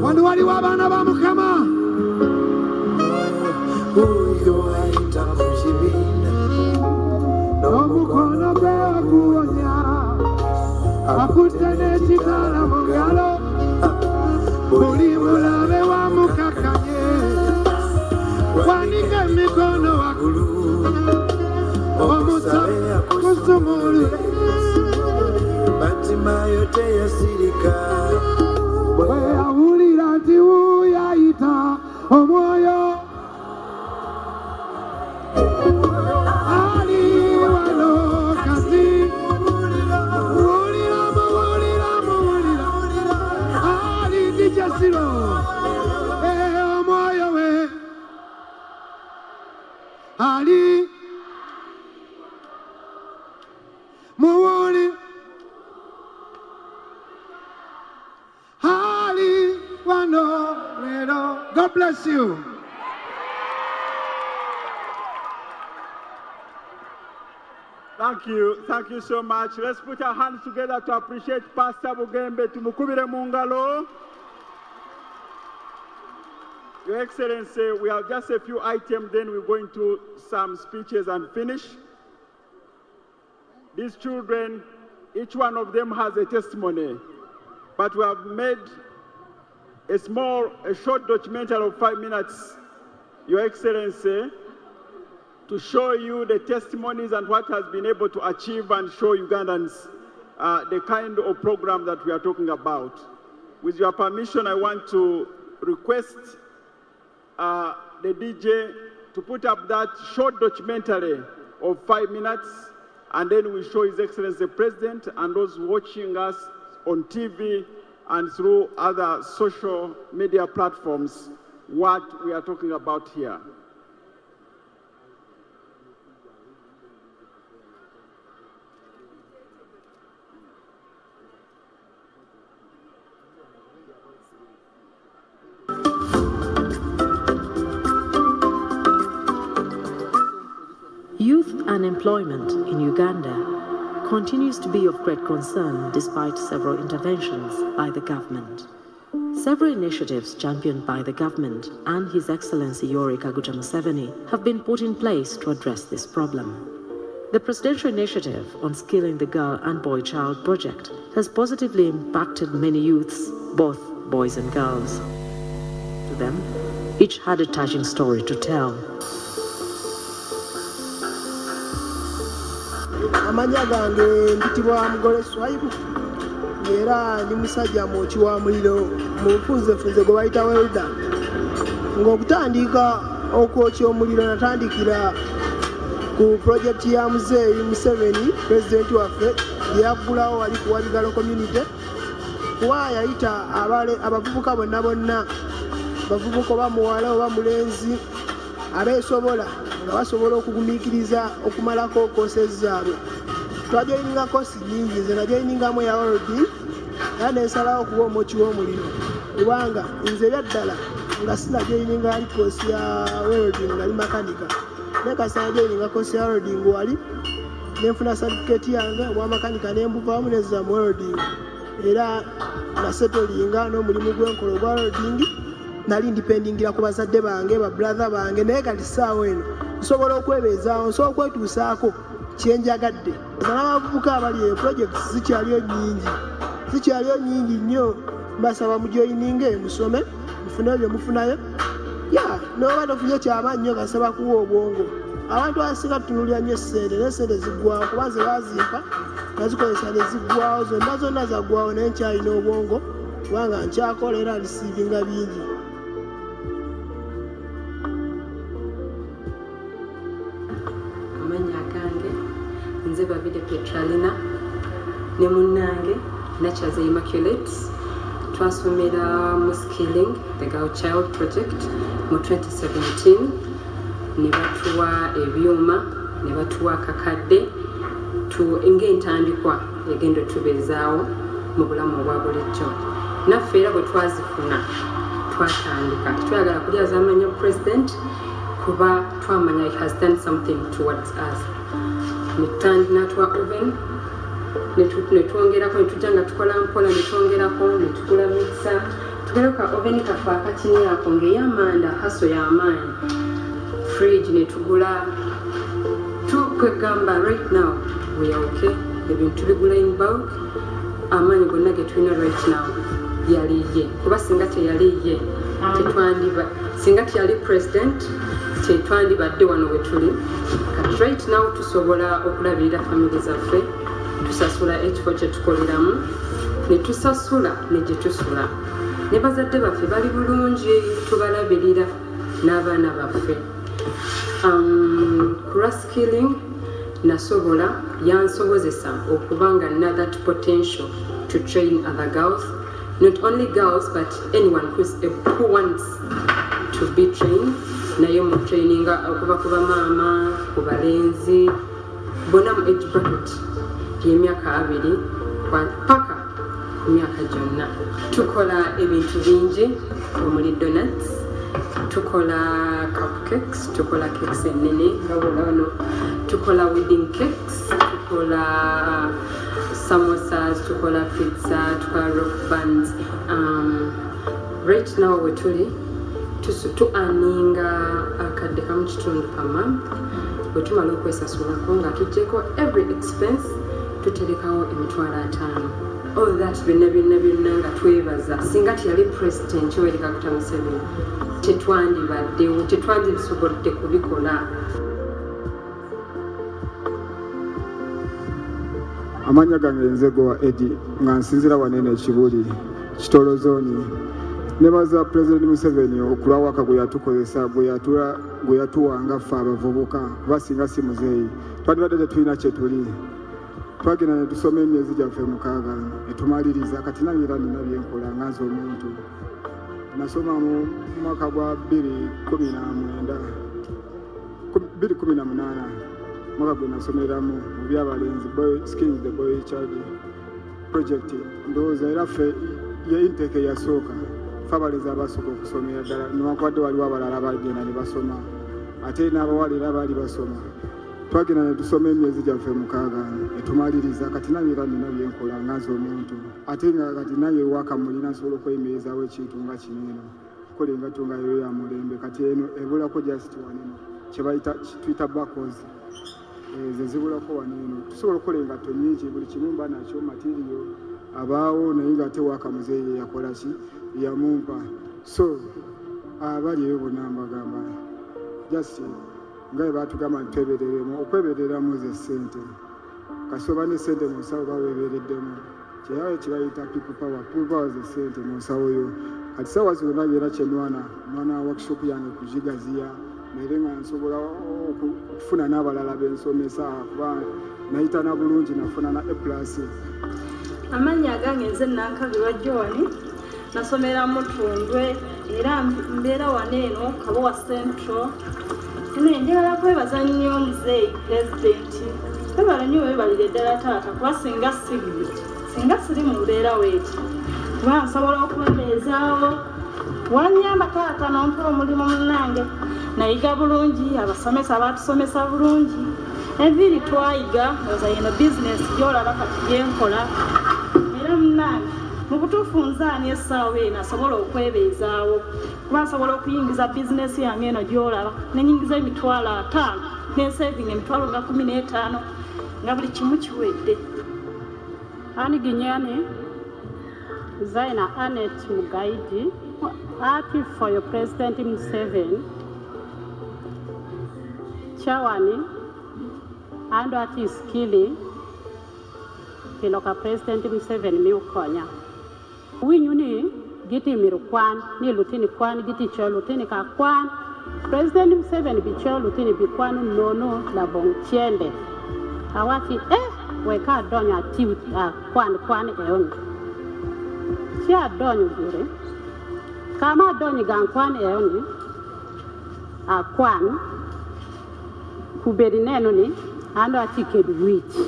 Wano waliwo abaana ba Mukama. N'omukono gwe oguwonya, akutte n'ekitala mu ngalo, buli mulabe wamukakanye, wanika emikono waggulu, omusabe akusumulule. Batimayo teyasirika, bwe yawulira nti wuuyo ayita, omwoyo ali wano kati. Muwulira, ali ndi Jasiro, omwoyo we ali muwuli ali wano lero. God bless you. Thank you so much. Let's put our hands together to appreciate Pastor Bugembe. Tumukubire mungalo. Your Excellency, we have just a few items, then we're going to some speeches and finish. These children, each one of them has a testimony, but we have made a short documentary of 5 minutes, Your Excellency, to show you the testimonies and what has been able to achieve and show Ugandans the kind of program that we are talking about. With your permission, I want to request the DJ to put up that short documentary of 5 minutes, and then we show His Excellency the President and those watching us on TV and through other social media platforms what we are talking about here. Youth unemployment in Uganda continues to be of great concern despite several interventions by the government. Several initiatives championed by the government and His Excellency Yoweri Kaguta Museveni have been put in place to address this problem. The presidential initiative on Skilling the Girl and Boy Child project has positively impacted many youths, both boys and girls. To them, each had a touching story to tell. Amanya gange mbitibwa mugole Swaibu era ni musajja mwoki wa muliro mufunze gwe bayita welda ng'okutandika okwokya omuliro natandikira ku projekiti ya muzeeyi Museveni pulezidenti waffe gye yaggulawo wali ku Wabigalo community kuba yayita abavubuka bonna bavubuka oba muwala oba mulenzi abeesobola nga basobola okugumiikiriza okumalako courses zaabwe. Twajoyininga kosi nyingi, nze najoyiningamu ya welding era nensalawo okuba omwoki w'omuliro kubanga nze ebyaddala nga sinajoyininga ali kosi ya welding nali makanika naye kasi najoyininga kosi ya welding wali nenfuna certificate yange obwamakanika nembuvaamu nezza mu welding era nasetolinga n'omulimu gwenkola ogwa welding nali ndipendingira ku bazadde bange babrother bange naye kati ssaawa eno nsobola okwebeezaawo nsobola okwetuusaako kyenjagadde n'abavubuka abali eyo projects zikyaliyo nyingi nnyo mbasaba mujoyininge musome mufune bye mufunayo noba tofunye kyamaanyi nnyo kasaba kuwa obwongo abantu abasinga tutunulira nnyo essente naye essente ziggwawo kuba ze bazimpa nazikozesa ne ziggwawo zonna zaggwawo naye nkyalina obwongo kubanga nkyakola era risiivinga bingi. Amanya gange nze Babide Petralina ne munnange Nature's Immaculate twasomera mu skilling the girl child project mu 2017 ne batuwa ebyuma ne batuwa akakadde ng'entandikwa egenda tubeezaawo mu bulamu obwa bulijjo naffe era bwe twazifuna twatandika tetwagala kulyaza amanya president kuba twamanya he has done something towards us natuwa oven netwongerako netujja nga tukola mpola netwongerako netukula mixer tugereka oven kafe akatini ako ng'eyamanda haso y'amaanyi fridge netugula tukwegamba right now we are okay ebintu bigula in bulk amaanyi gonna ge tulina right now yali ye kuba singa teyali ye singa teyali president tetwandibadde wano we tuli kati right now tusobola okulabirira family zaffe tusasula ekifo kye tukoleramu ne tusasula ne gye tusula ne bazadde baffe bali bulungi tubalabirira n'abaana baffe cross-skilling nasobola yansobozesa okubanga na that potential to train other girls, not only girls but anyone who wants to be trained naye mu training okuva ku bamaama ku balenzi bona mu age bracket y'emyaka 2 paka ku myaka gyonna tukola ebintu bingi omuli donuts tukola cupcakes tukola cakes enene ngabulano tukola wedding cakes tukola samosas tukola pizza tukola rock buns right now we tuli tuaninga akadde kamu kitundu per month bwe tumala okwesasulako nga tujjeko every expense tuterekawo $5,000 all that byonna nga twebaza singa tiyali president Yoweri Kaguta Museveni tetwandibaddewo tetwandisobodde kubikola. Amanya gange nzego wa Edi nga nsinzira wanene ekibuli kitolo zoni nebaza President Museveni okulawaka gwe yatukozesa gwe yatuwanga ffe abavubuka kuba singa si muzeeyi twandibadde tetulina kye tuli twagenda ne tusoma emyezi gyaffe 6 etumaliriza kati nange era nina byenkola nga nze omuntu nasoma mu mwaka gwa 2018 mwaka gwe nasomeramu mu byabalenzi skilling the boy child project ndowooza era ffe ye inteke yasooka ffe abalenzi abasooka okusomera ddala newankubadde waliwo abalala bagenda ne basoma ate n'abawala era baali basoma twagenda ne tusoma emyezi gyaffe 6 etumaliriza kati nange era nina byenkola nga nze omuntu ate nga kati nange waka mulina nsobola okweyimirizaawo ekintu nga kineno kola engatto nga yo ya mulembe kati eno ebulako just waneno tuyita backwards ze zibulako waneno tusobola okukola engatto nyingi buli kimu mba nakyo material abaawo naye nga ate waka muzeeyi yakola ki yamumpa so abali eyo bonna mbagamba just nga bwe baatugamba nti twebereremu okwebereramu ze ssente kasoba ne ssente mu nsawo baweebereddemu kyeyawe kibayita people power ze ssente mu nsawo yo kati sawa zonna era kyenwana workshop yange kuzigaziya naye nga nsobola okufuna n'abalala bensomesa kuba nayitana bulungi nafuna na A+. Amannya agange nze Nankabirwa John nasomera mu Tundwe era mbeera waneeno Kabowa Central Njagala kwebaza nnyo muzeeyi pulezidenti. Webale nnyo webalire ddala taata kuba singa siri mu mbeera weeti. Kuba nsobola okubeezaawo. Wannyamba taata n'ompa omulimu munnange. Nayiga bulungi, abasomesa baatusomesa bulungi. Enviiri twayiga, ndowooza yeno bizinesi gy'olaba kati gyenkola. Era munnange, mu butuufu nze ani essaawa eno asobola okwebeezaawo. Kuba nsobola okuyingiza bizinesi yange eno gy'olaba nenyingiza emitwalo 5 n'ensevinga emitwalo nga 15 nga buli kimu kiwedde. Ani Ginyani, Zaina Anet Mugaidi, happy for your President Museveni, Chawani, and what is killing, Kiloka President Museveni Miukonya. Winyuni, Giti Mirukwan, ni Lutini Kwan, Giti Cho Lutini Kakwan, President Museveni Bicho Lutini Bikwan, Nono, Labong Chiende. Awati, weka donya tiwi kwan eoni. Chia donyu gure. Kama donyu gan kwan eoni, kwan, kuberi neno ni, ando atikedi witi.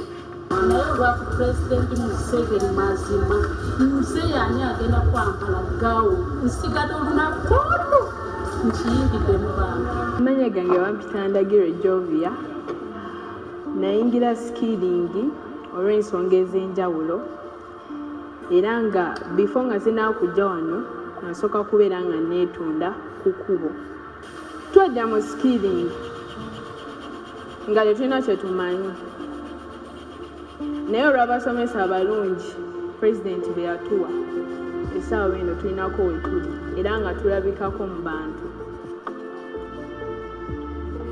Nayo wako President Museveni mazima. Museyani agenda kwampala gawo. Nsigado luna kono. Nchiyingide mubanga. Manya gange wampitandagire Jovia. Nayingira skilling olw'ensonga ez'enjawulo era nga before nga sinakujja wano nasooka kubeera nga neetunda ku kkubo. Twajja mu skilling nga tetulina kye tumanyi naye olw'abasomesa abalungi pulezidenti be yatuwa essaawa eno tulinako we tuli era nga tulabikako mu bantu.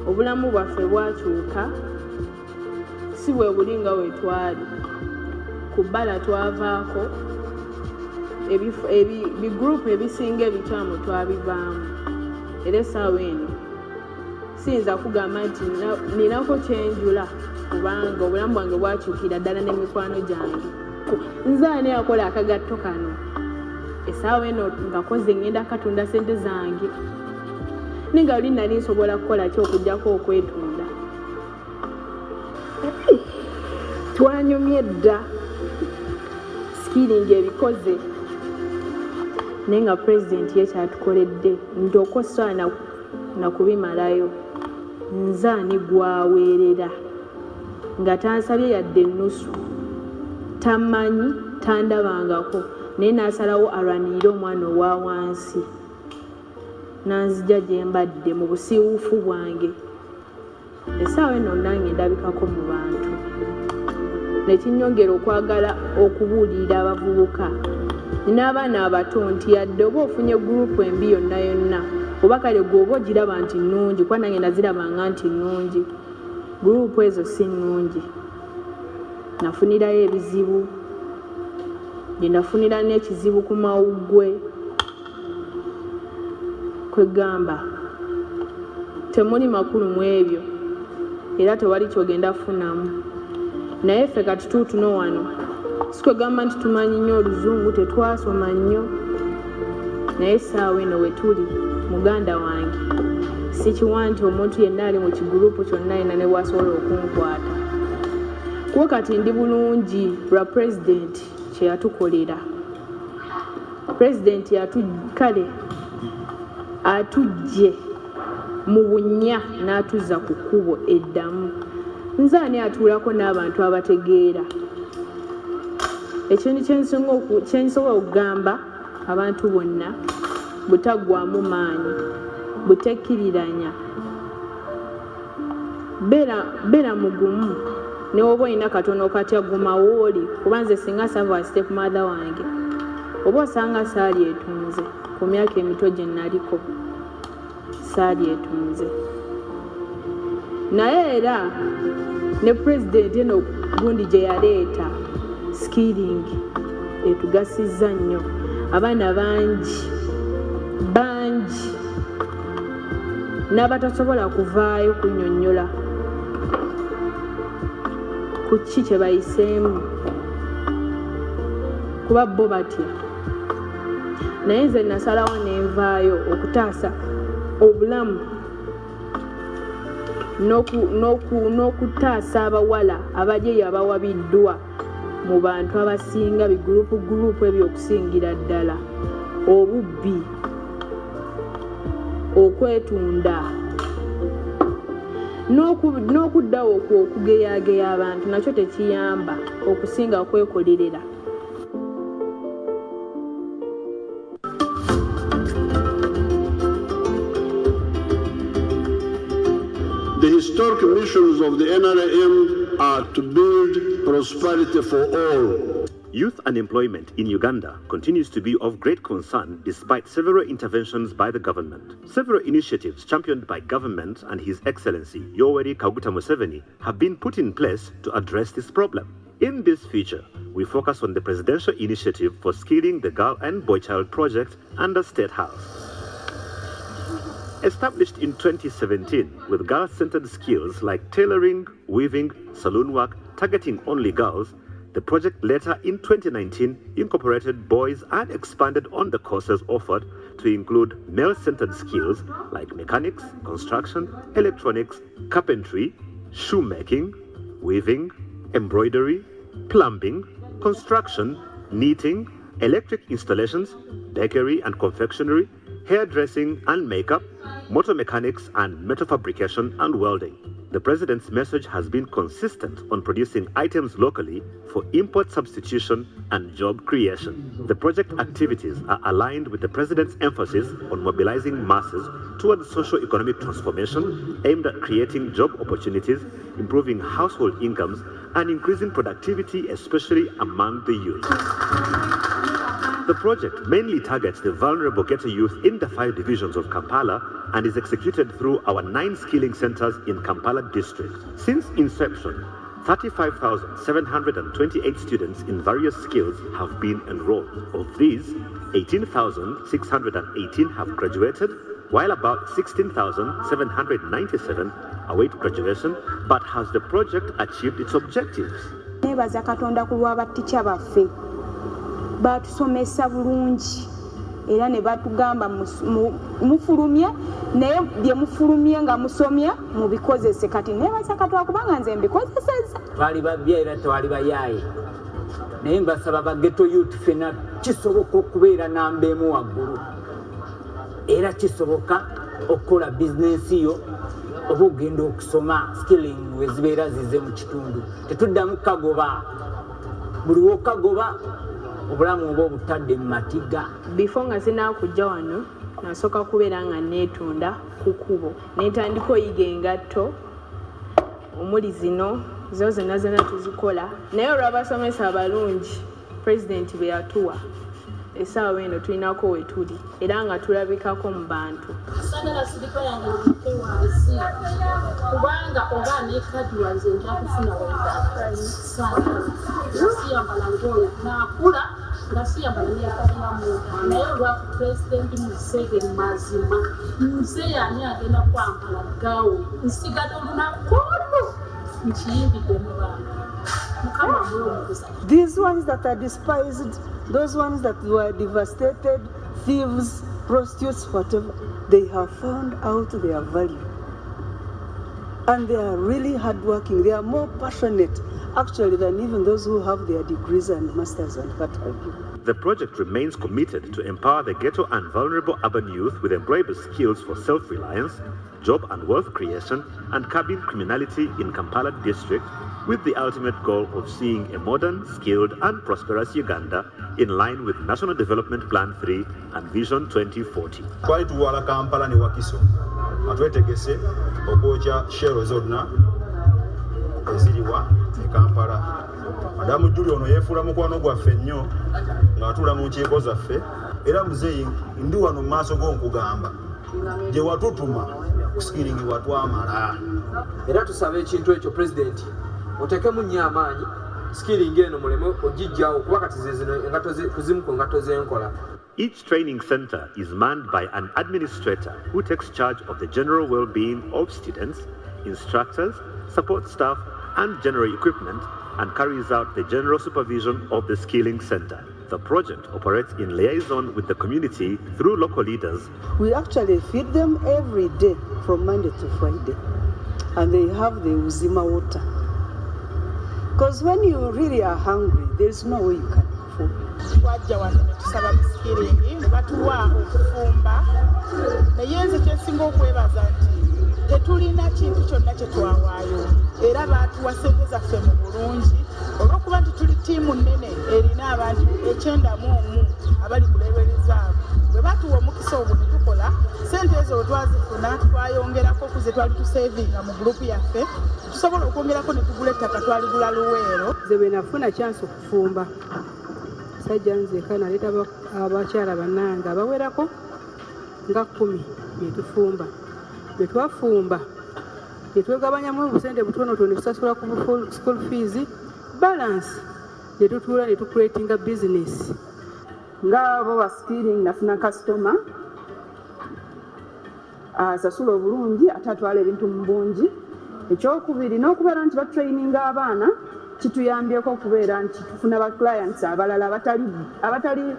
Obulamu bwaffe bwakyuka si bwe buli nga we twali. Ku bbala twavaako bigurupu ebisinga ebikyamu twabivaamu era essaawa eno siyinza kugamba nti ninako kyenjula kubanga obulamu bwange bwakyukira ddala n'emikwano gyange. Nze ani akola akagatto kano essaawa eno ngakoze ngenda katunda ssente zange ninga luli nali nsobola kukola ki okugjako okwetunda. Twanyumye dda skilling ebikoze naye nga pulezidenti ye kyatukoledde nti okosaana na kubimalayo. Nze ani gwaweerera nga tansabye yadde ennusu tamanyi tandabangako naye n'asalawo alwanirire omwana owa wansi nanzija gye mbadde mu busiiwuufu bwange. Essaawa eno nange ndabikako mu bantu nekinyongera okwagala okubuulirira abavubuka n'abaana abato nti yadde oba ofunye gurupu embi yonna yonna oba kale gwoba ogiraba nti nnungi kuba nange nazirabanga nti nnungi, gurupu ezo si nnungi. Nafunirayo ebizibu gye nafunira n'ekizibu ku mawuggwe kwegamba temuli makulu mu ebyo era tewali kyogenda funamu. Naye ffe kati tuutuno wano sikwegamba nti tumanyi nnyo oluzungu tetwasoma nnyo naye essaawa eno we tuli muganda wange sikiwa nti omuntu yenna ali mu kigurupu kyonna yena ne bwasobola okunkwata kuba kati ndi bulungi lwa pulezidenti kye yatukolera. Pulezidenti kale atujje mu bunnya n'atuzza ku kkubo eddamu. Nze ani atuulako n'abantu abategeera. Ekintu kyensobola okugamba abantu bonna butaggwaamu maanyi butekkiriranya beera mugumu ne woba olina katono okatya guma wooli kuba nze singa sava step mother wange oba osanga saali etunze ku myaka emito gye naliko saali etunze naye era ne pulezidenti eno gundi gye yaleeta skilling etugasizza nnyo. Abaana bangi n'abatasobola kuvaayo kunnyonnyola ku ki kye bayiseemu kuba bo batya. Naye nze nasalawo nenvaayo okutaasa obulamu n'okutaasa abawala abajeeyi abawabiddwa mu bantu abasinga bigurupu ebyo okusingira ddala obubbi okwetunda n'okuddawo okugeyageya abantu nakyo tekiyamba okusinga okwekolerera. The historic missions of the NRM are to build prosperity for all. Youth unemployment in Uganda continues to be of great concern despite several interventions by the government. Several initiatives championed by government and His Excellency Yoweri Kaguta Museveni have been put in place to address this problem. In this feature, we focus on the presidential initiative for skilling the girl and boy child project under State House. Established in 2017 with girl-centered skills like tailoring, weaving, saloon work, targeting only girls, the project later in 2019 incorporated boys and expanded on the courses offered to include male-centered skills like mechanics, construction, electronics, carpentry, shoemaking, weaving, embroidery, plumbing, construction, knitting, electric installations, bakery and confectionery, hairdressing and makeup, motor mechanics and metal fabrication and welding. The President's message has been consistent on producing items locally for import substitution and job creation. The project activities are aligned with the President's emphasis on mobilizing masses towards socio-economic transformation aimed at creating job opportunities, improving household incomes, and increasing productivity, especially among the youth. The project mainly targets the vulnerable ghetto youth in the 5 divisions of Kampala and is executed through our 9 skilling centers in Kampala district. Since inception, 35,728 students in various skills have been enrolled. Of these, 18,618 have graduated, while about 16,797 await graduation. But has the project achieved its objectives? Nebaza Katonda ku lw'abatikya baffe batusomesa bulungi era ne batugamba mufulumye naye bye mufulumye nga musomya mubikozese kati nebaza Katonda kubanga nze mbikozeseza. Twali babya era twali bayaaye naye mbasaba ba ghetto youth fena kisoboka okubeera nambeemu waggulu era kisoboka okukola bizinensi yo oba ogenda okusoma skilling wezibeera zize mu kitundu tetuddamu kagoba buli wokagoba obulamu oba obutadde mu matiga. Before nga sinakujja wano nasooka kubeera nga neetunda ku kkubo neetandika oyiga engatto omuli zino zo zonna tuzikola naye olw'abasomesa abalungi pulezidenti bwe yatuwa essaawa eno tulinako we tuli era nga tulabikako mu bantu. Sagala sirika yange ntuuke wansi kubanga oba nekadi wanze nja kufuna wenda nasiyambala ngoyo nakula nga siyambala nekadi ya muntu naye olwaku pulezidenti Museveni mazima nze yani agenda kwambala gawo nsigadde olunaku olwo nkiyimbidde mu bantu. These ones that are despised, those ones that were devastated, thieves, prostitutes, whatever, they have found out their value. And they are really hardworking. They are more passionate, actually, than even those who have their degrees and masters and what have you. The project remains committed to empower the ghetto and vulnerable urban youth with employable skills for self-reliance, job and wealth creation, and curbing criminality in Kampala district, with the ultimate goal of seeing a modern, skilled, and prosperous Uganda in line with National Development Plan 3 and Vision 2040. Twali tuwala Kampala ne Wakiso atwetegese okwokya shero zonna eziriwa e Kampala. Madamu Julie ono yeefuula mukwano gwaffe nnyo ng'atuula mu nkiiko zaffe era muzeeyi ndi wano mu maaso g'onkugamba gye watutuma kusikiringi watwamala. Era tusaba ekintu ekyo pulezidenti otekemu nnyo amaanyi sikiringi eno muleme ogijjawo kuba kati zezino kuzimu ku ngatto z'enkola. Each training center is manned by an administrator who takes charge of the general well-being of students, instructors, support staff, and general equipment, and carries out the general supervision of the skilling center. The project operates in liaison with the community through local leaders. We actually feed them every day from Monday to Friday. and they have the uzima water. Because when you really are hungry, there's no way you can afford. Twajja wano ne tusaba skilling ne batuwa okufumba naye nze kyensinga okwebaza nti tetulina kintu kyonna kye twawaayo era baatuwa ssente zaffe mu bulungi olw'okuba nti tuli ttiimu nnene erina abantu 91 abali ku leeberiza abo bwe batuwa omukisa ogwo ne tukola ssente ezo twazifuna twayongerako ku ze twali tusevinga mu gurupu yaffe tusobola okwongerako ne tugula ettaka twaligula luweero. Nze bwe nafuna chance okufumba sajja nzeka naleeta abakyala bannange abawerako nga 10 ne tufumba. Bwe twafumba ne twegabanyamu obusente butonotono ne tusasula ku school fees balance ne tutuula ne tucreatinga business. Ng'abo ba skilling nafuna customer asasula obulungi ate atwala ebintu mu bungi. Ekyokubiri n'okubeera nti batraininga abaana kituyambyeko okubeera nti tufuna ba clients abalala abatali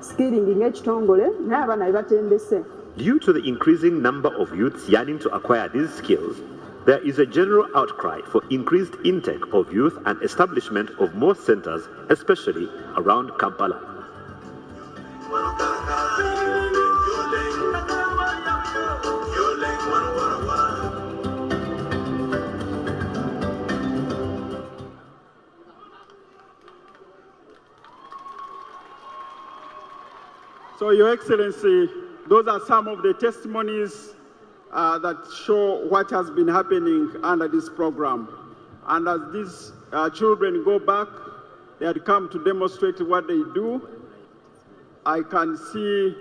skilling ng'ekitongole naye abaana be batendese. Due to the increasing number of youths yearning to acquire these skills, there is a general outcry for increased intake of youth and establishment of more centers, especially around Kampala. So, Your Excellency, those are some of the testimonies that show what has been happening under this program. And as these children go back, they had come to demonstrate what they do. I can see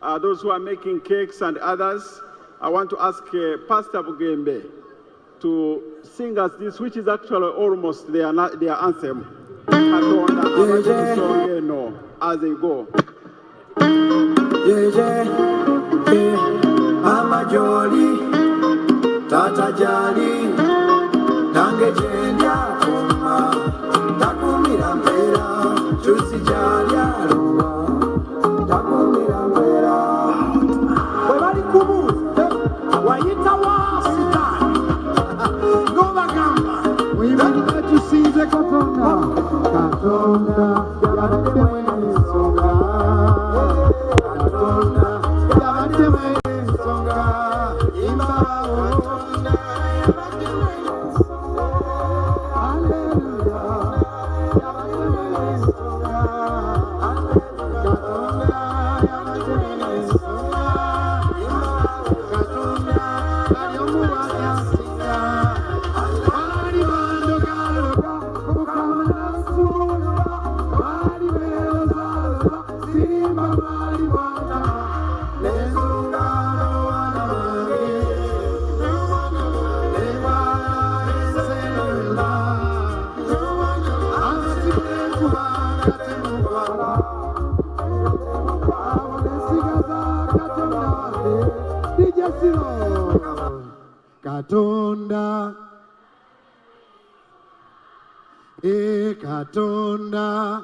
those who are making cakes and others. I want to ask Pastor Bugembe to sing us this, which is actually almost their anthem. As they go. Mama Jolly, Tata Jolly, Nange Jenya Kuma, Takumira Mpera, Chusi Jali Aruma, Takumira Mpera. Webali Kubu, Wayita Wasita, Nova Gamba, we want to see the Katonda, Katonda, Yabate Mweni Songa. Katonda, Katonda,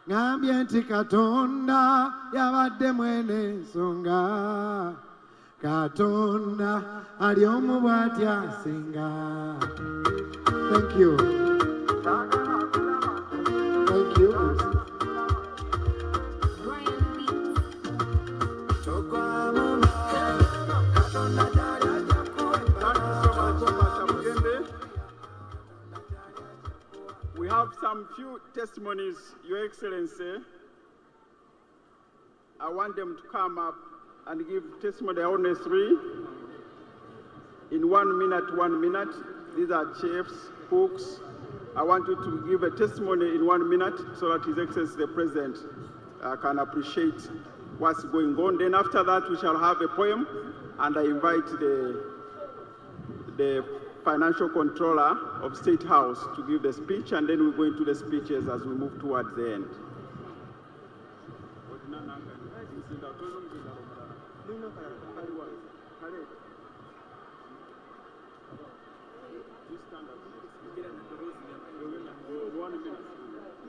ngambye nti Katonda yabadde mwene nsonga, Katonda ali omu bw'ati asinga. Thank you. Thank you. We have some few testimonies, Your Excellency. I want them to come up and give testimony only 3. In 1 minute, 1 minute. These are chefs, cooks. I want you to give a testimony in 1 minute so that His Excellency the President can appreciate what's going on. Then after that, we shall have a poem, and I invite the Financial Controller of State House to give the speech, and then we'll go into the speeches as we move towards the end.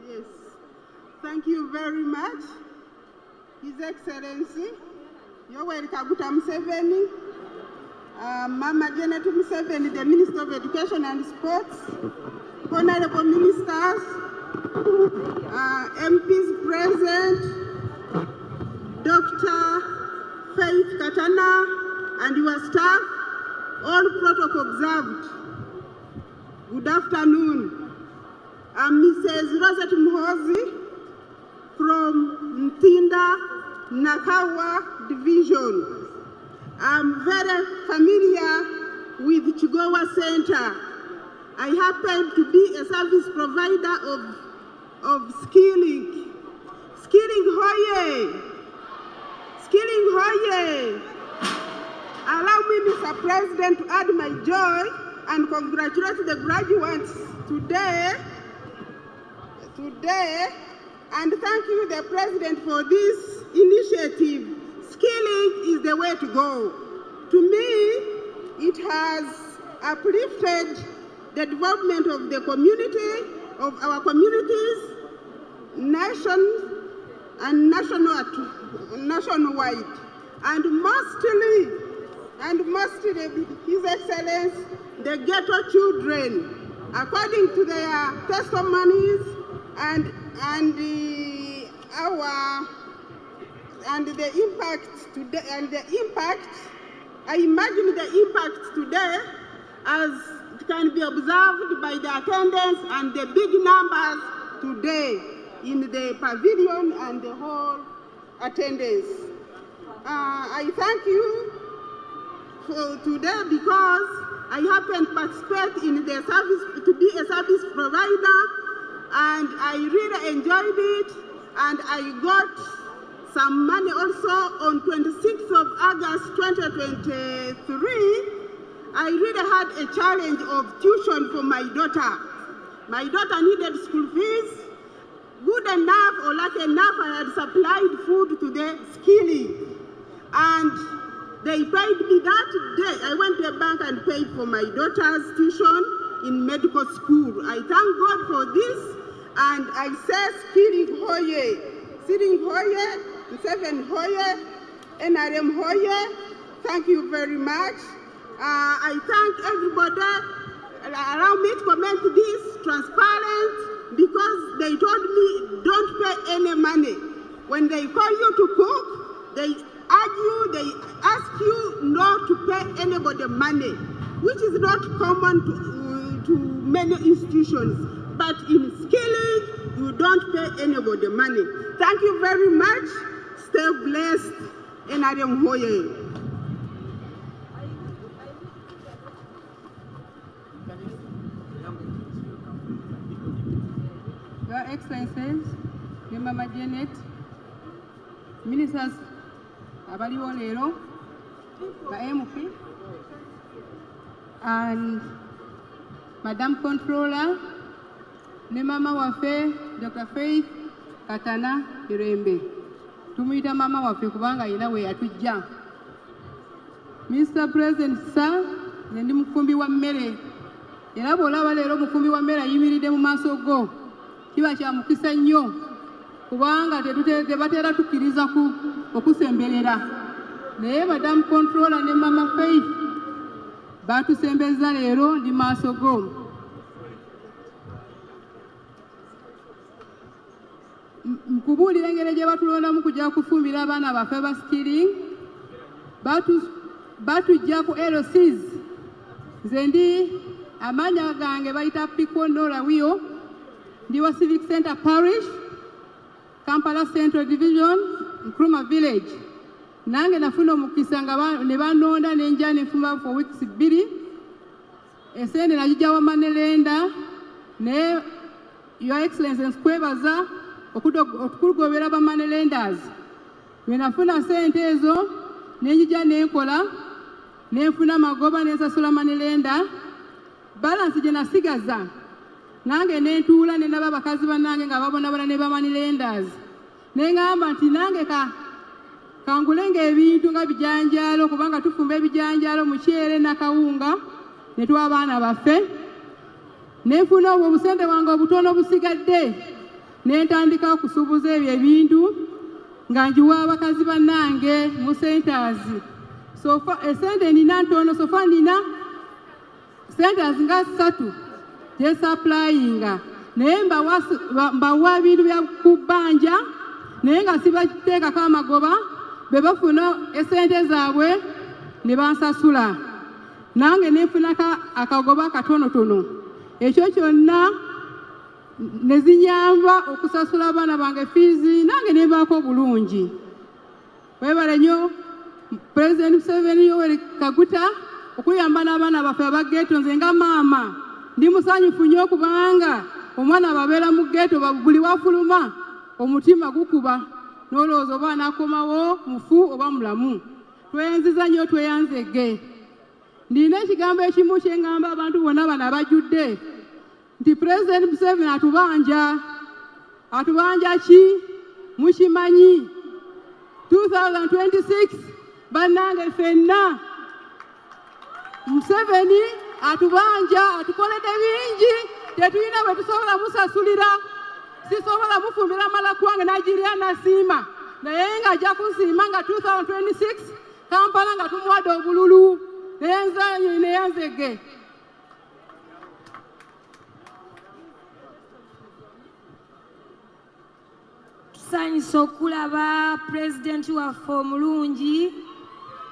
Yes, thank you very much, His Excellency Yoweri Kaguta Museveni, Mama Janet Museveni, the Minister of Education and Sports, Honorable Ministers, MPs present, Dr. Faith Katana and your staff, all protocol observed. Good afternoon. I'm Mrs. Rosette Muhozi from Ntinda, Nakawa Division. I'm very familiar with Chigowa Center. I happen to be a service provider of skilling. Skilling hoye! Skilling hoye! Allow me, Mr. President, to add my joy and congratulate the graduates today, and thank you, the President, for this initiative. Skilling is the way to go. To me, it has uplifted the development of the community, of our communities, nation and nationwide, and mostly, His Excellency, the ghetto children, according to their testimonies and the impact today, I imagine the impact today as it can be observed by the attendance and the big numbers today in the pavilion and the whole attendance. I thank you for today because I happen to participate in the service, to be a service provider, and I really enjoyed it, and I got some money also on 26th of August 2023. I really had a challenge of tuition for my daughter. My daughter needed school fees. Good enough or lucky enough, I had supplied food to the skilling. And they paid me that day. I went to a bank and paid for my daughter's tuition in medical school. I thank God for this, and I say skilling hoye, skilling hoye, 7 hoye, NRM hoye. Thank you very much. I thank everybody. Allow me to comment this transparent, because they told me don't pay any money. When they call you to cook, they ask you not to pay anybody money, which is not common to many institutions. But in skilling, you don't pay anybody money. Thank you very much. Stay blessed. NRM Hoye. Your Excellencies, Mama Janet, Ministers abaliwo leero, ba MP, and Madam Controller, ne Mama waffe, Dr. Faith Katana Irembe. Tumuyita Mama waffe kubanga yina we yatujja. Mr. President, sir, ndi mufumbi wa mmere. Era bw'olaba leero mufumbi wa mmere ayimiridde mu maaso go, kiba kya mukisa nnyo, kubanga tebateera tukkiriza okusemberera. Naye Madam Controller ne Mama Faith batusembeza leero ndi maaso go. Nkubuulira engeri gye batulondamu kujja kufumbira abaana baffe ba skilling, batujja ku LCs. Nze ndi amanya gange bayita Pikondo Lawiyo, ndi wa Civic Center Parish, Kampala Central Division, Nkrumah Village. Nange nafuna omukisa nga ne banonda nenja nenfumba for weeks 2. Esente najija wa Manelenda, ne Your Excellency nkwebaza okugobera ba Manelenders. Bwe nafuna sente ezo nenjija nenkola, nenfuna magoba nensasula Manelenda. Balance gye nasigaza nange nentuula ne naba bakazi bannange nga babonabona ne ba Manelenders. Nengamba nti nange kangulenga ebintu nga bijanjaalo, kubanga tufumba ebijanjaalo, mukyere na kawunga ne tuwa abaana baffe. Nenfuna obwo obusente bwange obutono busigadde, nentandika okusuubuza ebyo ebintu nga njiwa abakazi bannange mu centers. sofa esente nina ntono sofa nina sente zinga 3 je supplyinga naye mbawa bintu bya kubanja naye nga sibateekako amagoba be bafuna esente zaabwe ne bansasula nange nefunaka akagoba katonotono ekyo kyonna ne zinyamba okusasula abaana bange fiizi nange ne mbaako bulungi. Webale nnyo President Museveni Yoweri Kaguta okuyamba n'abaana baffe abageeto. Nze nga maama ndi musanyufu nnyo kubanga omwana babeera mu geeto buli wafuluma omutima gukuba n'olowooza oba anaakomawo mufu oba mulamu. Tweyanziza nnyo tweyanzege. Ndina ekigambo ekimu kye ngamba abantu bonna bano abajjudde nti President Museveni atubanja. Atubanja ki? Mukimanyi 2026 bannange ffenna Museveni atubanja atukoledde bingi tetulina bwe tusobola musasulira. Sisobola mufumbira mala kwange Nigeria nasiima naye nga ajja kunsiima nga 2026 Kampala nga tumuwadde obululu neyanzege. Tusanyusa okulaba pulezidenti waffe omulungi.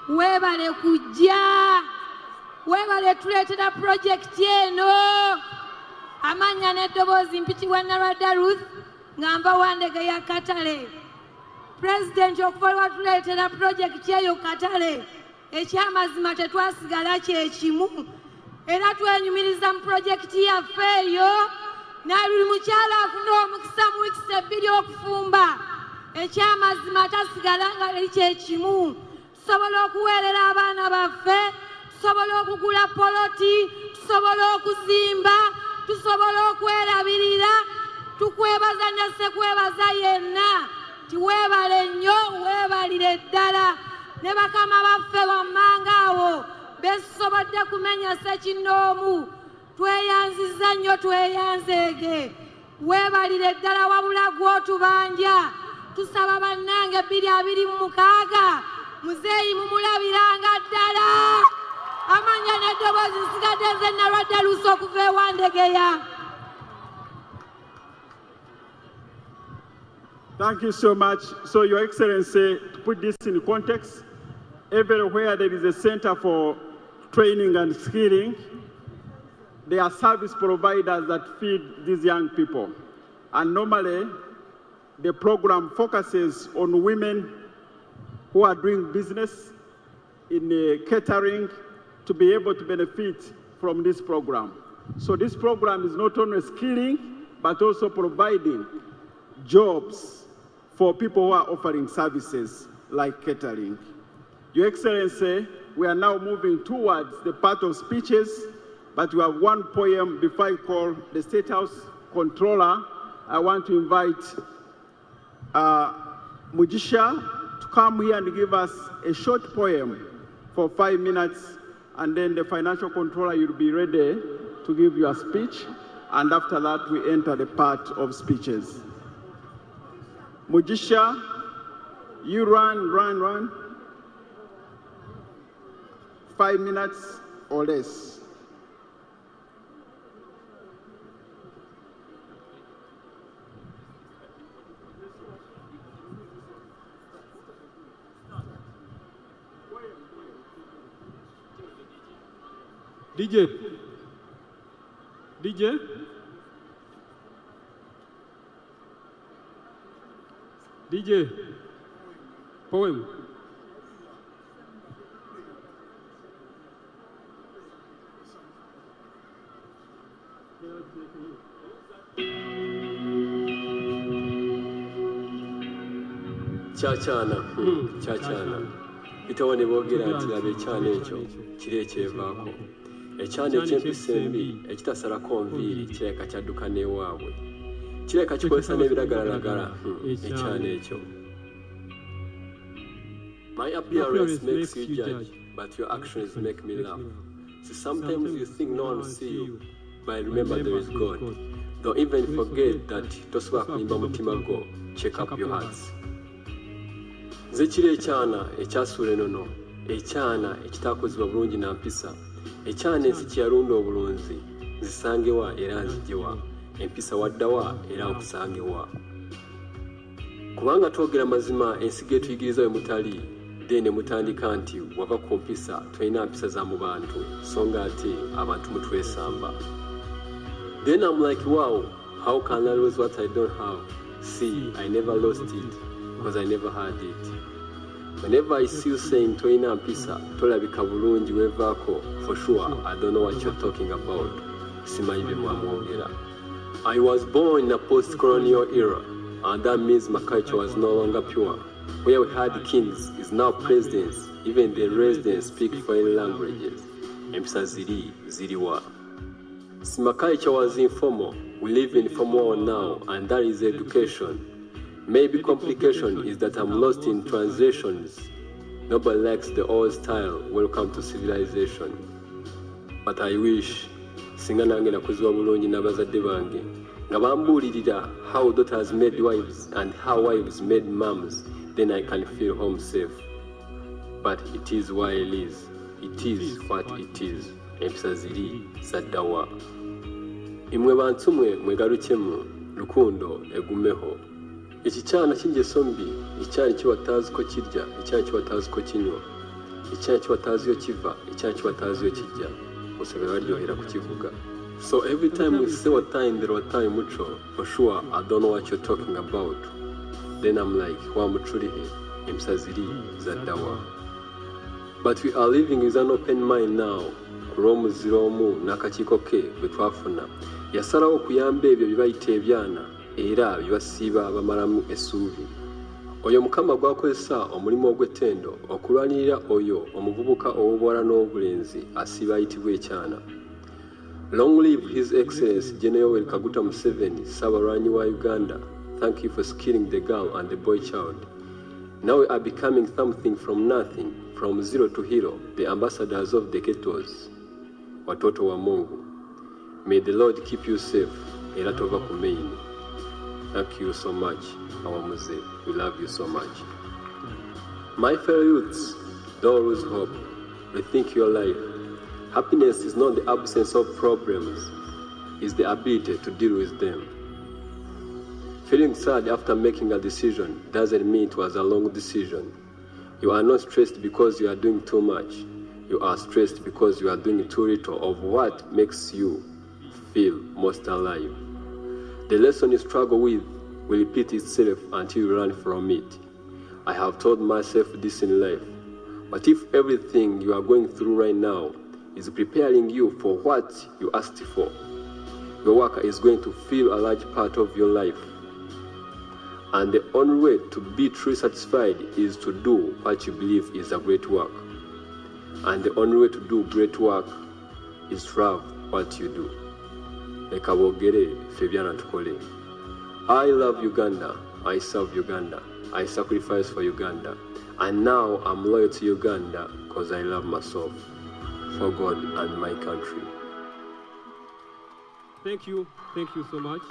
Weebale kujja, weebale tuleetera pulojekiti eno. Amannya n'eddoboozi mpitibwa Nalwadda Ruth ngamba Wandege ya Katale. Pulezidenti okuva lwatuleetera pulojekiti eyo Katale ekyamazima tetwasigala kye kimu era twenyumiriza mu pulojekiti yaffe eyo. Buli mukyala afuna omukisa mu wiikisi 2 okufumba ekyamazima tasigala nga ali kye kimu. Tusobola okuweerera abaana baffe, tusobola okugula poloti, tusobola okuzimba, tusobola okwerabirira. Tukwebaza na sekwebaza yenna tiweebale nnyo weebalire ddala ne bakama baffe wammanga awo besobodde kumenya ssekinnoomu. Tweyanziza nnyo tweyanzeege. Weebalire ddala wabula gw'otubanja. Tusaba bannange 2026 muzeeyi mumulabiranga ddala. Amannya n'eddoboozi nsigadde nze Nalwadda Ruth okuva ewandegeya. Thank you so much. So, Your Excellency, to put this in context, everywhere there is a center for training and skilling, there are service providers that feed these young people. And normally, the program focuses on women who are doing business in catering to be able to benefit from this program. So this program is not only skilling, but also providing jobs for people who are offering services like catering. Your Excellency, we are now moving towards the part of speeches, but we have one poem before I call the State House Controller. I want to invite Mujisha to come here and give us a short poem for 5 minutes, and then the Financial Controller, you'll be ready to give your speech, and after that we enter the part of speeches. Mujisha, you run. 5 minutes or less. DJ, poem. Chachana. Bitawo ne boogera nti laba ekyana ekyo kiri ekyevaako. Ekyana eky'empisa embi ekitasalako nviiri kireka kyadduka n'ewaabwe. Kireka kikozesa n'ebiragalalagala ekyana ekyo. My appearance makes you judge, but your actions make me laugh. So sometimes you think no one see you, but remember there is God. Don't even forget that tosobola kulimba mutima gwo. Check up your hearts. Nze kiri ekyana ekyasuula enono ekyana ekitakozebwa bulungi na mpisa, ekyana ensi kyeyalunda obulunzi, zisangewa era nzijewa, empisa waddawa era nkusangewa. Kubanga twogera mazima ensi getuyigiriza we mutali, then mutandika nti wava ku mpisa tulina mpisa za mu bantu, so nga ate abantu mutwesamba. Then I'm like, wow, how can I lose what I don't have? See, I never lost it because I never had it. Whenever I see you saying toina mpisa, tolabika bulungi wevaako, for sure, I don't know what you're talking about. Simanyi bye mwamwogera. I was born in a post-colonial era, and that means my culture was no longer pure. Where we had kings is now presidents. Even the residents speak foreign languages. Empisa ziriwa. See, my culture was informal. We live in formal now, and that is education. Maybe complication is that I'm lost in translations. Nobody likes the old style, welcome to civilization. But I wish, singa nange nakuzibwa bulungi n'abazadde bange, nga bambuulirira how daughters made wives and how wives made moms, then I can feel home safe. But it is what it is. It is what it is. Empisa ziri zaddawa. Imwe bantu mwegalukemu, lukundo egumeho. Ekikyana kingeso mbi, ekyana kiwataazi ko kirya, ekyana kiwataazi ko kinywa, ekyana kiwataazi yo kiva, ekyana kiwataazi yo kijja, osabira baryohera kukivuga. So every time we say watayi mucho, for sure I don't know what you're talking about. Then I'm like, wa muchulihe, empisa ziri zaddawa. But we are living with an open mind now. Kulomu ziromu n'akakiiko ke bwe twafuna. Yasalawo okuyamba ebyo bye bayita ebyana era bibasiiba bamalamu essuubi. Oyo Mukama gwakozesa omulimu ogw'ettendo okulwanirira oyo omuvubuka ow'obuwala n'obulenzi asiiba ayitibwa ekyana. Long live His Excellency General Kaguta Museveni, Ssaabawaraanyi wa Uganda. Thank you for skilling the girl and the boy child. Now we are becoming something from nothing, from zero to hero, the ambassadors of the ghettos. Watoto wa Mungu. May the Lord keep you safe. Era tova ku main. Thank you so much, our Muse. We love you so much. My fellow youths, don't lose hope. Rethink your life. Happiness is not the absence of problems, it's the ability to deal with them. Feeling sad after making a decision doesn't mean it was a long decision. You are not stressed because you are doing too much. You are stressed because you are doing too little of what makes you feel most alive. The lesson you struggle with will repeat itself until you learn from it. I have told myself this in life. But if everything you are going through right now is preparing you for what you asked for, your work is going to fill a large part of your life. And the only way to be truly satisfied is to do what you believe is a great work. And the only way to do great work is to love what you do. Leka boogere ffe byana tukole. I love Uganda. I serve Uganda. I sacrifice for Uganda. And now I'm loyal to Uganda because I love myself, for God and my country. Thank you so much.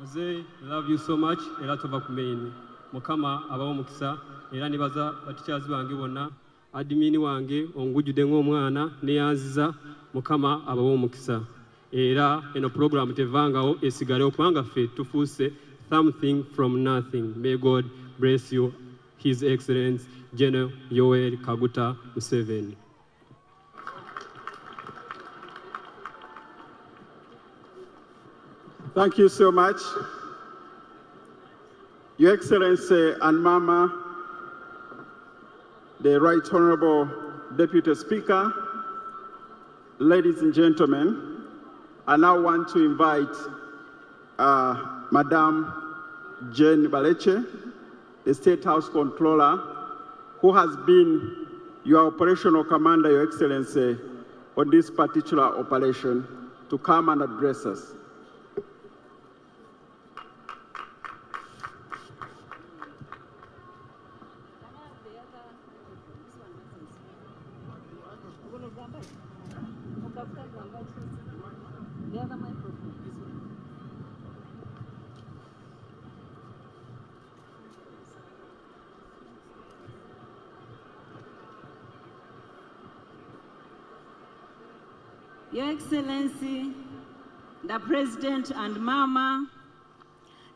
Mzee, love you so much. Era tova ku main. Mukama abawo mukisa era nibaza batichazi bange bonna, admin wange ongujjude ng'omwana neyanziza. Mukama abawo mukisa. Era eno program tevangawo esigale okubanga ffe tufuuse something from nothing. May God bless you, His Excellency General Yoweri Kaguta Museveni. Thank you so much. Your Excellency and Mama, the Right Honorable Deputy Speaker, ladies and gentlemen, I now want to invite Madame Jane Baleche, the State House Controller, who has been your operational commander, Your Excellency, on this particular operation, to come and address us. Your Excellency, the President and Mama,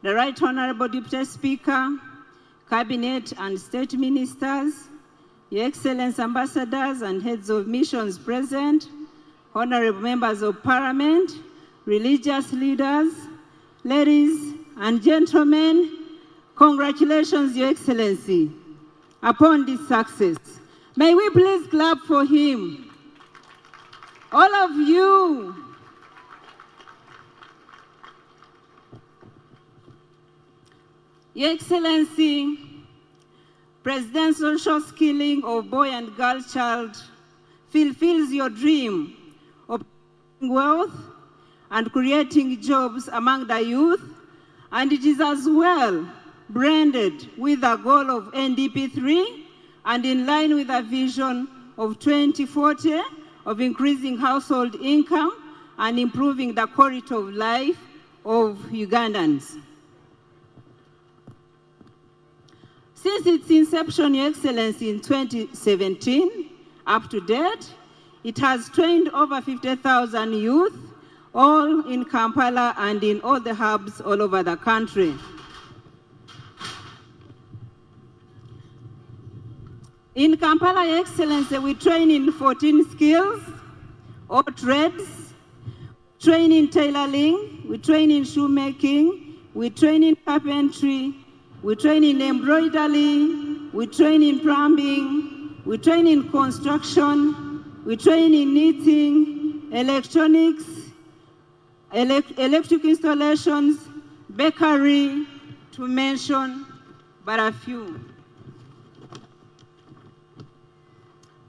the Right Honorable Deputy Speaker, Cabinet and State Ministers, Your Excellency Ambassadors and Heads of Missions present, Honorable Members of Parliament, religious leaders, ladies and gentlemen, congratulations, Your Excellency, upon this success. May we please clap for him. All of you. Your Excellency, presidential social skilling of boy and girl child fulfills your dream of wealth and creating jobs among the youth, and it is as well branded with the goal of NDP3 and in line with the vision of 2040 of increasing household income and improving the quality of life of Ugandans. Since its inception, Your Excellency, in 2017, up to date, it has trained over 50,000 youth, all in Kampala and in all the hubs all over the country. In Kampala, Your Excellency, we train in 14 skills or trades. Train in tailoring, we train in shoemaking, we train in carpentry, we train in embroidery, we train in plumbing, we train in construction, we train in knitting, electronics, electric installations, bakery, to mention but a few.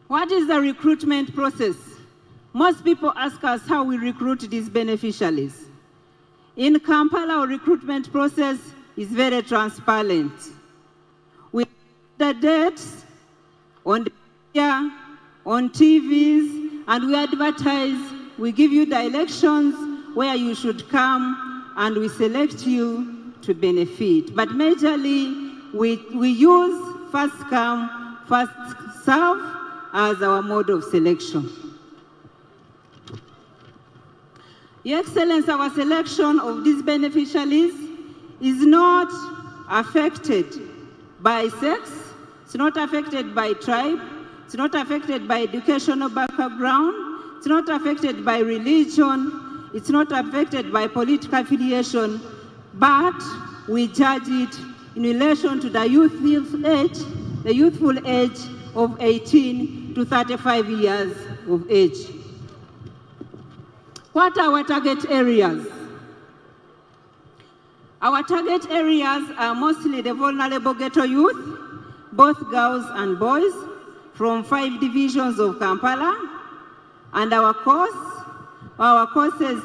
What is the recruitment process? Most people ask us how we recruit these beneficiaries. In Kampala, our recruitment process is very transparent. We have the dates on the media, on TVs, and we advertise. We give you directions where you should come, and we select you to benefit. But majorly, we use first come, first serve as our mode of selection. Your Excellency, our selection of these beneficiaries is not affected by sex, it's not affected by tribe, it's not affected by educational background, it's not affected by religion, it's not affected by political affiliation, but we judge it in relation to the youthful age of 18 to 35 years of age. What are our target areas? Our target areas are mostly the vulnerable ghetto youth, both girls and boys, from 5 divisions of Kampala. And our courses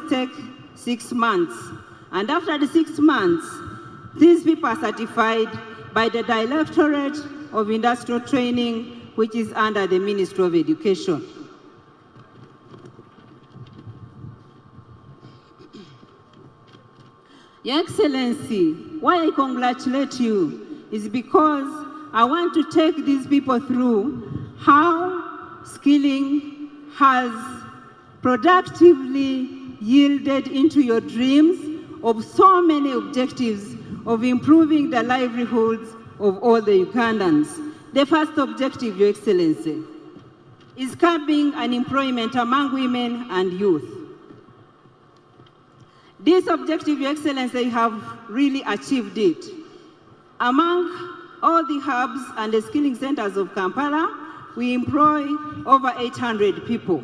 take 6 months. And after the 6 months, these people are certified by the Directorate of Industrial Training, which is under the Ministry of Education. Your Excellency, why I congratulate you is because I want to take these people through how skilling has productively yielded into your dreams of so many objectives of improving the livelihoods of all the Ugandans. The first objective, Your Excellency, is curbing unemployment among women and youth. This objective, Your Excellency, have really achieved it. Among all the hubs and the skilling centers of Kampala, we employ over 800 people.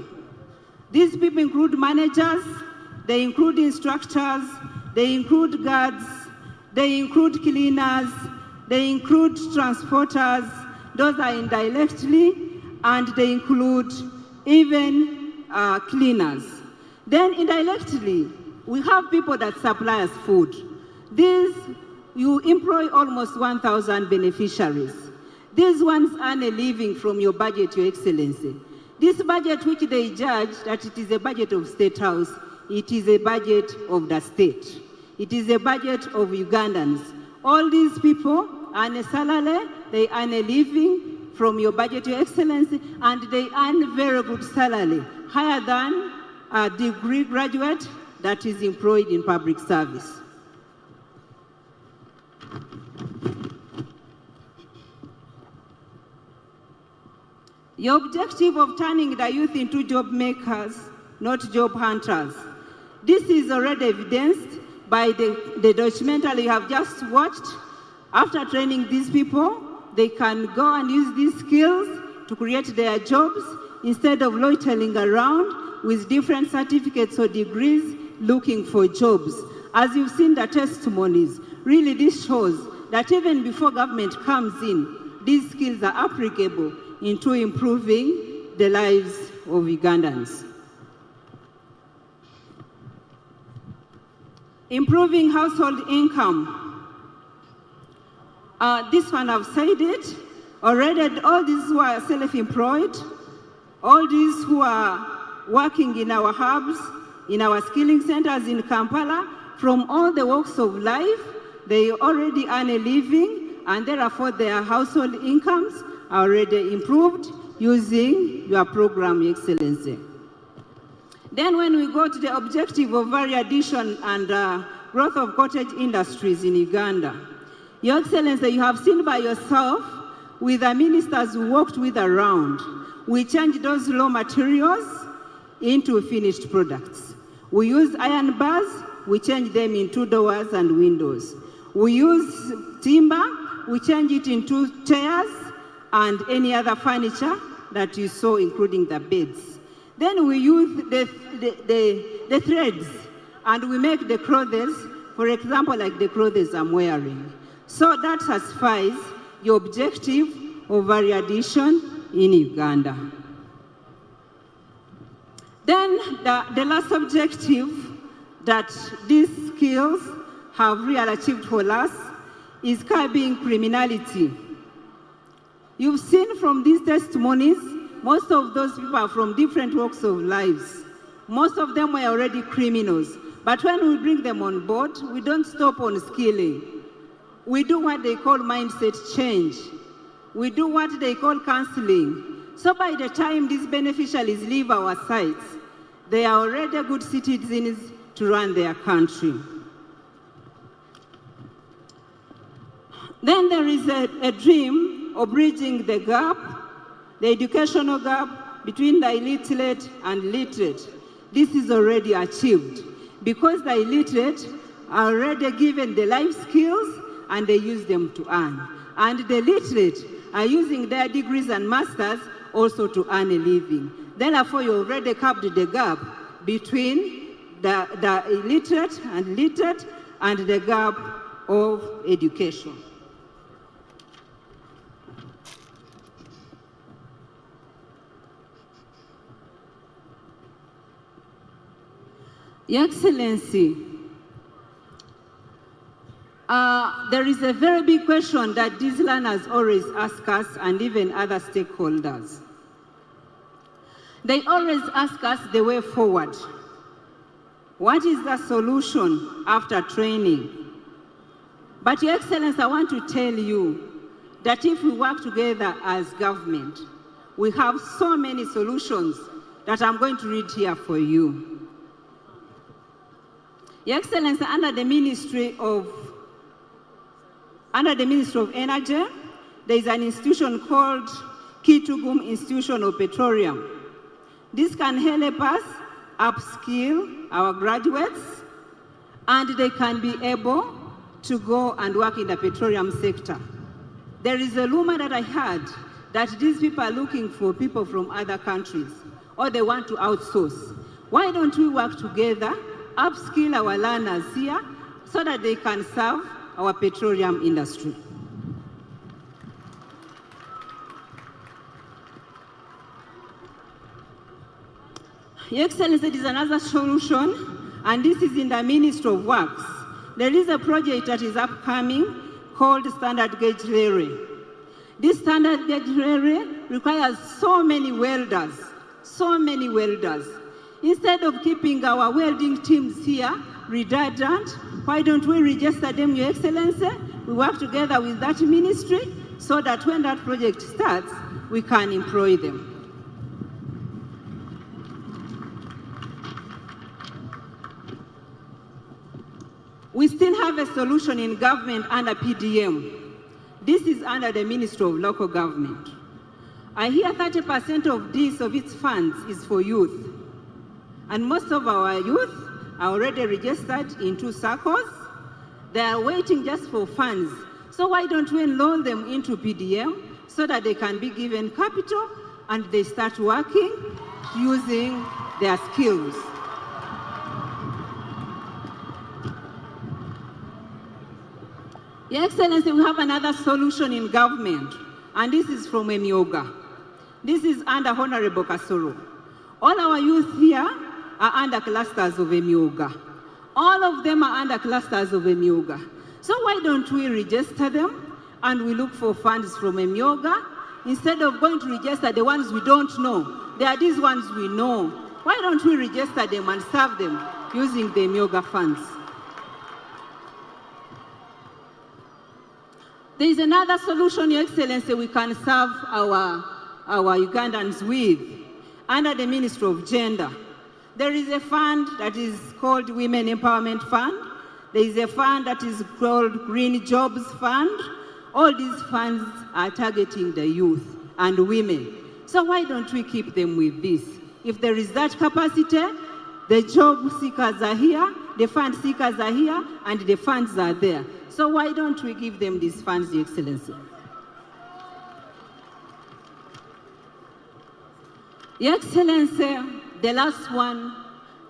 These people include managers, they include instructors, they include guards, they include cleaners, they include transporters, those are indirectly, and they include even cleaners. Then indirectly, we have people that supply us food. These, you employ almost 1,000 beneficiaries. These ones earn a living from your budget, Your Excellency. This budget which they judge that it is a budget of State House, it is a budget of the state. It is a budget of Ugandans. All these people earn a salary, they earn a living from your budget, Your Excellency, and they earn very good salary, higher than a degree graduate that is employed in public service. The objective of turning the youth into job makers, not job hunters. This is already evidenced by the documentary you have just watched. After training these people, they can go and use these skills to create their jobs instead of loitering around with different certificates or degrees looking for jobs. As you've seen the testimonies, really this shows that even before government comes in, these skills are applicable into improving the lives of Ugandans. Improving household income. This one I've said it already. All these who are self-employed, all these who are working in our hubs, in our skilling centers in Kampala, from all the walks of life, they already earn a living, and therefore their household incomes are already improved using your program, Your Excellency. Then when we go to the objective of value addition and growth of cottage industries in Uganda, Your Excellency, you have seen by yourself with the ministers who worked with around, we changed those raw materials into finished products. We use iron bars, we change them into doors and windows. We use timber, we change it into chairs and any other furniture that you saw, including the beds. Then we use the threads and we make the clothes, for example, like the clothes I'm wearing. So that satisfies your objective of value addition in Uganda. Then the last objective that these skills have really achieved for us is curbing criminality. You've seen from these testimonies, most of those people are from different walks of lives. Most of them were already criminals. But when we bring them on board, we don't stop on skilling. We do what they call mindset change. We do what they call counseling. So by the time these beneficiaries leave our sites, they are already good citizens to run their country. Then there is a dream of bridging the gap, the educational gap between the illiterate and literate. This is already achieved because the illiterate are already given the life skills and they use them to earn. And the literate are using their degrees and masters also to earn a living. Therefore, you already capped the gap between the illiterate and literate and the gap of education. Your Excellency, there is a very big question that these learners always ask us and even other stakeholders. They always ask us the way forward. What is the solution after training? But Your Excellency, I want to tell you that if we work together as government, we have so many solutions that I'm going to read here for you. Your Excellency, under the Ministry of Energy, there is an institution called Kitugum Institution of Petroleum. This can help us upskill our graduates, and they can be able to go and work in the petroleum sector. There is a rumor that I heard that these people are looking for people from other countries, or they want to outsource. Why don't we work together, upskill our learners here, so that they can serve our petroleum industry? Your Excellency, there is another solution, and this is in the Ministry of Works. There is a project that is upcoming called standard gauge railway. This standard gauge railway requires so many welders, so many welders. Instead of keeping our welding teams here redundant, why don't we register them, Your Excellency? We work together with that ministry so that when that project starts, we can employ them. We still have a solution in government under PDM. This is under the Ministry of Local Government. I hear 30% of its funds is for youth. And most of our youth are already registered in 2 circles. They are waiting just for funds. So why don't we enroll them into PDM so that they can be given capital and they start working using their skills. Your Excellency, we have another solution in government, and this is from Emyoga. This is under Honorable Kasoro. All our youth here are under clusters of Emyoga. All of them are under clusters of Emyoga. So why don't we register them and we look for funds from Emyoga instead of going to register the ones we don't know? There are these ones we know. Why don't we register them and serve them using the Emyoga funds? There is another solution, Your Excellency, we can serve our Ugandans with under the Ministry of Gender. There is a fund that is called Women Empowerment Fund. There is a fund that is called Green Jobs Fund. All these funds are targeting the youth and women. So why don't we keep them with this? If there is that capacity, the job seekers are here, the fund seekers are here, and the funds are there. So why don't we give them these funds, Your Excellency? Your Excellency, the last one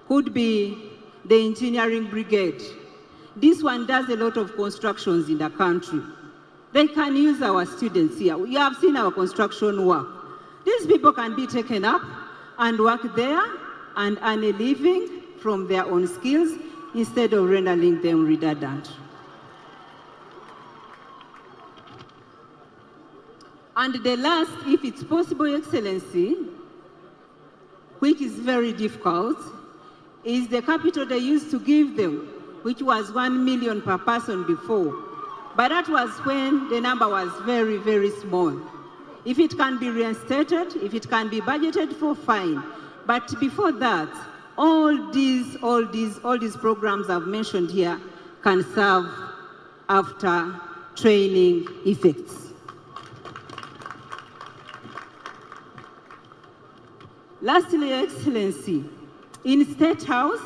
could be the engineering brigade. This one does a lot of constructions in the country. They can use our students here. You have seen our construction work. These people can be taken up and work there and earn a living from their own skills instead of rendering them redundant. And the last, if it's possible, Your Excellency, which is very difficult, is the capital they used to give them, which was 1 million per person before. But that was when the number was very, very small. If it can be reinstated, if it can be budgeted for, fine. But before that, all these programs I've mentioned here can serve after training effects. Lastly, Your Excellency, in State House,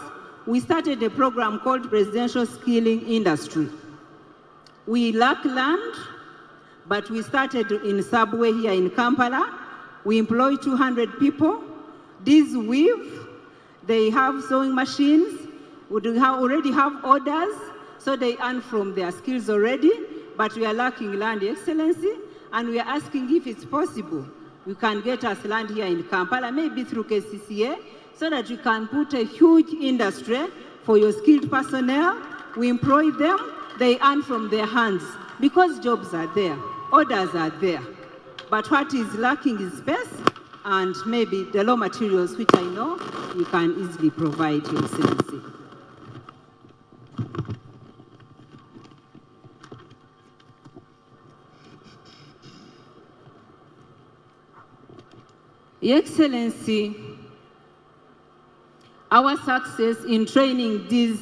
we started a program called Presidential Skilling Industry. We lack land, but we started in Subway here in Kampala. We employ 200 people. These weave, they have sewing machines. We already have orders, so they earn from their skills already, but we are lacking land, Your Excellency, and we are asking if it's possible we can get us land here in Kampala, maybe through KCCA, so that we can put a huge industry for your skilled personnel. We employ them, they earn from their hands, because jobs are there, orders are there. But what is lacking is space and maybe the raw materials, which I know you can easily provide, Your Excellency. Your Excellency, our success in training these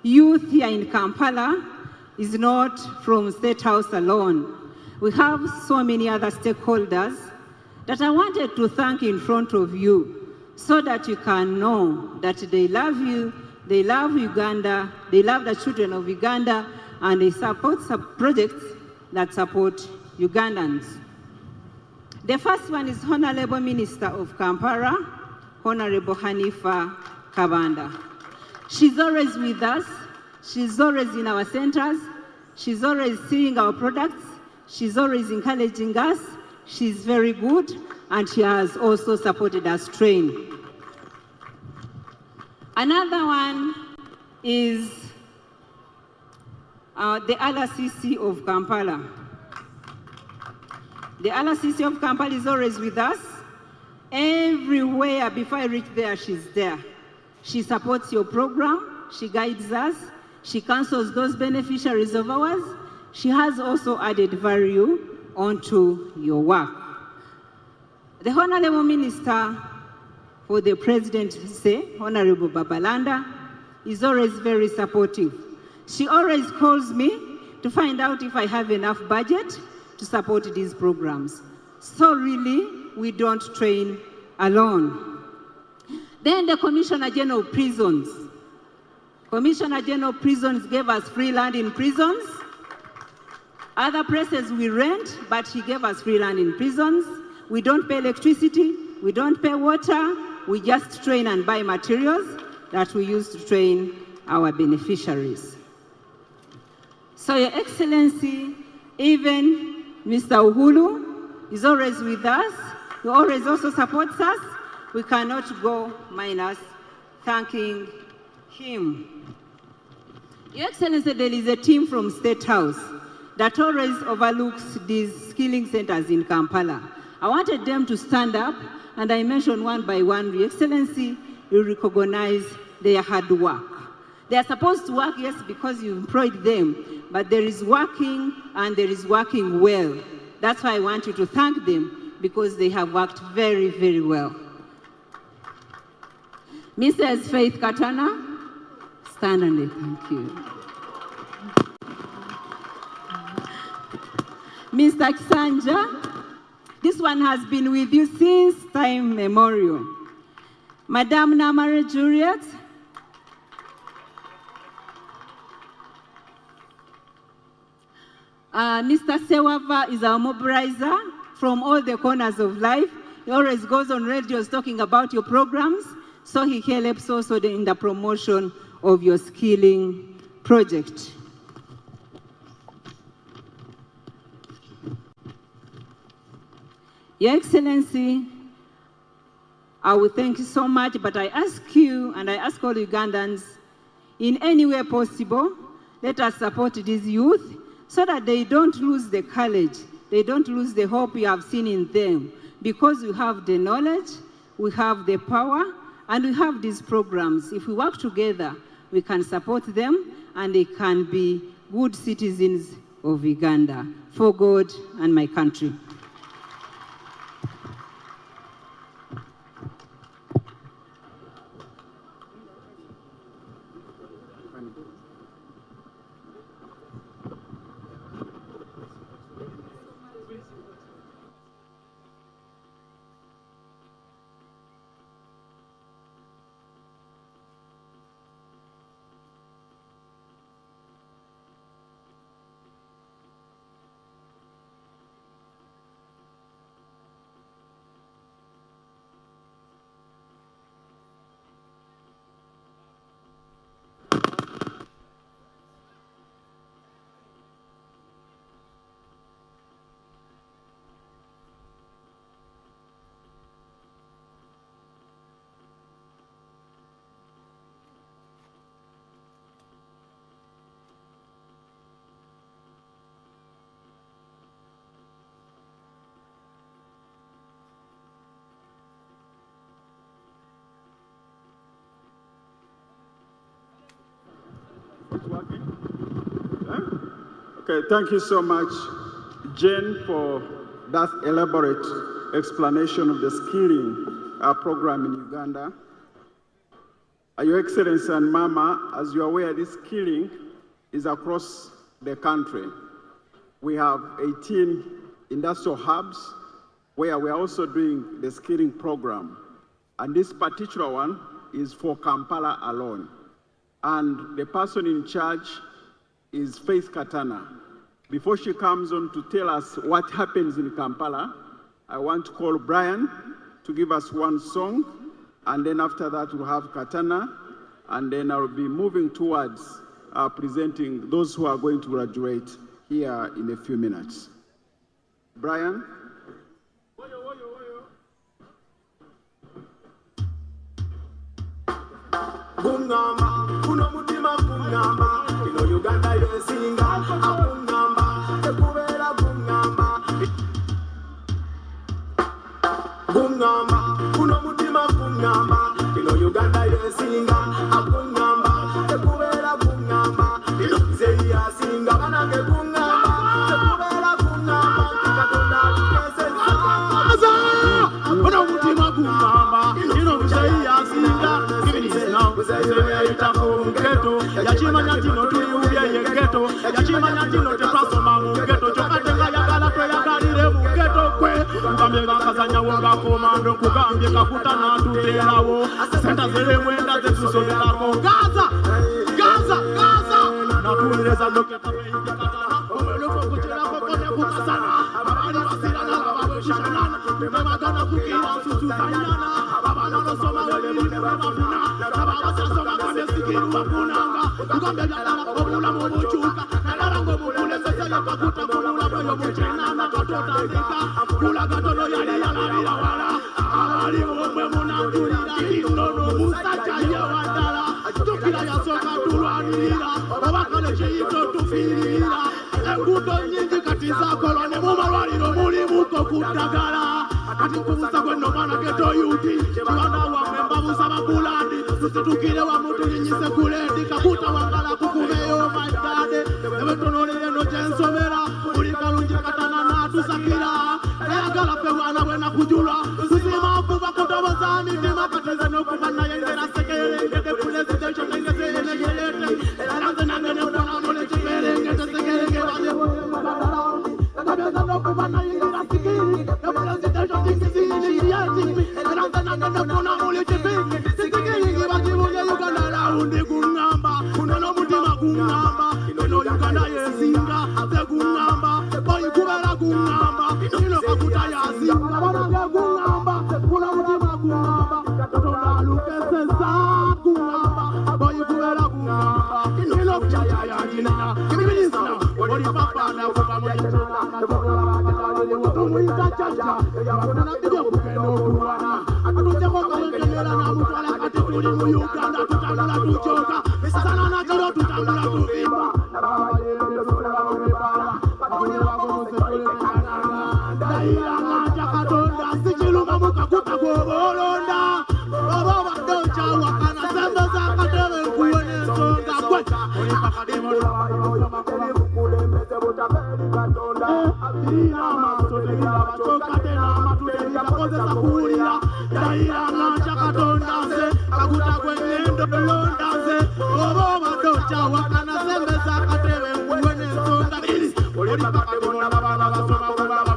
youth here in Kampala is not from State House alone. We have so many other stakeholders that I wanted to thank in front of you so that you can know that they love you, they love Uganda, they love the children of Uganda, and they support projects that support Ugandans. The first one is Honorable Minister of Kampala, Honorable Hanifa Kabanda. She's always with us. She's always in our centers. She's always seeing our products. She's always encouraging us. She's very good, and she has also supported us train. Another one is the LRCC of Kampala. The LRCC of Kampala is always with us. Everywhere, before I reach there, she's there. She supports your program, she guides us, she counsels those beneficiaries of ours. She has also added value onto your work. The Honorable Minister for the Presidency, Honorable Babalanda, is always very supportive. She always calls me to find out if I have enough budget to support these programs. So really, we don't train alone. Then the Commissioner General of Prisons. Commissioner General of Prisons gave us free land in prisons. Other places we rent, but he gave us free land in prisons. We don't pay electricity, we don't pay water, we just train and buy materials that we use to train our beneficiaries. So Your Excellency, even Mr. Uhuru is always with us. He always also supports us. We cannot go minus thanking him. Your Excellency, there is a team from State House that always overlooks these skilling centers in Kampala. I wanted them to stand up, and I mentioned one by one. Your Excellency, you recognize their hard work. They are supposed to work, yes, because you employed them, but there is working, and there is working well. That's why I want you to thank them, because they have worked very, very well. Mrs. Faith Katana, stand and thank you. Mr. Kisanja, this one has been with you since time memorial. Madame Namare Juliet, Mr. Sewava is our mobilizer from all the corners of life. He always goes on radios talking about your programs, so he helps also in the promotion of your skilling project. Your Excellency, I will thank you so much, but I ask you and I ask all Ugandans, in any way possible, let us support these youth so that they don't lose the courage, they don't lose the hope you have seen in them, because we have the knowledge, we have the power, and we have these programs. If we work together, we can support them and they can be good citizens of Uganda for God and my country. Okay, thank you so much, Jen, for that elaborate explanation of the skilling program in Uganda. Your Excellency and Mama, as you're aware, this skilling is across the country. We have 18 industrial hubs where we're also doing the skilling program. And this particular one is for Kampala alone. And the person in charge is Faith Katana. Before she comes on to tell us what happens in Kampala, I want to call Brian to give us one song, and then after that we'll have Katana, and then I'll be moving towards presenting those who are going to graduate here in a few minutes. Brian? Gungamba, kuno mutima gungamba, ino Uganda yesinga, gungamba, tekubera gungamba. Gungamba, kuno mutima gungamba, ino Uganda yesinga, gungamba, tekubera gungamba. Ino mzee yasinga, banange gungamba, tekubera gungamba. Katonda tukesenza. Kuno mutima gungamba, ino mzee yasinga. Yachimanya tino tuyubya kino tetwasoma mu ghetto kyokka tengayagala tweyagalire mu ghetto kwe nkambye kakazanya wonga komando nkugambye kakuta n'atuteerawo senta zeremwenda zetusomerako Gaza natuweereza loketa beyindikatana omweloko kukyerako kone kukasana abali basirana ababweshanana nebagana kukira nsusuzanyana abana losoma weliri nebafuna ababasasoma kande sikiru bafunanga kugambe byalala obulamu obukyuka nalala ng'obukuleseseye kakuta kubulamu eyo bukyenana katotandika kulagatono yali yalabira wala abali omwe munatulira kinono musajja yewadala tukira yasooka tulwanirira obakale kyeyito tufiirira enguudo nnyingi kati zakolwa ne mu malwaliro mulimuko kuddagala ati kubuusa gwenno mwana getoyuti kibana wamwe mbabuusa bakulandi tusitukire wamu tulinyise kuledi kakuta wangala kukubeyo maddade ebetonolire no kyensomera buli kalungi katana n'atusakira ayagala ffe bwana bwe nakujula tusimafu bakutoboza mitima katize n'okuba naye ngera sekerengete presidential engeze enegerete eranze nange nefuna mule kiberengete sekerenge kabeza n'okuba naye ngera sikiri presidential engeze eranze nange nefuna mule kiberengete sekerenge bagibulye Uganda laundi gungamba kunono mutima gungamba ino Uganda yesinga tegungamba boy kubera gungamba ino kakuta yasinga banange gungamba kuno mutima gungamba katonda lukesesa gungamba boy kubera gungamba ino kuchaya yajina kibibilisna wali papa na kuba mujana tumuita chacha yakuna ndio kukeno kuwana atujako kalengera na mutwala kati tuli mu Uganda tutambula tuchoka misana na kiro tutambula tuvimba daira nganja katonda sichiluma mukakuta kubolonda baba badocha wakana sembe za katebe kuone songa kwe olipakademo kulemeze butabeli katonda abina masote bachoka tena matudeli yakozesa kuulira daira nganja katonda se kakuta kwenendo londase baba badocha wakana sembe za katebe kuone songa olipakademo bana basoma kubaba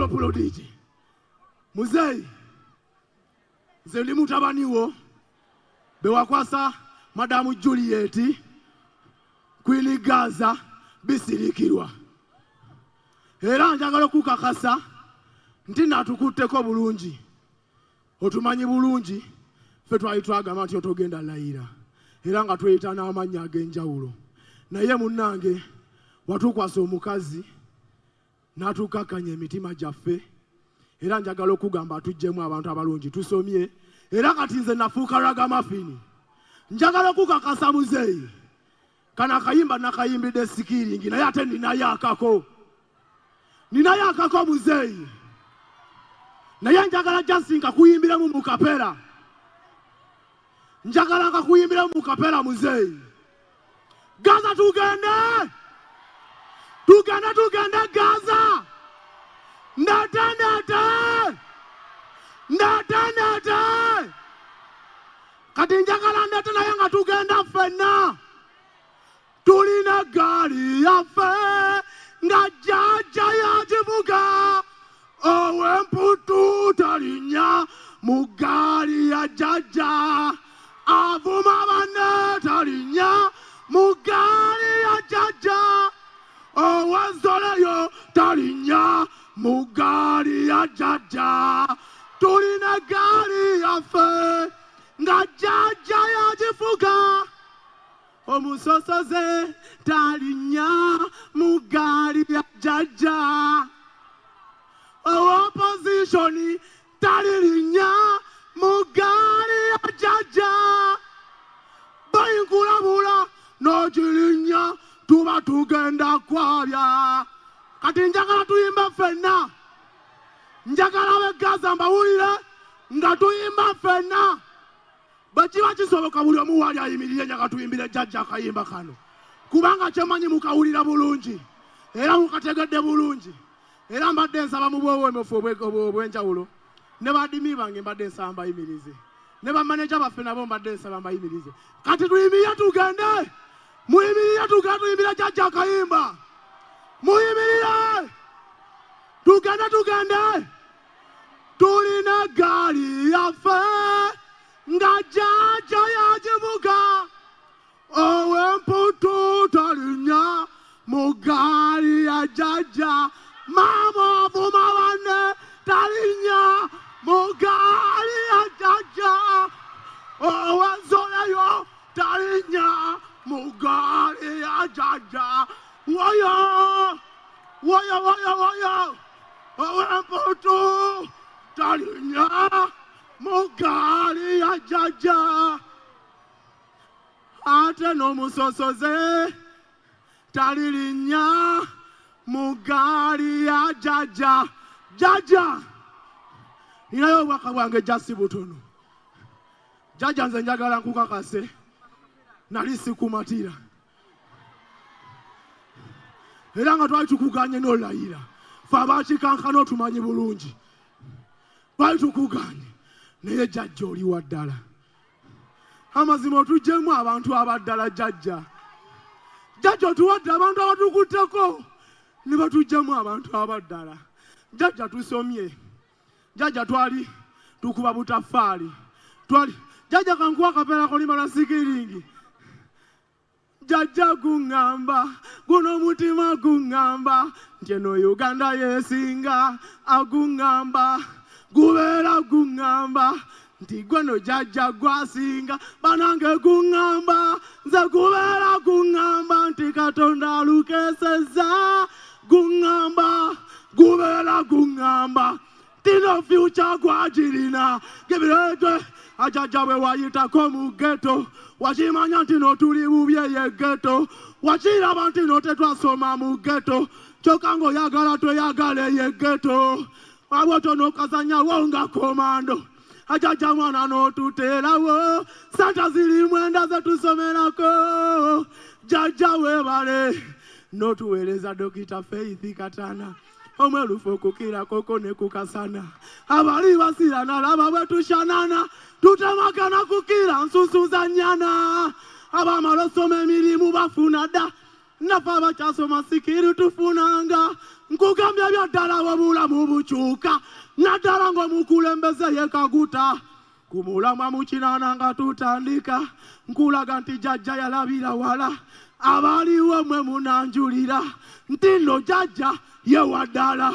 Pulo DJ. Muzei. Zeli mutabaniwo. Bewakwasa Madamu Juliet. Queen Gaza bisirikirwa. Era njagala kukakasa nti natukutteko bulungi. Otumanyi bulungi ffe twayitwagamba nti otogenda layira. Era nga tweyita n'amannya ag'enjawulo. Naye munnange watukwasa omukazi n'atukakanya emitima gyaffe era njagala okugamba atuggyemu abantu abalungi tusomye era kati nze nafuuka ragamafini njagala okukakasa muzeeyi kana akayimba nakayimbidde sikiringi naye ate ninayakako muzeeyi naye njagala jasinka kuyimbiramu mu kapera njagala kakuyimbiramu mu kapera muzeeyi Gaza tugende Gaza ndate kati njagala ndate naye nga tugenda ffenna tulina gaali yaffe nga jjajja yajivuga ow'emputu talinya mugaali ya jjajja avuma banne talinya mugaali ya jjajja owanzoleyo talinya mugaali ya jjajja tulina gaali yaffe nga jjajja yagivuga omusosoze talinya mugaali ya jjajja opposition talirinya mugaali ya jjajja bayinkulabula n'ogirinya tuba tugenda kwabya kati njagala tuyimba ffenna njagala begaza mbawulire nga tuyimba ffenna bwekiba kisoboka buli omu wali ayimirire njagala tuyimbire jjajja akayimba kano kubanga kyemanyi mukawulira bulungi era mukategedde bulungi era mbadde nsaba mu bw'obwemufu obw'enjawulo ne badimi bange mbadde nsaba mbayimirize ne bamaneja baffe nabo mbadde nsaba mbayimirize kati tuyimirire tugende muyimirire tugende tuyimbire jjajja akayimba muyimirire tugende tulina gaali yaffe nga jjajja yagivuga ow'emputu talinya mugaali ya jjajja mama avuma banne talinya mugaali ya jjajja owanzoleyo talinya mugaali ya jjajja woyo ow'emputu talinya mugaali ya jjajja ate n'omusosoze talirinya mugaali ya jjajja jjajja ninayo obwaka bwange jasi butono jjajja nze njagala nkukakase nali sikumatira era nga twali tukuganye n'olayira fe abakikankana otumanyi bulungi twali tukuganye naye jjajja oli wa ddala amazima otugyemu abantu abaddala jjajja otuwadde abantu abatukutteko ne batuggyemu abantu abaddala jjajja tusomye jjajja twali tukuba butaffaali jjajja kankuwa akapeera kolimala sikiringi jjajja guŋŋamba guno omutima guŋŋamba nti eno Uganda yeesinga aguŋŋamba gubeera guŋŋamba nti gweno jjajja gwasinga banange guŋŋamba nze gubeera guŋŋamba nti Katonda alukeesezza guŋŋamba gubeera guŋŋamba tino future gwagirina gebireetwe ajjajja bwe wayitako mu ghetto wakimanya nti n'otuli bubye ye ghetto wakiraba nti n'otetwasoma mu ghetto kyokka ng'oyagala tweyagala ye ghetto wabwoto n'okazanyawo nga komando ajjajja mwana n'otuteerawo santa ziri mwenda zetusomerako jjajja weebale n'otuweereza Dokita Faith Katana omwerufu okukira koko ne kukasana abali basirana laba bwe tushanana tutemagana kukira nsusu za nnyana abamala osoma emirimu bafuna dda naffe abakyasoma sikiri tufunanga nkugambye byaddala wabulamu bukyuka naddala ng'omukulembeze yekaguta ku mulamwa mu kinaana nga tutandika nkulaga nti jjajja yalabira wala abaliwo mwe munanjulira nti nno jjajja ye waddala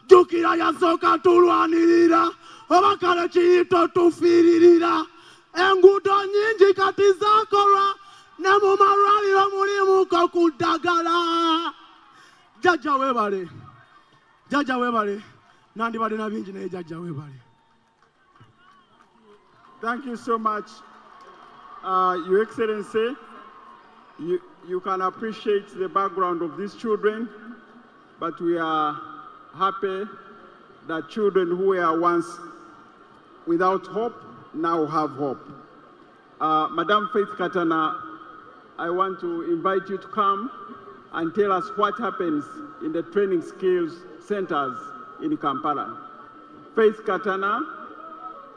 jjukira yasooka tulwanirira oba kale kiyito tufiiririra enguudo nnyingi kati zaakolwa ne mu malwaliro mulimuko ku ddagala jjajja weebale nandibadde na bingi naye jjajja weebale. Thank you so much, Your Excellency. You can appreciate the background of these children, but we are happy that children who were once without hope now have hope. Madam Faith Katana, I want to invite you to come and tell us what happens in the training skills centers in Kampala. Faith Katana,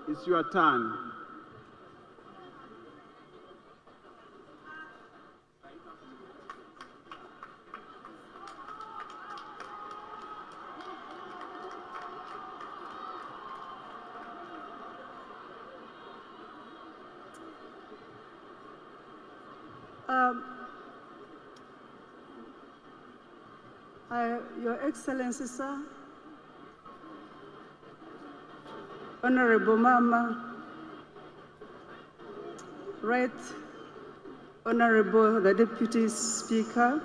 it's your turn. Your Excellency, sir, Honorable Mama, Right Honorable the Deputy Speaker,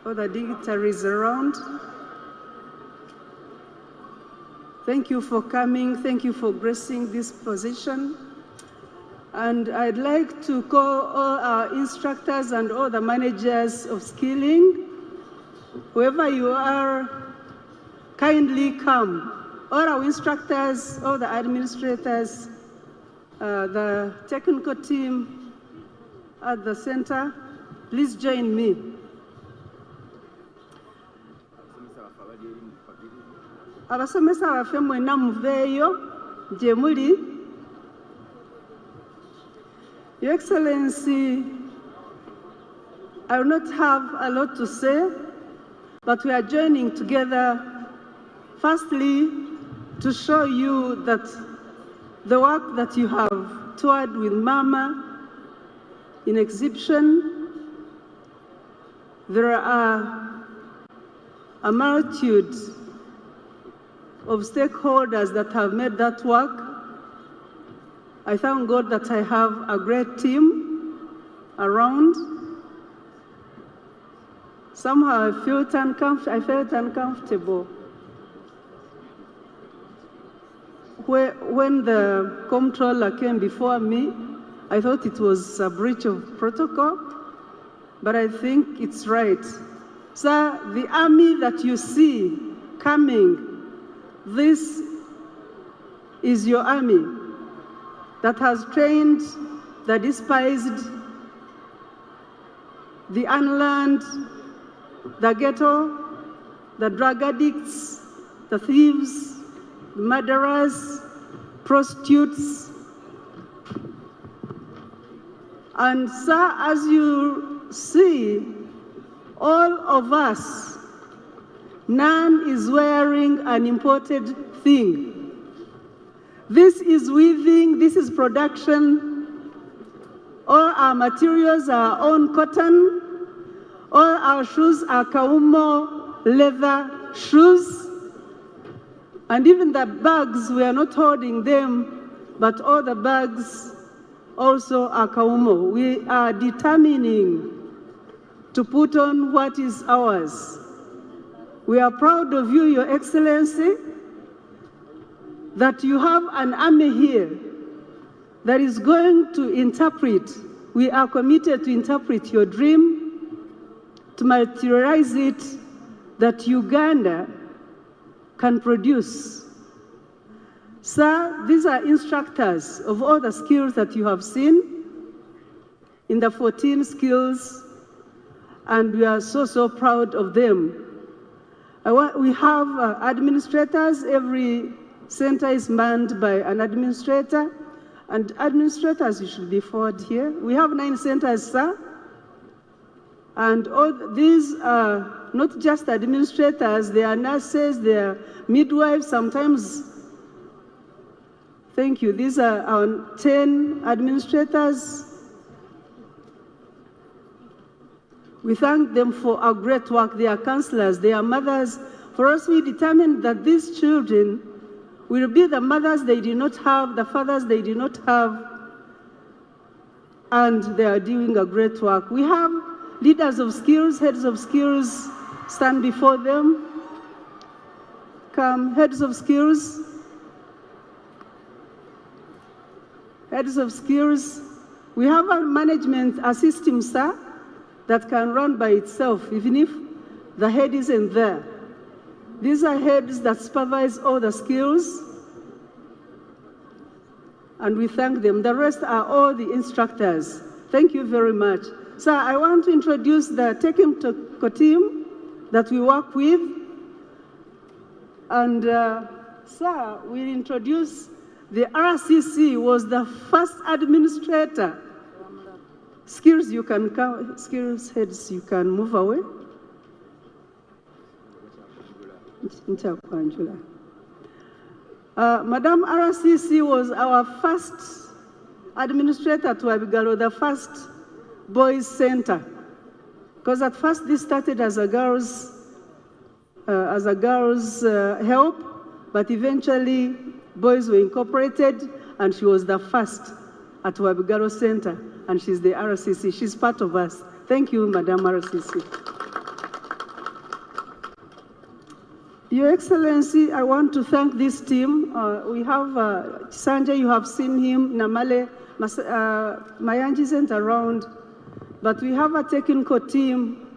all the dignitaries around, thank you for coming, thank you for gracing this position. And I'd like to call all our instructors and all the managers of skilling, whoever you are, kindly come. All our instructors, all the administrators, the technical team at the center, please join me. Abasomesa baffe mwenna muveeyo gye muli. Your Excellency, I will not have a lot to say, but we are joining together, firstly, to show you that the work that you have toured with Mama in exhibition, there are a multitude of stakeholders that have made that work. I thank God that I have a great team around. Somehow I felt uncomfortable when the comptroller came before me. I thought it was a breach of protocol, but I think it's right. Sir, the army that you see coming, this is your army that has trained the despised, the unlearned, the ghetto, the drug addicts, the thieves, the murderers, prostitutes. And sir, as you see, all of us, none is wearing an imported thing. This is weaving, this is production. All our materials are our own cotton. All our shoes are Kaumo leather shoes. And even the bags, we are not holding them, but all the bags also are Kaumo. We are determining to put on what is ours. We are proud of you, Your Excellency, that you have an army here that is going to interpret. We are committed to interpret your dream, to materialize it, that Uganda can produce. Sir, these are instructors of all the skills that you have seen in the 14 skills, and we are so proud of them. We have administrators. Every center is manned by an administrator, and administrators, you should be forward here. We have 9 centers, sir, and all these are not just administrators, they are nurses, they are midwives, sometimes. Thank you. These are our 10 administrators. We thank them for our great work. They are counselors, they are mothers. For us, we determined that these children will be the mothers they did not have, the fathers they did not have, and they are doing a great work. We have leaders of skills, heads of skills, stand before them. Come, heads of skills. Heads of skills. We have a management, a system, sir, that can run by itself, even if the head isn't there. These are heads that supervise all the skills, and we thank them. The rest are all the instructors. Thank you very much. Sir, I want to introduce the technical team that we work with, and sir, we'll introduce the RCC was the first administrator. Skills, you can come, skills heads, you can move away. Madam RCC was our first administrator to Abigalo, the first boys center. Because at first this started as a girls' help, but eventually boys were incorporated, and she was the first at Wabigaro Center, and she's the RCC. She's part of us. Thank you, Madam RCC. Your Excellency, I want to thank this team. We have Sanjay, you have seen him, Namale, Mayanji isn't around, but we have a technical team.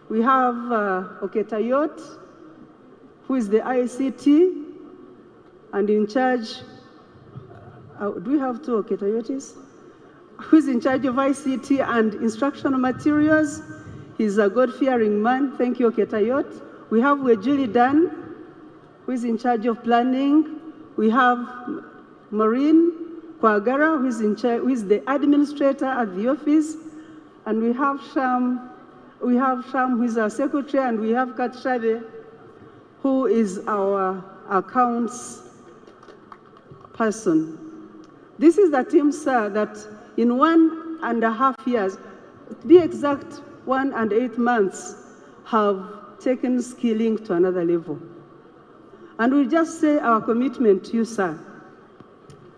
We have Oketayot, who is the ICT, and in charge, do we have two Oketayotis? Who is in charge of ICT and instructional materials. He's a God-fearing man. Thank you, Oketayot. We have Wejuli Dan, who is in charge of planning. We have Maureen Kwagara, who is the administrator at the office. And we have Sham, who is our secretary, and we have Katshabe, who is our accounts person. This is the team, sir, that in 1.5 years, to be exact, 1 and 8 months, have taken skilling to another level. And we just say our commitment to you, sir,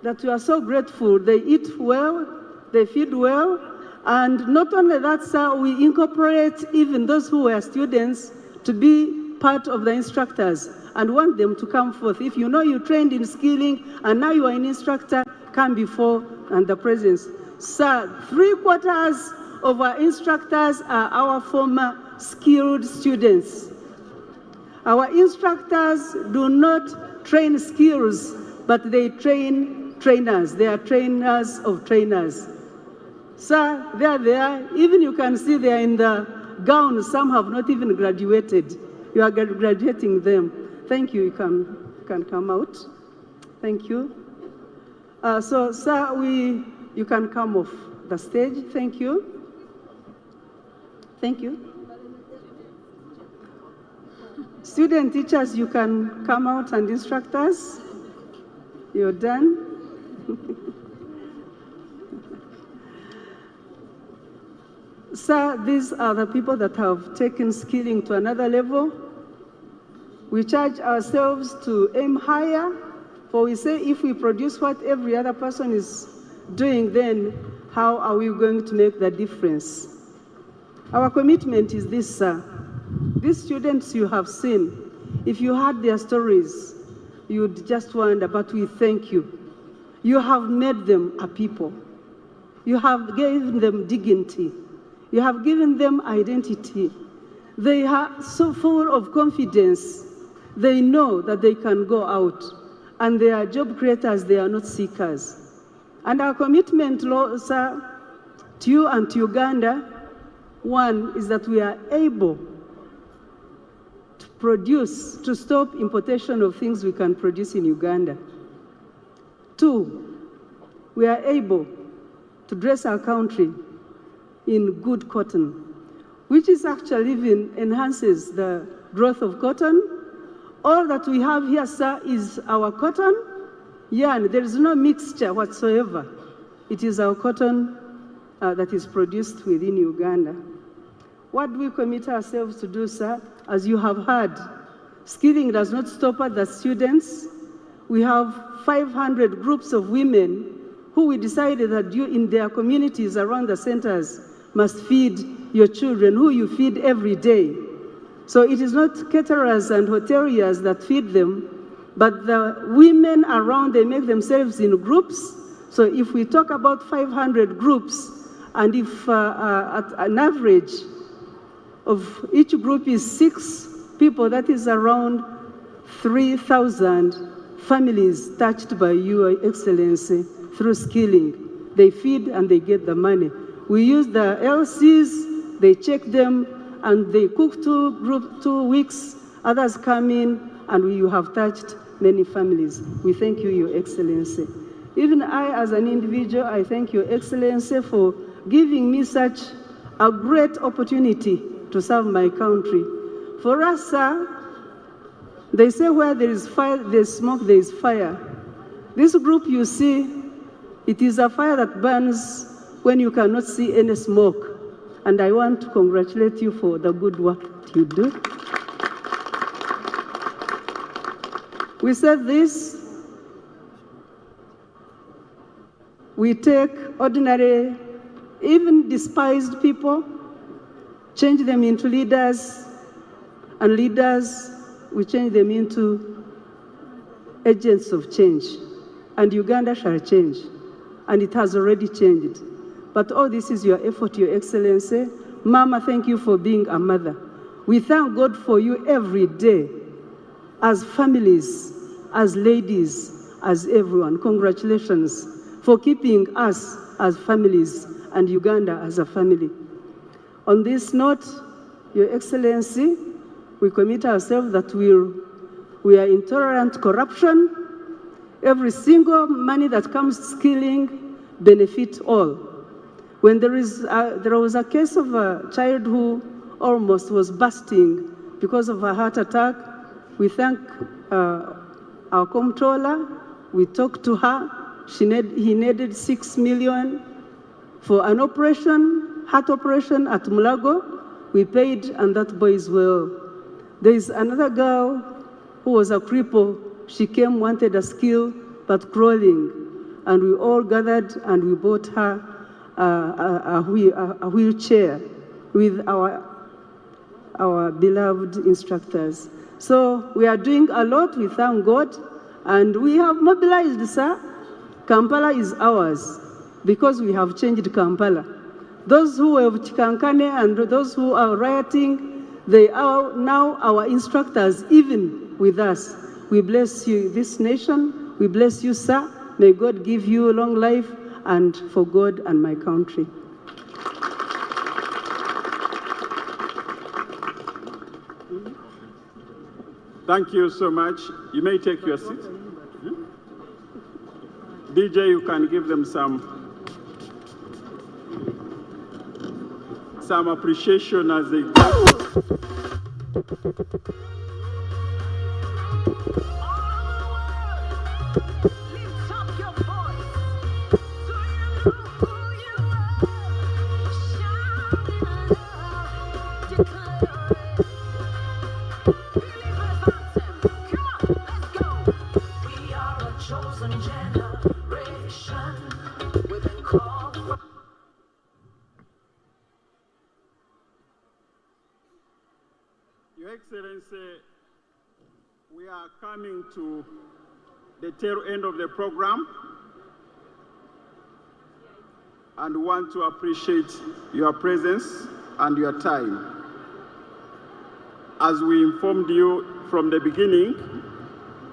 that we are so grateful. They eat well, they feed well, and not only that, sir, we incorporate even those who were students to be part of the instructors and want them to come forth. If you know you trained in skilling and now you are an instructor, come before and the presence. Sir, 3/4 of our instructors are our former skilled students. Our instructors do not train skills, but they train trainers. They are trainers of trainers. Sir, there they are. Even you can see they are in the gown. Some have not even graduated. You are graduating them. Thank you. You can come out. Thank you. So, sir, you can come off the stage. Thank you. Thank you. Student teachers, you can come out, and instructors, you're done. Sir, these are the people that have taken skilling to another level. We charge ourselves to aim higher, for we say if we produce what every other person is doing, then how are we going to make the difference? Our commitment is this, sir. These students you have seen, if you heard their stories, you'd just wonder, but we thank you. You have made them a people. You have given them dignity. You have given them identity. They are so full of confidence. They know that they can go out, and they are job creators, they are not seekers. And our commitment, sir, to you and to Uganda, one is that we are able to stop importation of things we can produce in Uganda. 2, we are able to dress our country in good cotton, which is actually even enhances the growth of cotton. All that we have here, sir, is our cotton yarn. There is no mixture whatsoever. It is our cotton that is produced within Uganda. What do we commit ourselves to do, sir? As you have heard, skilling does not stop at the students. We have 500 groups of women who we decided that you in their communities around the centers must feed your children, who you feed every day. So it is not caterers and hoteliers that feed them, but the women around, they make themselves in groups. So if we talk about 500 groups, and if at an average of each group is 6 people, that is around 3,000 families touched by Your Excellency through skilling. They feed and they get the money. We use the LCs, they check them, and they cook 2 weeks, others come in, and you have touched many families. We thank you, Your Excellency. Even I, as an individual, I thank Your Excellency for giving me such a great opportunity to serve my country. For us, sir, they say where there is fire, there's smoke, there is fire. This group you see, it is a fire that burns when you cannot see any smoke. And I want to congratulate you for the good work that you do. We said this, we take ordinary, even despised people, change them into leaders, and leaders, we change them into agents of change. And Uganda shall change, and it has already changed. But all this is your effort, Your Excellency. Mama, thank you for being a mother. We thank God for you every day, as families, as ladies, as everyone. Congratulations for keeping us as families and Uganda as a family. On this note, Your Excellency, we commit ourselves that we are intolerant to corruption. Every single money that comes to skilling benefits all. When there was a case of a child who almost was bursting because of a heart attack, we thank our comptroller. We talked to her. He needed 6 million for an operation, heart operation at Mulago. We paid, and that boy is well. There is another girl who was a cripple. She came, wanted a skill, but crawling. And we all gathered and we bought her a wheelchair with our beloved instructors. So we are doing a lot, we thank God, and we have mobilized, sir. Kampala is ours because we have changed Kampala. Those who have Chikankane and those who are rioting, they are now our instructors, even with us. We bless you, this nation. We bless you, sir. May God give you long life, and for God and my country. Thank you so much. You may take your seat. DJ, you can give them some appreciation as they go. Your Excellency, we are coming to the tail end of the program and want to appreciate your presence and your time. As we informed you from the beginning,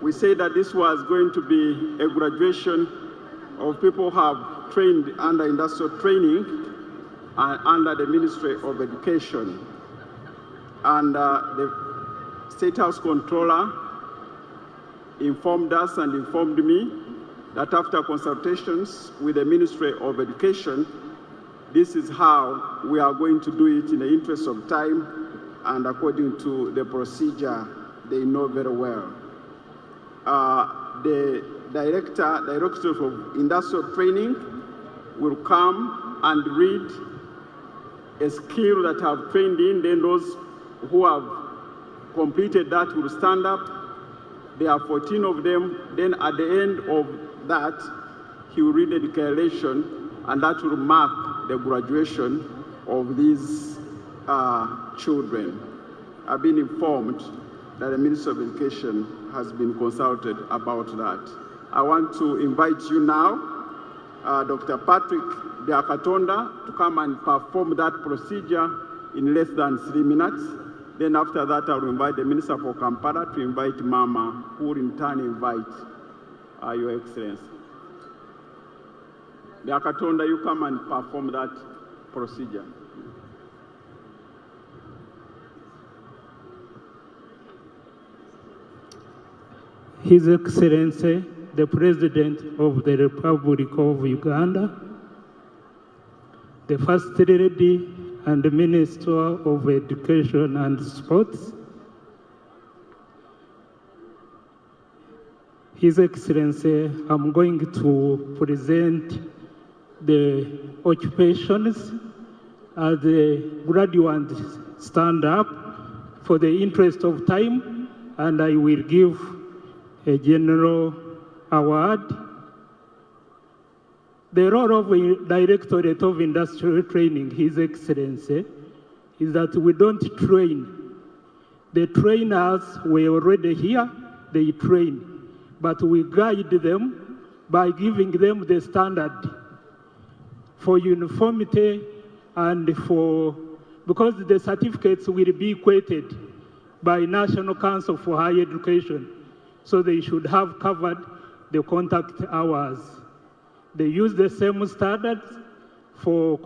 we said that this was going to be a graduation of people who have trained under industrial training and under the Ministry of Education. And the State House Controller informed us and informed me that after consultations with the Ministry of Education, this is how we are going to do it in the interest of time and according to the procedure they know very well. The Director of Industrial Training will come and read a skill that have trained in, then those who have completed that will stand up. There are 14 of them. Then at the end of that, he will read the declaration, and that will mark the graduation of these children. I've been informed that the Minister of Education has been consulted about that. I want to invite you now, Dr. Patrick Byakatonda, to come and perform that procedure in less than 3 minutes. Then after that, I will invite the Minister for Kampala to invite Mama, who will in turn invite Your Excellency. Byakatonda, you come and perform that procedure. His Excellency, the President of the Republic of Uganda, the First Lady and the Minister of Education and Sports, His Excellency, I'm going to present the occupations as the graduates stand up for the interest of time, and I will give a general award. The role of the Directorate of Industrial Training, His Excellency, is that we don't train. The trainers were already here, they train, but we guide them by giving them the standard for uniformity and because the certificates will be equated by National Council for Higher Education, so they should have covered the contact hours. They use the same standards for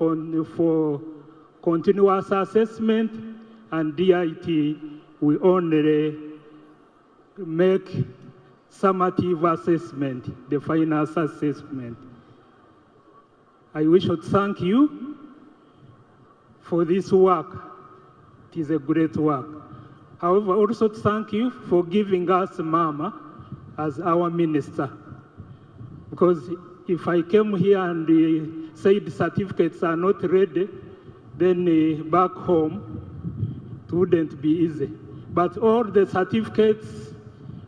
continuous assessment, and DIT, we only make summative assessment, the final assessment. I wish to thank you for this work. It is a great work. However, also to thank you for giving us Mama as our minister. Because if I came here and said the certificates are not ready, then back home, it wouldn't be easy. But all the certificates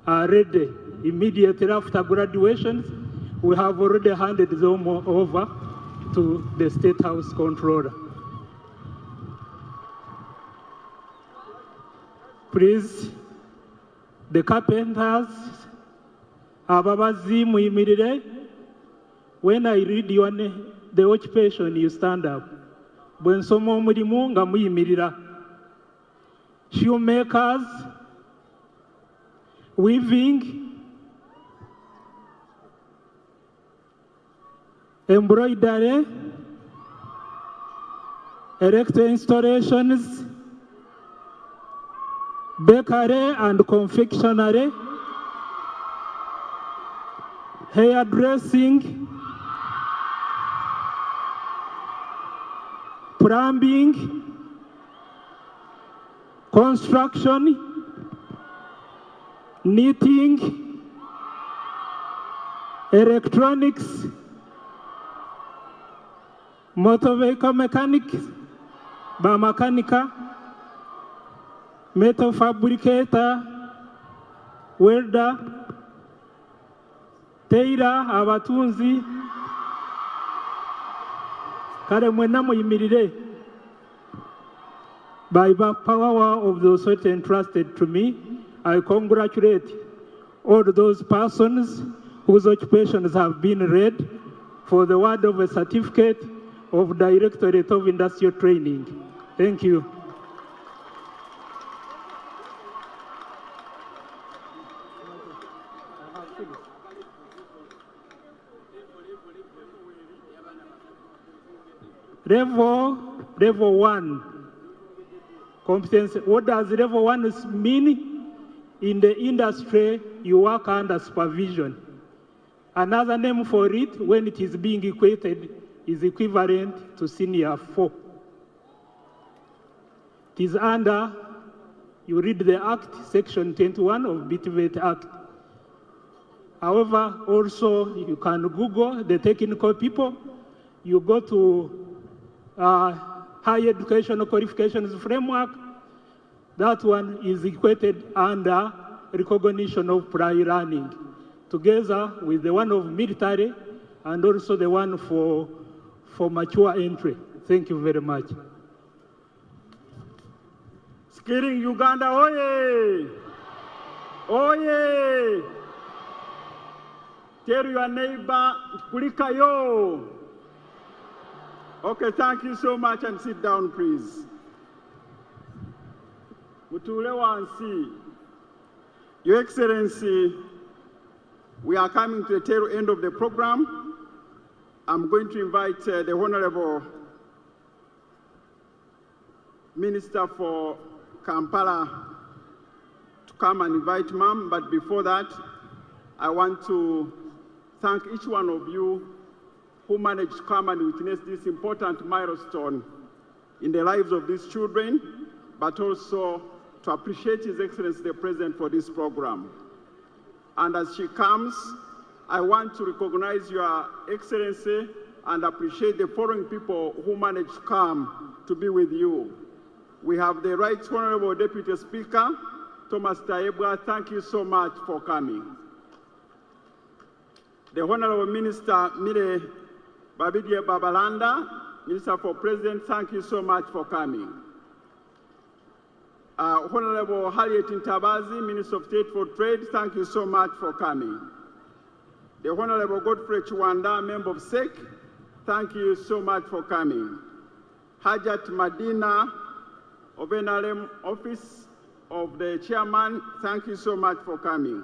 are ready immediately after graduation. We have already handed them over to the State House Controller. Please, the carpenters, ababazi muyimirire. When I read your name, the occupation, you stand up. When someone mulimu nga muyimirira. Shoemakers, weaving, embroidery, electrical installations, bakery and confectionery, hairdressing, plumbing, construction, knitting, electronics, motor vehicle mechanics, biomechanica, metal fabricator, welder, tailor, abatunzi, kale mwena muyimirire. By the power of the authority entrusted to me, I congratulate all those persons whose occupations have been read for the award of a certificate of Directorate of Industrial Training. Thank you. Level 1. Competence. What does level 1 mean? In the industry, you work under supervision. Another name for it, when it is being equated, is equivalent to senior 4. It is under, you read the Act, Section 21 of BTVET Act. However, also, you can Google the technical people. You go to Higher Educational Qualifications Framework. That one is equated under recognition of prior learning, together with the one of military and also the one for mature entry. Thank you very much. Skilling Uganda, oye! Oye! Tell your neighbor, kulika yo! Okay, thank you so much, and sit down, please. Mutule wansi, Your Excellency, we are coming to the tail end of the program. I'm going to invite the Honorable Minister for Kampala to come and invite Ma'am, but before that, I want to thank each one of you who managed to come and witness this important milestone in the lives of these children, but also to appreciate His Excellency the President for this program. And as she comes, I want to recognize Your Excellency and appreciate the following people who managed to come to be with you. We have the Right Honorable Deputy Speaker, Thomas Taebwa. Thank you so much for coming. The Honorable Minister Mire Babidie Babalanda, Minister for President, thank you so much for coming. Honorable Harriet Ntabazi, Minister of State for Trade, thank you so much for coming. The Honorable Godfrey Chwanda, Member of SEC, thank you so much for coming. Hajat Madina of NRM Office of the Chairman, thank you so much for coming.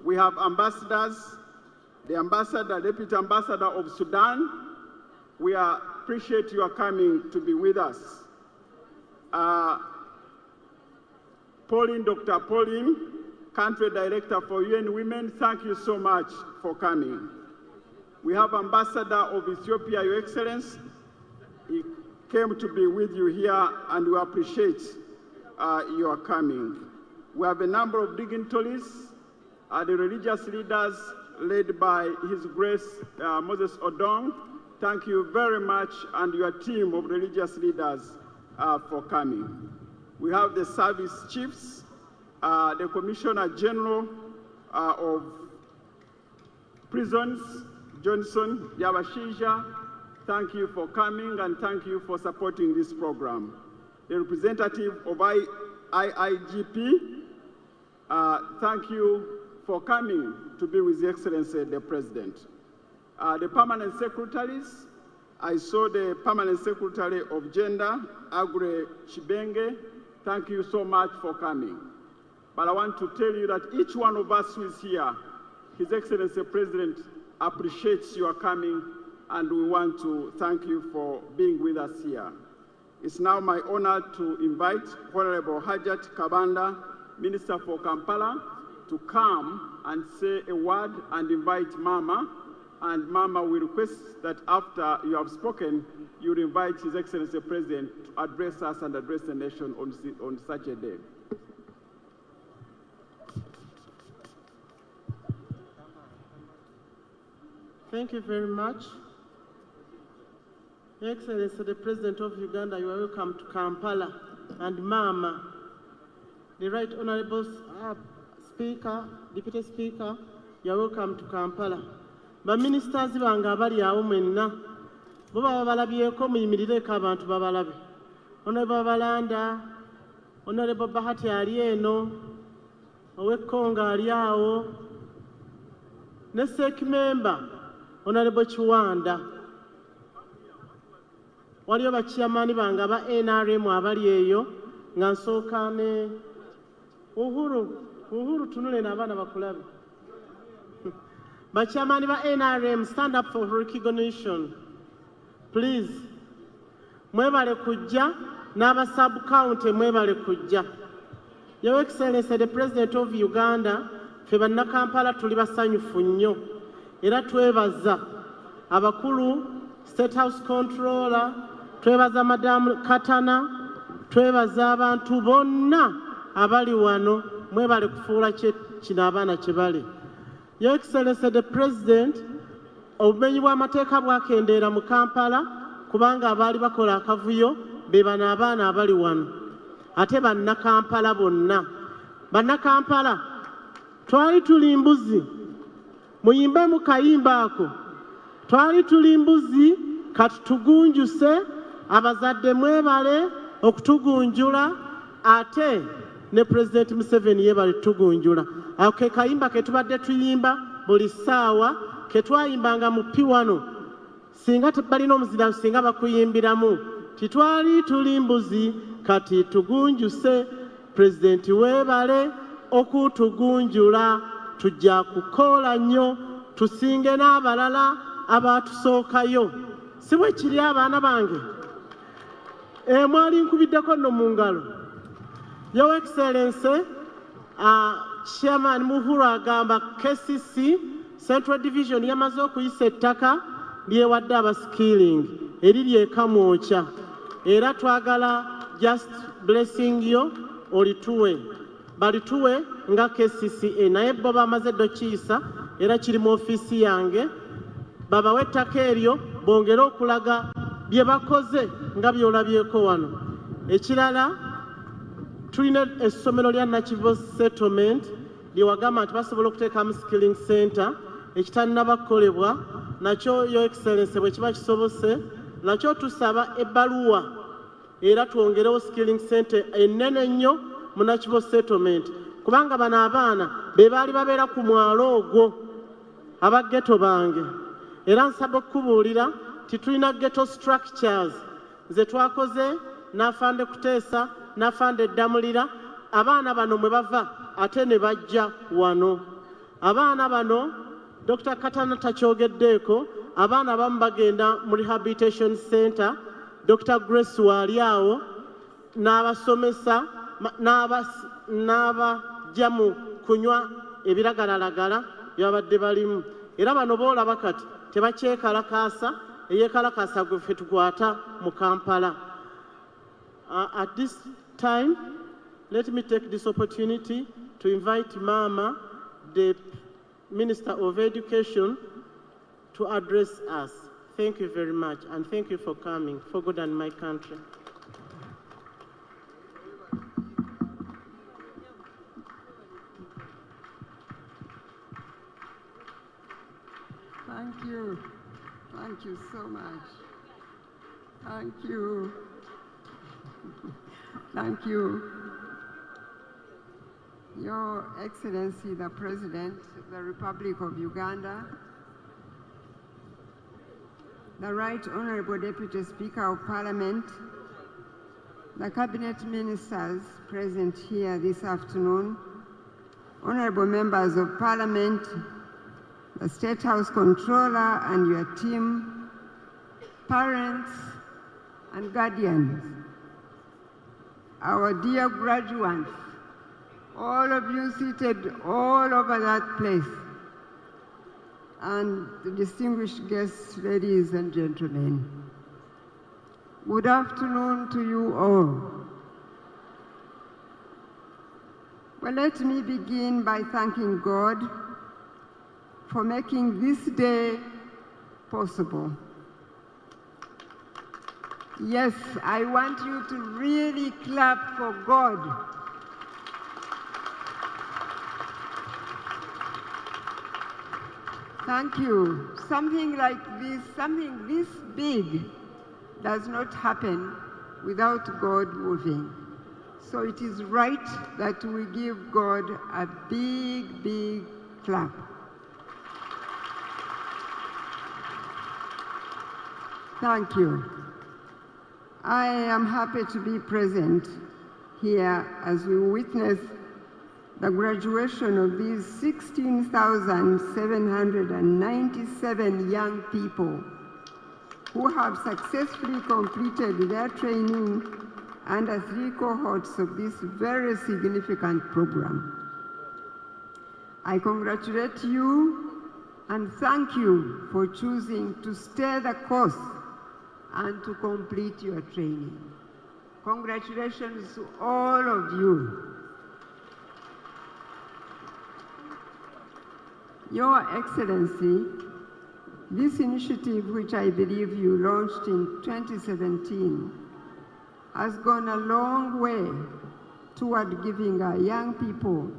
We have ambassadors, the Ambassador, Deputy Ambassador of Sudan. We appreciate your coming to be with us. Dr. Pauline, Country Director for UN Women, thank you so much for coming. We have Ambassador of Ethiopia, Your Excellency. He came to be with you here, and we appreciate your coming. We have a number of dignitaries, the religious leaders led by His Grace Moses Odong. Thank you very much, and your team of religious leaders for coming. We have the service chiefs, the Commissioner General of Prisons, Johnson Yabashija. Thank you for coming, and thank you for supporting this program. The representative of IIGP, thank you for coming to be with His Excellency the President. The permanent secretaries, I saw the permanent secretary of Gender, Agre Chibenge. Thank you so much for coming. But I want to tell you that each one of us who is here, His Excellency the President appreciates your coming, and we want to thank you for being with us here. It's now my honor to invite Honorable Hajat Kabanda, Minister for Kampala, to come and say a word and invite Mama. And Mama, we request that after you have spoken, you will invite His Excellency the President to address us and address the nation on such a day. Thank you very much. Your Excellency the President of Uganda, you are welcome to Kampala. And Mama, the Right Honorable Speaker, Deputy Speaker, you are welcome to Kampala. Ba ministers bange abali awo mwenna bo baba balabyeko muyimirireko abantu babalabe. Honorable Balanda, Honorable Bahati ali eno, Owekkonga ali awo, ne SEC member Honorable Chiwanda. Waliyo bachairman bange aba NRM abali eyo nga nsooka ne Uhuru tunule n'abaana bakulabe. Bachairman ba NRM, stand up for recognition. Please. Mwebale kujja, n'aba sub-county mwebale kujja. Your Excellency the President of Uganda, ffe banna Kampala tuli basanyufu nnyo. Era twebaza abakulu, State House Controller, twebaza Madam Katana, twebaza abantu bonna abali wano, mwebale kufuula kino abaana kye bali. Your Excellency the President, obumenyi bw'amateeka bwakendeera mu Kampala kubanga abaali bakola akavuyo be bano abaana abali wano. Ate banna Kampala bonna. Banna Kampala, twali tuli mbuzi, muyimbe mu kayimba ako. Twali tuli mbuzi, katutugunjuse, abazadde mwebale okutugunjula, ate ne President Museveni yebale tugunjula. Ako ke kayimba ke tubadde tuyimba buli ssaawa ke twayimbanga mu piwano. Singa balina omuzira singa bakuyimbiramu. Titwali tuli mbuzi kati tugunjuse. President weebale okutugunjula. Tujja kukola nnyo tusinge n'abalala abatusookayo. Si bwe kiri abaana bange? Mwali nkubiddeko nno mu ngalo. Your Excellency, Chairman Muhuru agamba KCC Central Division yamaze okuyisa ettaka lyewadde abaskilling eriri e Kamwokya. Era twagala just blessing yo olituwe. Balituwe nga KCCA naye bo bamaze dokiyisa era kiri mu ofiisi yange. Babawe ettaka eryo bongere okulaga bye bakoze nga byolabyeko wano. Ekirala tulina essomero lya Nakivo Settlement lye wagamba nti basobola okuteekamu skilling center ekitannaba nakyo Your Excellency bwe kiba kisobose nakyo tusaba ebbaluwa era twongerewo skilling center ennene nnyo mu Nakivo Settlement kubanga bano abaana be baali babeera ku mwalo ogwo abageto bange era nsaba okubuulira titulina ghetto structures ze twakoze n'afande kuteesa n'afande eddamulira abaana bano mwe bava ate ne bajja wano abaana bano Dr. Katana takyogeddeeko abaana abamu bagenda mu rehabilitation center Dr. Grace waali awo n'abasomesa n'abajja mu kunywa ebiragalalagala byabadde balimu era bano boolaba kati tebakyekalakaasa eyekalakaasa gwe ffe tukwata mu Kampala. At this time, let me take this opportunity to invite Mama, the Minister of Education, to address us. Thank you very much, and thank you for coming, for good and my country. Thank you. Thank you so much. Thank you. Thank you. Your Excellency, the President of the Republic of Uganda, the Right Honorable Deputy Speaker of Parliament, the Cabinet Ministers present here this afternoon, Honorable Members of Parliament, the State House Controller and your team, parents and guardians, our dear graduates, all of you seated all over that place, and the distinguished guests, ladies and gentlemen. Good afternoon to you all. Well, let me begin by thanking God for making this day possible. Yes, I want you to really clap for God. Thank you. Something like this, something this big does not happen without God moving. So it is right that we give God a big, big clap. Thank you. I am happy to be present here as we witness the graduation of these 16,797 young people who have successfully completed their training under 3 cohorts of this very significant program. I congratulate you and thank you for choosing to stay the course and to complete your training. Congratulations to all of you. Your Excellency, this initiative, which I believe you launched in 2017, has gone a long way toward giving our young people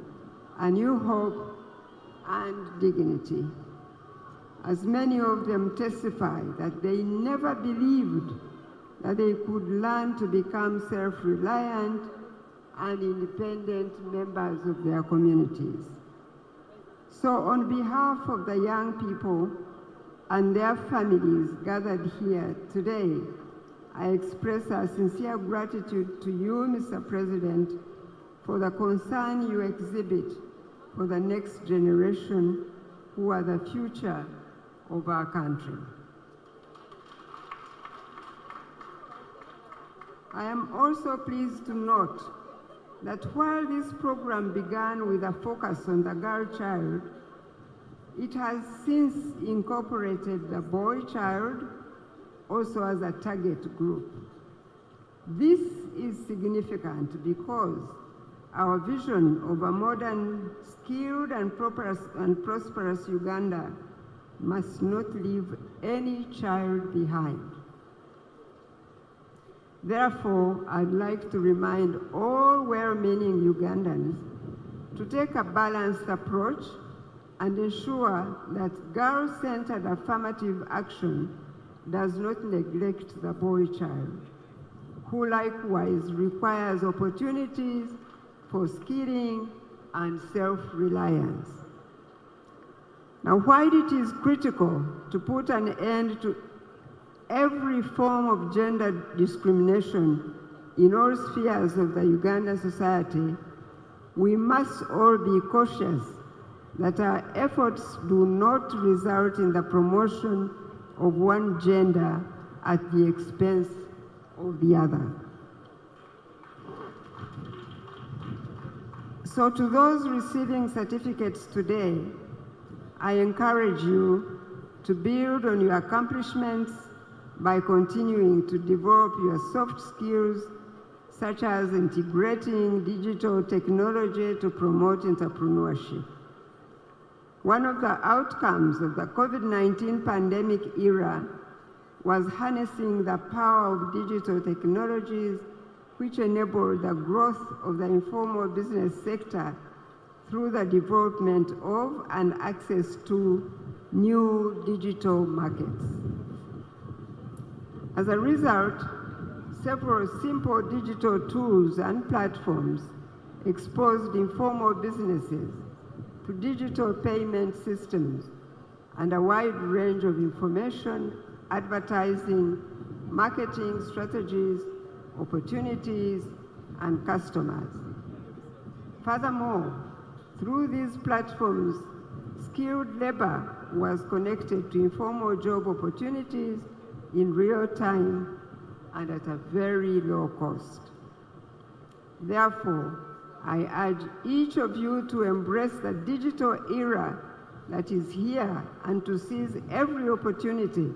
a new hope and dignity. As many of them testify that they never believed that they could learn to become self-reliant and independent members of their communities. So on behalf of the young people and their families gathered here today, I express our sincere gratitude to you, Mr. President, for the concern you exhibit for the next generation who are the future of our country. I am also pleased to note that while this program began with a focus on the girl child, it has since incorporated the boy child also as a target group. This is significant because our vision of a modern, skilled and prosperous Uganda must not leave any child behind. Therefore, I'd like to remind all well-meaning Ugandans to take a balanced approach and ensure that girl-centered affirmative action does not neglect the boy child, who likewise requires opportunities for skilling and self-reliance. Now, while it is critical to put an end to every form of gender discrimination in all spheres of the Ugandan society, we must all be cautious that our efforts do not result in the promotion of one gender at the expense of the other. So to those receiving certificates today, I encourage you to build on your accomplishments by continuing to develop your soft skills, such as integrating digital technology to promote entrepreneurship. One of the outcomes of the COVID-19 pandemic era was harnessing the power of digital technologies, which enabled the growth of the informal business sector through the development of and access to new digital markets. As a result, several simple digital tools and platforms exposed informal businesses to digital payment systems and a wide range of information, advertising, marketing strategies, opportunities, and customers. Furthermore, through these platforms, skilled labor was connected to informal job opportunities in real time and at a very low cost. Therefore, I urge each of you to embrace the digital era that is here and to seize every opportunity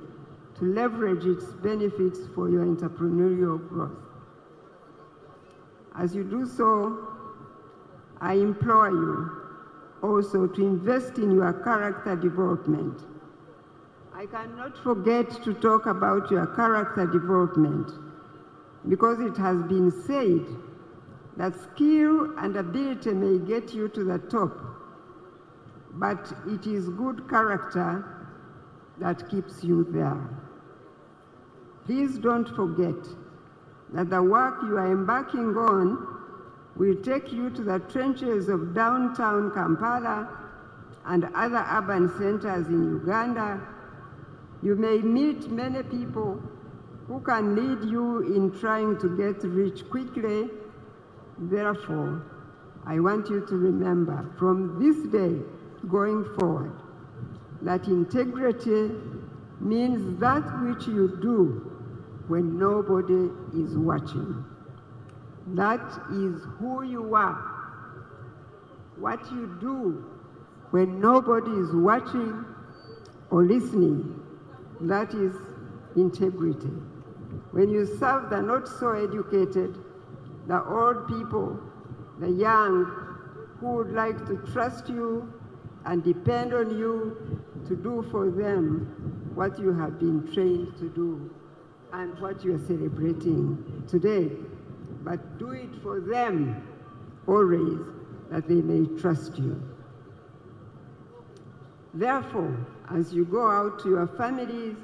to leverage its benefits for your entrepreneurial growth. As you do so, I implore you also to invest in your character development. I cannot forget to talk about your character development because it has been said that skill and ability may get you to the top, but it is good character that keeps you there. Please don't forget that the work you are embarking on will take you to the trenches of downtown Kampala and other urban centers in Uganda. You may meet many people who can lead you in trying to get rich quickly. Therefore, I want you to remember from this day going forward that integrity means that which you do when nobody is watching. That is who you are. What you do when nobody is watching or listening, that is integrity. When you serve the not so educated, the old people, the young, who would like to trust you and depend on you to do for them what you have been trained to do and what you are celebrating today. But do it for them always, that they may trust you. Therefore, as you go out to your families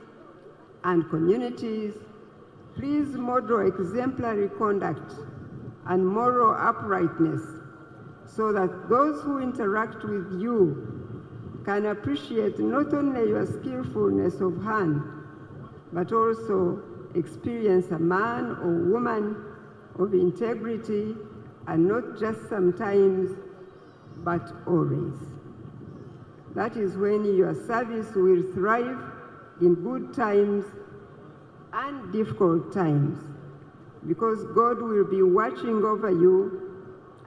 and communities, please model exemplary conduct and moral uprightness so that those who interact with you can appreciate not only your skillfulness of hand, but also experience a man or woman of integrity, and not just sometimes, but always. That is when your service will thrive in good times and difficult times, because God will be watching over you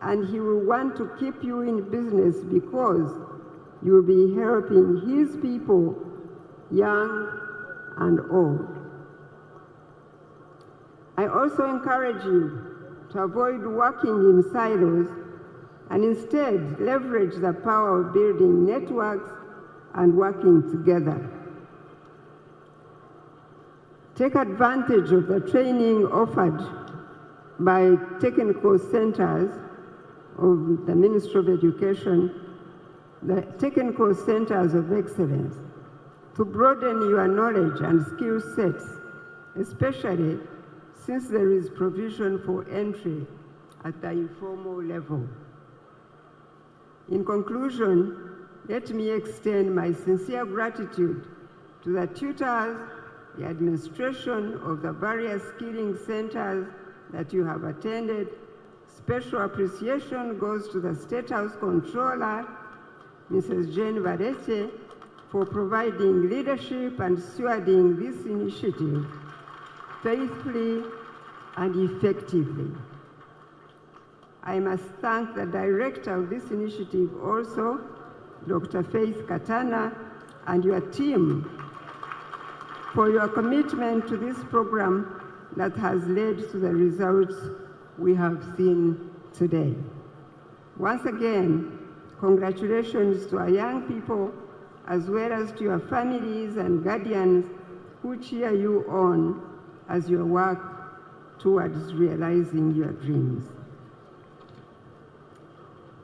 and He will want to keep you in business because you'll be helping His people, young and old. I also encourage you to avoid working in silos and instead leverage the power of building networks and working together. Take advantage of the training offered by technical centers of the Ministry of Education, the technical centers of excellence, to broaden your knowledge and skill sets, especially since there is provision for entry at the informal level. In conclusion, let me extend my sincere gratitude to the tutors, the administration of the various skilling centers that you have attended. Special appreciation goes to the State House Controller, Mrs. Jane Varese, for providing leadership and stewarding this initiative faithfully and effectively. I must thank the director of this initiative also, Dr. Faith Katana, and your team for your commitment to this program that has led to the results we have seen today. Once again, congratulations to our young people, as well as to your families and guardians who cheer you on as you work towards realizing your dreams.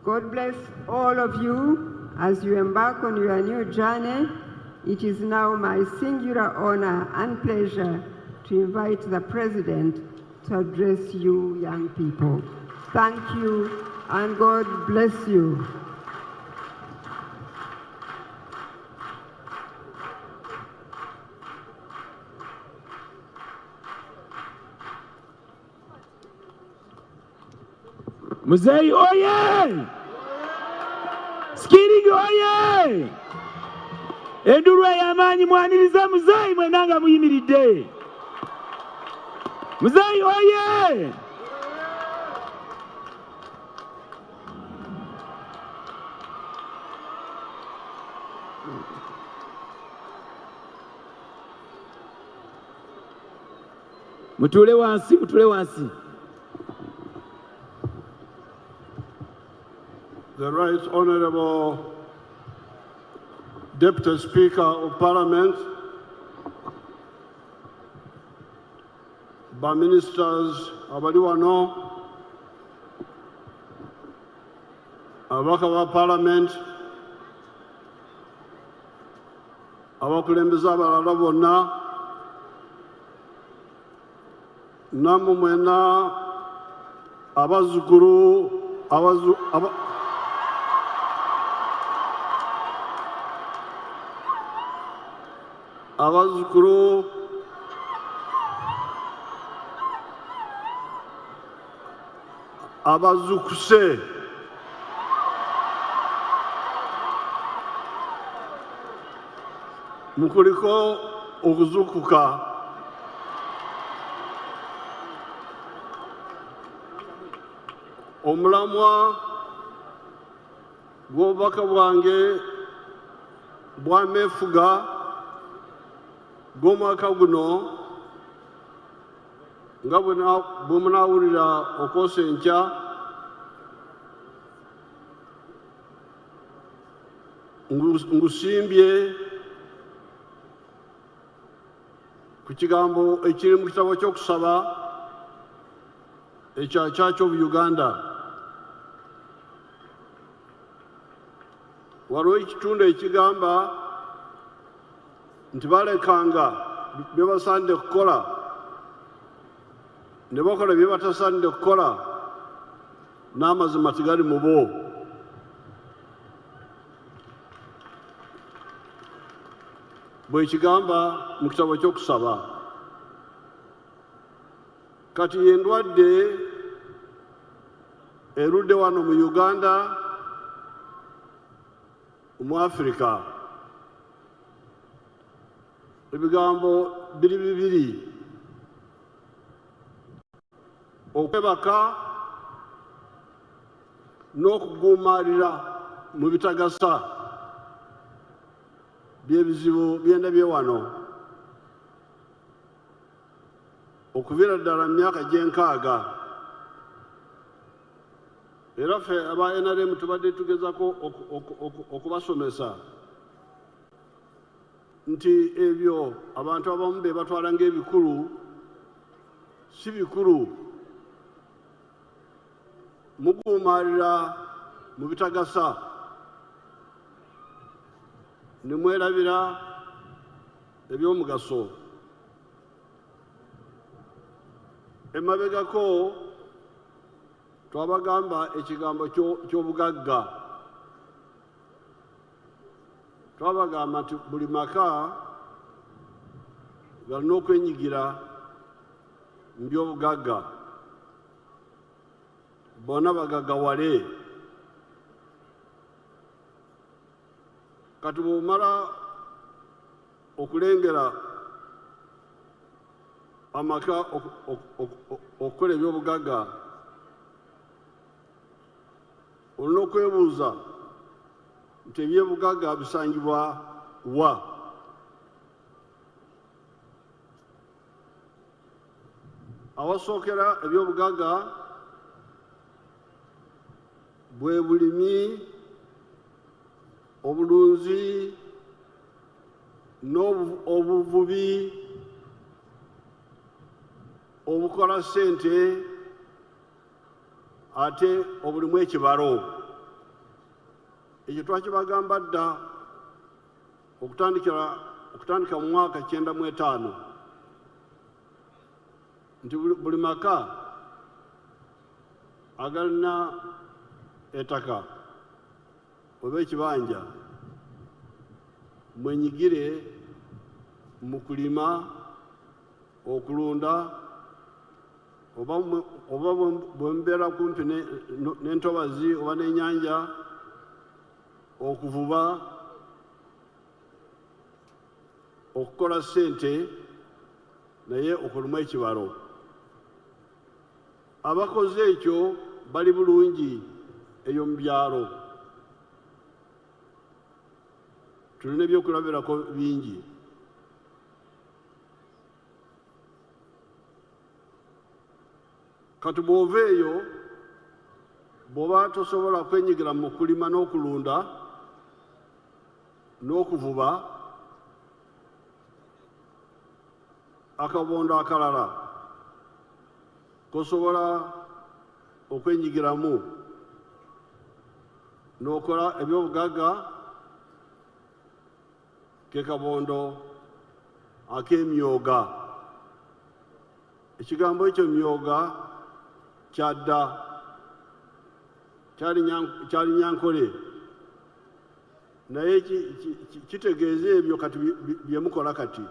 God bless all of you as you embark on your new journey. It is now my singular honor and pleasure to invite the President to address you young people. Thank you and God bless you. Muzei oye! Skilling oye! Enduru y'amaanyi mwaniriza Muzei mwenanga muyimiridde. Muzei oye! Mutule wansi, mutule wansi. The Right Honorable Deputy Speaker of Parliament, by ministers abali wano, ababaka ba Parliament, abakulembeze abalala bonna, nammwe mwena abazzukulu abazzukulu abazzukuse mukuliko okuzukuka omulamwa gw'obubaka bwange bwameefuga gw'omwaka guno nga bwe munaawulira okwosa enkya ngusimbye ku kigambo ekiri mu kitabo ky'okusaba ekya Church of Uganda. Waliwo ekitundu ekigamba nti balekanga bye basaanidde kukola ne bakola bye batasaanidde kukola n'amazima tegali mu bo. Bwe kigamba mu kitabo ky'okusaba. Kati endwadde erudde wano mu Uganda, mu Africa. Ebigambo biri bibiri: okwebaka n'okuguumalira mu bitagasa by'ebizibu byendabye wano okuviira ddala mu myaka gy'enkaaga. Era ffe aba NRM tubadde tugezako okubasomesa nti ebyo abantu abamu be batwala ng'ebikulu si bikulu. Muguumalira mu bitagasa ne mwerabira eby'omugaso. Emabegako twabagamba ekigambo ky'obugagga. Twabagamba nti buli maka galina okwenyigira mu by'obugagga, bonna bagaggawale. Kati bw'omala okulengera amaka okukola eby'obugagga, olina okwebuuza nti eby'obugagga bisangibwa wa? Awasookera eby'obugagga bwe bulimi, obulunzi n'obuvubi obukola ssente ate obulimu ekibalo. Ekyo twakibagamba dda okutandika mu mwaka 95 nti buli maka agalina ettaka oba ekibanja mwenyigire mu kulima, okulunda, oba bwe mubeera kumpi n'entobazi oba n'ennyanja, okuvuba, okukola ssente naye okulimu ekibalo. Abakoze ekyo bali bulungi eyo mu byalo. Tulina ebyokulabirako bingi. Kati bw'ova eyo, bw'oba tosobola kwenyigira mu kulima n'okulunda n'okuvuba, akabondo akalala kosobola okwenyigiramu n'okola eby'obugagga, ke kabondo ak'emyoga. Ekigambo ekyo myoga kyadda, kyali nyankole, naye kitegeeza ebyo kati bye mukola kati.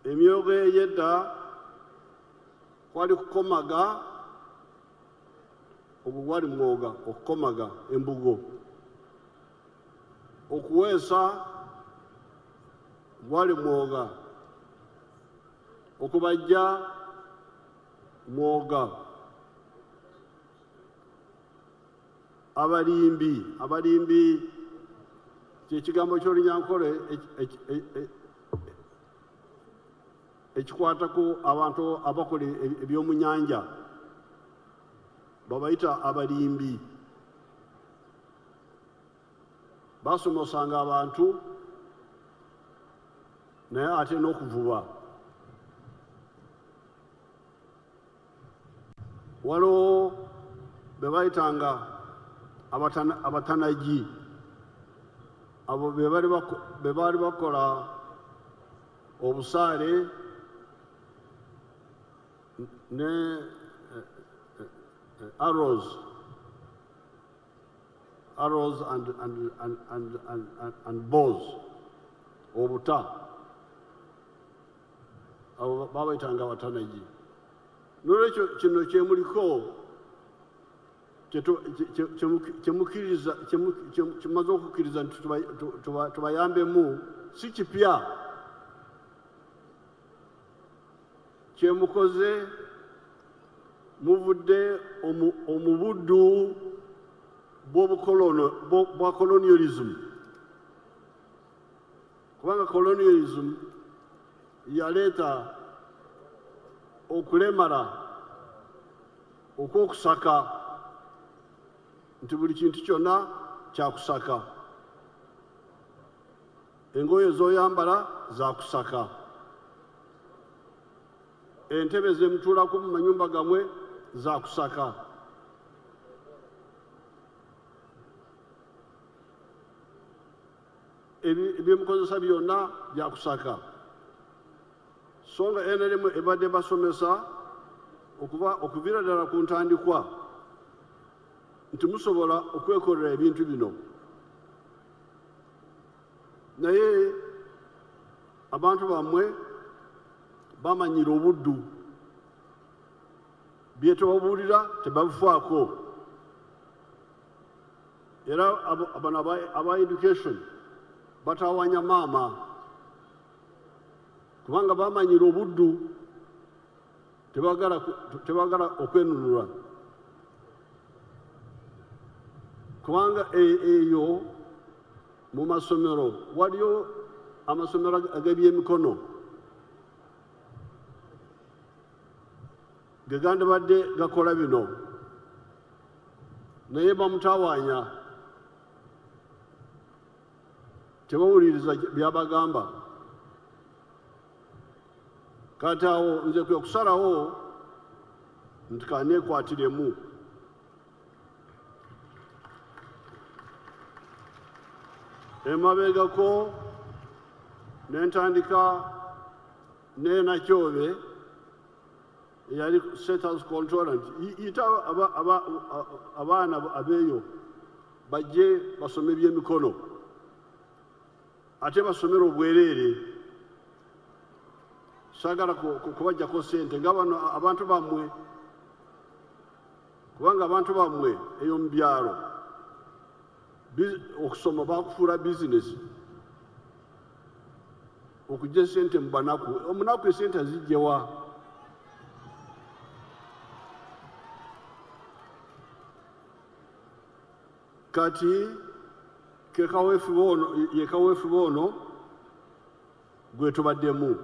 Emyoga ey'edda kwali kukomaga, ogwo gwali mwoga, okukomaga embugo. Okuweesa gwali mwoga, okubajja mwoga. Abalimbi kyekigambo ky'olunyankole ekikwatako abantu abakola eby'omu nnyanja, babayita abalimbi. Basomosanga abantu naye ate n'okuvuba. Waliwo be bayitanga abatanagi, abo be baali bakola obusaale ne arrows and bows, obuta, abo babayitanga abatanagi. Nolwekyo kino kyemuliko kimaze okukkiriza nti tubayambemu, si kipya. Kyemukoze muvudde omubuddu bwa colonialism, kubanga colonialism yaleeta okulemala okwokusaka, nti buli kintu kyonna kyakusaka. engoye z'oyambala za kusaka, entebe ze mutuulako mu manyumba gamwe za kusaka, ebyemukozesa byonna bya kusaka. So nga NRM ebadde basomesa okuviira ddala ku ntandikwa nti musobola okwekolera ebintu bino, naye abantu bammwe bamanyira obuddu, bye tebabuulira tebabifaako. Era bano aba education batawanya maama kubanga bamanyira obuddu, tebagala okwenunula, kubanga eyo mu masomero waliyo amasomero ag'ebyemikono gegandi badde gakola bino, naye bamutawanya, tebawuliriza byabagamba. Kati awo nze kwe kusalawo nti kaneekwatiremu. Emabegako nentandika Nakyobe eyali status controllant, yita abaana abeeyo bajje basome ebyemikono ate basomera obwereere. Saagala kubajjako ssente nga bano abantu bammwe, kubanga abantu bammwe eyo mu byalo okusoma bakufuula bizinesi, okujja essente mu banaku. Omunaku essente azijjewa? Kati yekaweefuba ono gwe tubaddemu,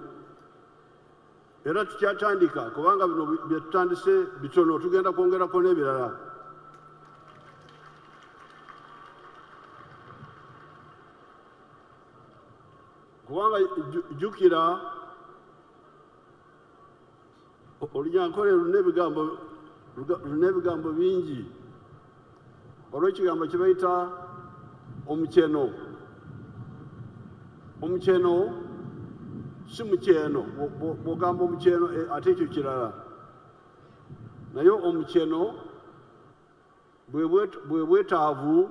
era tukyatandika kubanga bino bye tutandise bitono, tugenda kwongerako n'ebirala. Kubanga jjukira olunyankole lulina ebigambo bingi, olw'ekigambo kye bayita omukyeno. Omukyeno si mukyeno, bw'ogamba omukyeno ate ekyo kirala, naye omukyeno bwe bwetaavu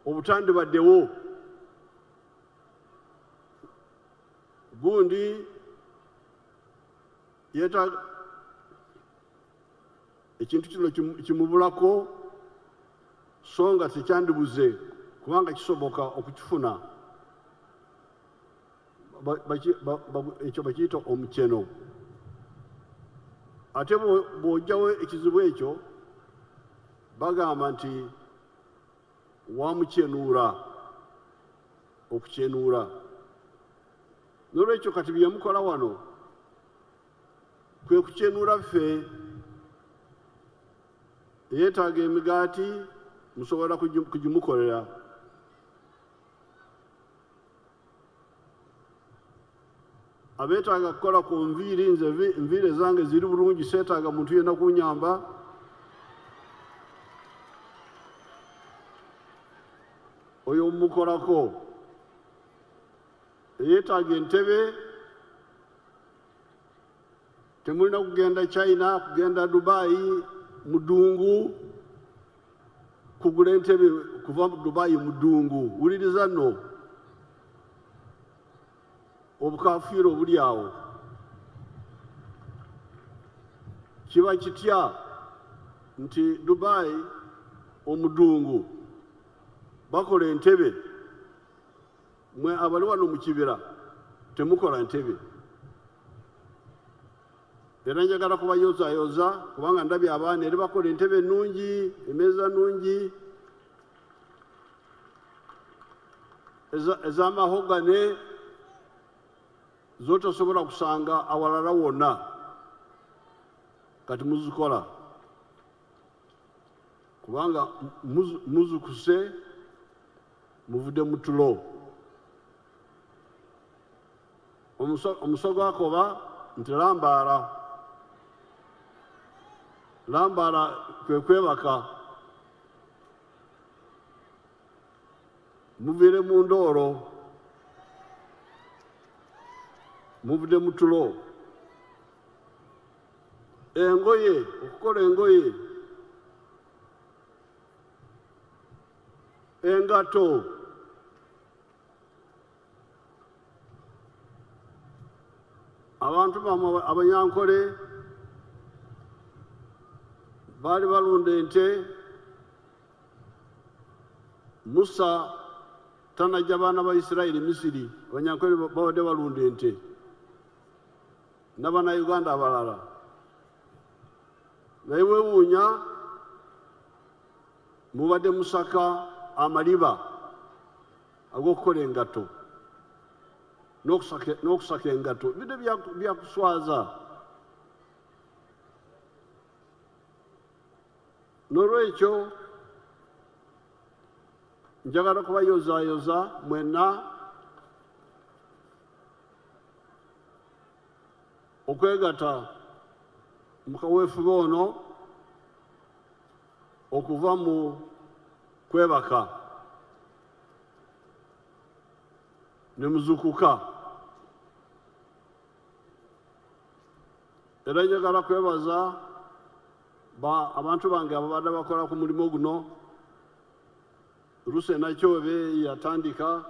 obutandibaddewo. Gundi yeetaaga ekintu kino kimubulako, so nga tekyandibuze kubanga kisoboka okukifuna, ekyo bakiyita omukyeno. Ate bw'ojjawo ekizibu ekyo bagamba nti wamukyenuula, okukyenuula. N'olwekyo kati bye mukola wano kwe kukyenuula ffe. Yeetaaga emigaati musobola kugimukolera. Abeetaaga kukola ku nviiri, nze enviiri zange ziri bulungi, seetaaga muntu yenna kunyamba. Oyo mukolako. Yeetaaga entebe, temulina kugenda China, kugenda Dubai mudungu kugula entebe kuva mu Dubai mudungu. Wuliriza nno obukafiira obuli awo. Kiba kitya nti Dubai omudungu bakola entebe, mwe abali wano mu kibira temukola ntebe. Era njagala kubayozaayoza kubanga ndabye abaana eri bakola entebe ennungi, emmeeza nnungi, ez'amahogane zotosobola kusanga awalala wonna, kati muzikola kubanga muzukuse, muvudde mu tulo. omusogo akoba nti lambaala kwe kwebaka muviire mu ndooro muvudde mu tulo engoye okukola engoye engato abantu bamwe abanyankole baali balunda ente musa tanajja baana ba isirayiri misiri abanyankole babadde balunda ente n'abannayuganda abalala naye weewuunya mubadde musaka amaliba ag'okukola engato n'okusaka engato bidde byakuswaza n'olwekyo njagala kubayozaayoza mwenna okwegata mu kaweefube ono okuva mu kwebaka ne muzukuka era njagala kwebaza abantu bange ababadde bakola ku mulimu guno Ruse Nakyobe yatandika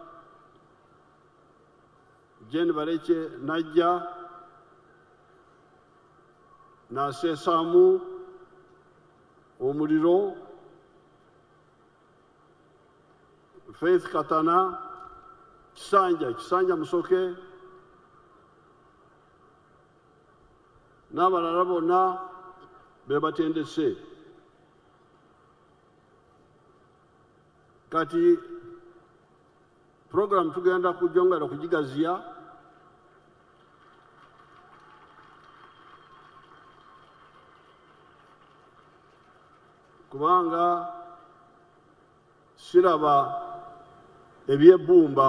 Jane Bareke najja n'aseesaamu omuliro Faith Katana Kisanja Musoke n'abalala bonna be batendese kati program tugenda kujongera kugigaziya kubanga siraba ebyebbumba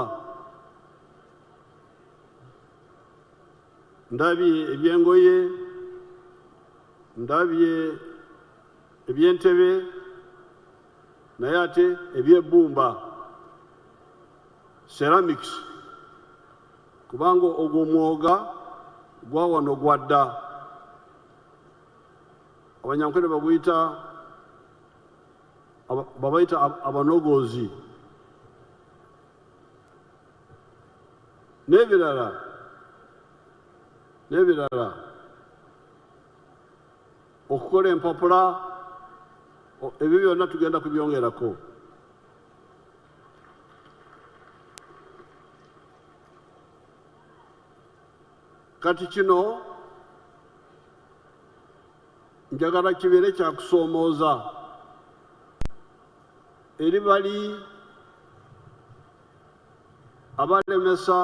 ndabye ebyengoye ndabye ebyentebe naye ate ebyebbumba ceramics kubanga ogwo omwoga gwa wano gwadda abanyankole babayita abanogozi n'ebirala okukola empapula ebyo byonna tugenda kubyongerako kati kino njagala kibeere kyakusoomooza eri bali abalemesa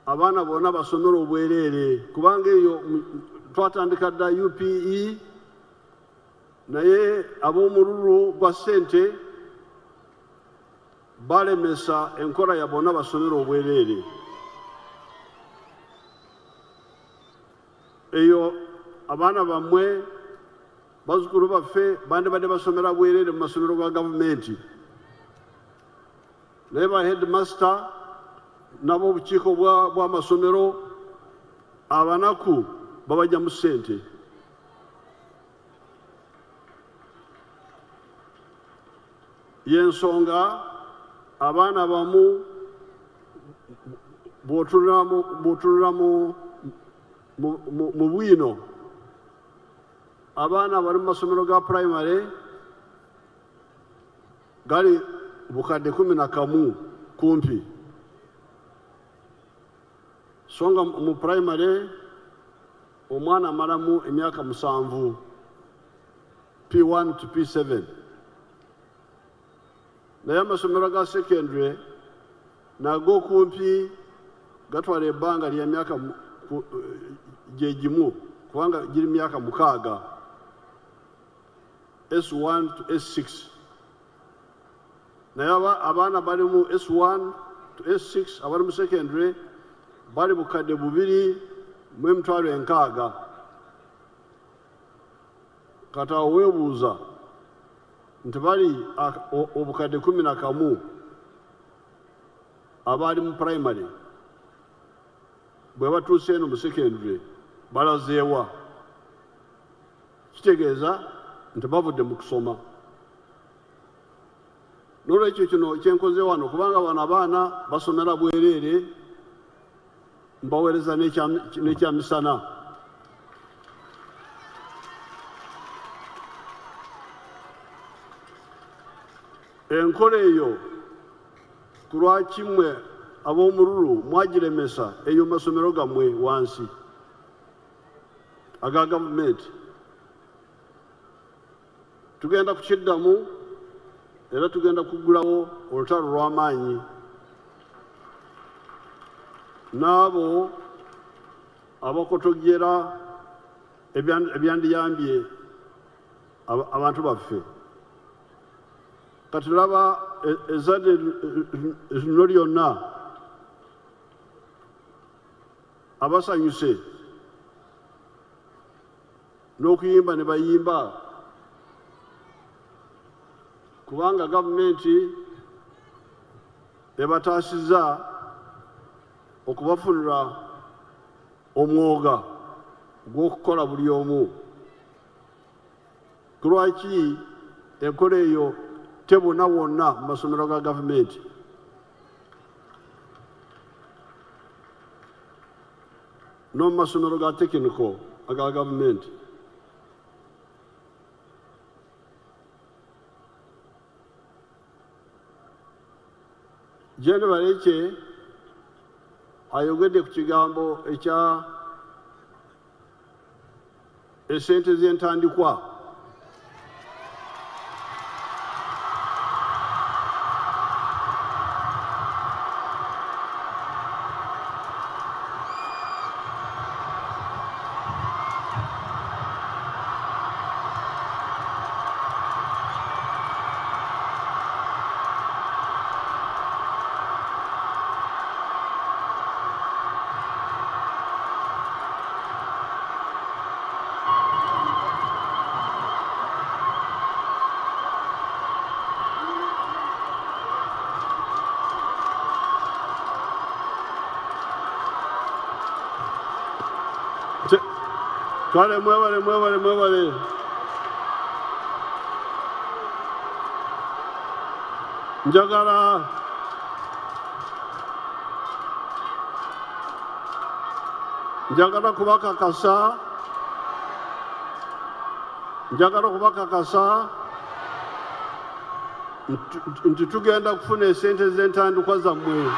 abaana bonna basomera obwereere kubanga eyo twatandika dda UPE naye ab'omululu gwa ssente balemesa enkola ya bonna basomera obwereere eyo abaana bammwe bazzukulu baffe bandibadde basomera bwereere mu masomero ga gavumenti naye ba headmaster nabo obukiiko bw'amasomero abanaku babajja mu ssente y'ensonga abaana bamu bw'otunula mu bwino abaana bali mu masomero ga primary gali bukadde 11 kumpi songa mu primary omwana amalamu emyaka 7 P1 to P7 naye amasomero ga secondary nago kumpi gatwala ebbanga lya myaka gyegimu kubanga giri myaka 6 S1 to S6 naye abaana bali mu S1 to S6 abali mu secondary bali bukadde 2,600 kati awo weebuuza nti bali obukadde 11 abaali mu primary bwe batuuse eno mu secondary balazeewa kitegeeza nti bavudde mu kusoma n'olwekyo kino kyenkoze wano kubanga bano abaana basomera bwereere mbaweereza n'ekyamisana enkola eyo ku lwakimwe ab'omululu mwagiremesa eyo masomero gammwe wansi aga gavumenti tugenda kukiddamu era tugenda kugulawo olutalo lw'amaanyi n'abo abakotogera ebyandiyambye abantu baffe kati laba ezzadde lino lyonna abasanyuse n'okuyimba ne bayimba kubanga gavumenti ebataasizza okubafunira omwoga gw'okukola buli omu ku lwaki enkola eyo tebona wonna mu masomero ga gavumenti n'omu masomero ga tekiniko aga gavumenti Jene Bareke ayogedde ku kigambo ekya esente z'entandikwa Kale mwebale. Njagala kubakakasa nti tugenda kufuna esente z'entandikwa zammwe.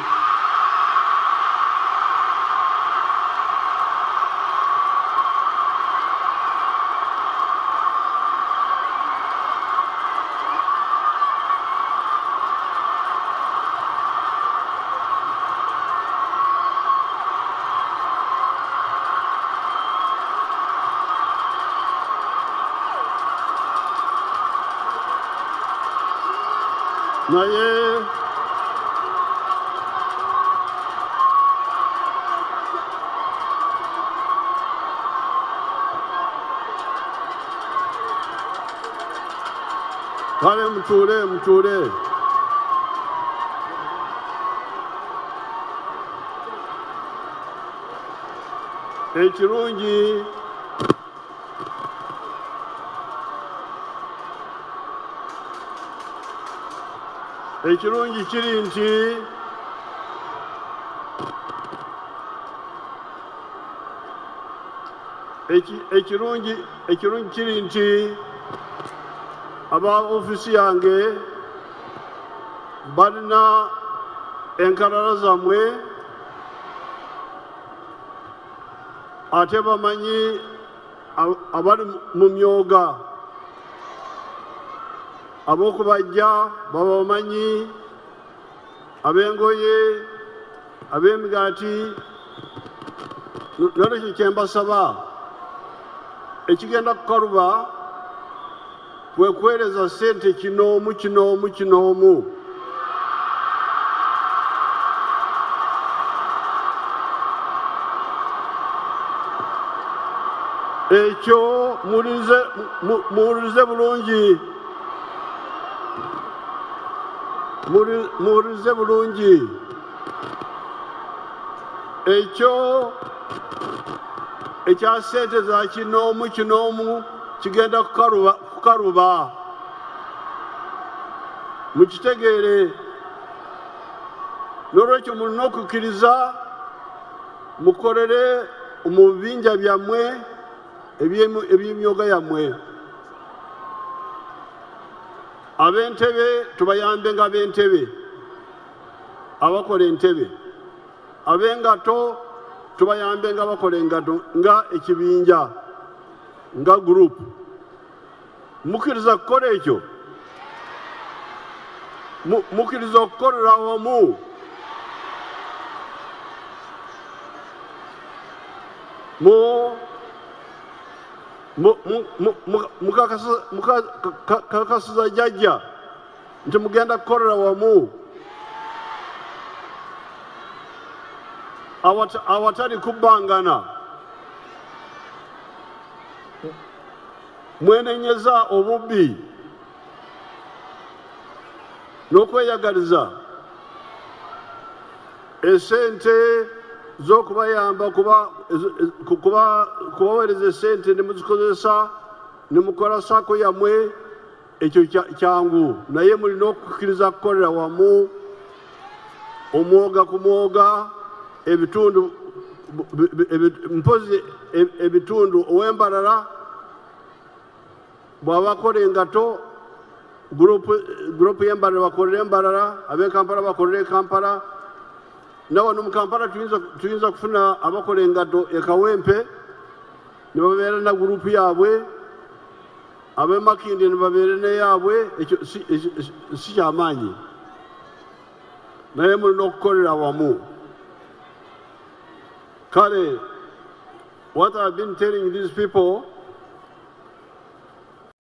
Naye kale mutuule. Ekirungi kiri nti ekirungi kiri nti aba ofisi yange balina enkalala zammwe ate bamanyi abali mu myoga ab'okubajja baba bamanyi ab'engoye ab'emigaati nolwekyo kyembasaba ekigenda kukaluba kwe kuweereza ssente kinoomu. ekyo muwulirize bulungi. Muwulirize bulungi. Ekyo ekya ssente za kinoomu kigenda kukaluba. Mukitegeere. N'olwekyo mulina okukkiriza mukolere mu bibinja byammwe eby'emyoga yammwe. Ab'entebe tubayambe nga ab'entebe, abakola entebe. Ab'engato tubayambe nga bakola engato nga ekibinja nga group. Mukkiriza kukola ekyo? Mukkiriza okukolera wamu? Mukakasiza jjajja nti mugenda kukolera wamu awatali kubbangana. Mwenenyeza obubbi n'okweyagaliza. Esente z'okubayamba kubaweereza esente ne muzikozesa ne mukola sako yammwe, ekyo kyangu. Naye mulina okukkiriza kukolera wamu, omwoga ku mwoga, ebitundu mpozi ebitundu ow'embalala bw'abakola engato, gurupu y'embalala bakolera embalala, ab'e Kampala bakolera e Kampala. Nawano mu Kampala tuyinza kufuna abakola engato e Kawempe ne babeera na gurupu yaabwe, ab'e Makindye ne babeera n'eyaabwe. Ekyo si kyamaanyi, naye mulina okukolera wamu. Kale, what I've been telling these people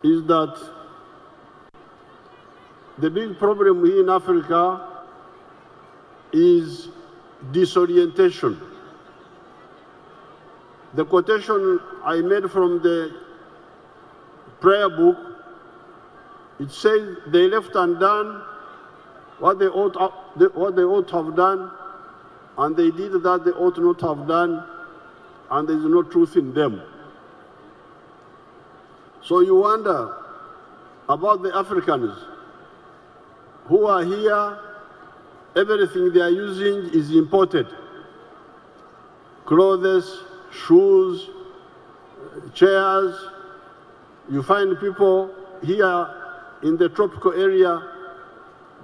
is that the big problem here in Africa is disorientation. The quotation I made from the prayer book, it says they left undone what they ought to have done, and they did that they ought not to have done, and there is no truth in them. So you wonder about the Africans who are here. Everything they are using is imported. Clothes, shoes, chairs. You find people here in the tropical area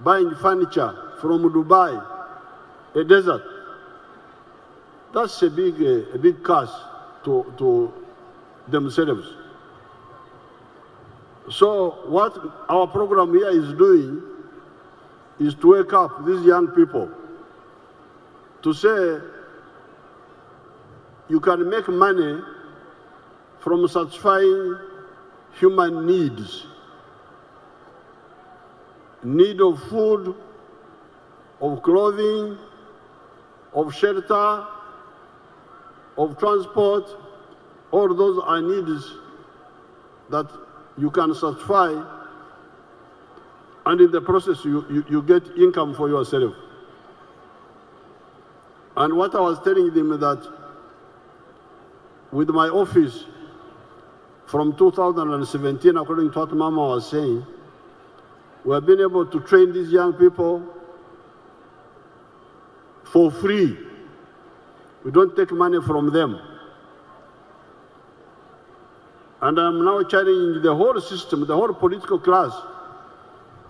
buying furniture from Dubai, a desert. That's a big curse to themselves. So what our program here is doing is to wake up these young people to say you can make money from satisfying human needs. Need of food, of clothing, of shelter, of transport. All those are needs that you can satisfy, and in the process you get income for yourself. And what I was telling them is that with my office from 2017, according to what Mama was saying, we have been able to train these young people for free. We don't take money from them. And I'm now challenging the whole system, the whole political class,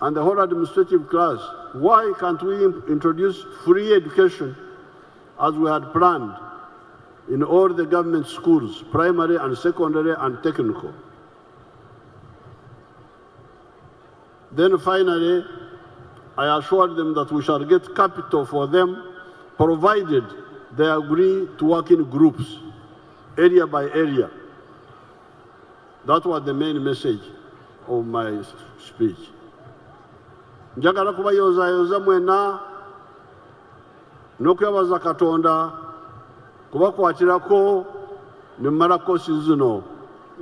and the whole administrative class. Why can't we introduce free education as we had planned in all the government schools, primary and secondary and technical? Then finally, I assured them that we shall get capital for them, provided they agree to work in groups, area by area. That was the main message of my speech. Njagala kubayozaayoza mwena n'okwebaza Katonda kubakwatirako ne mmala koosi zino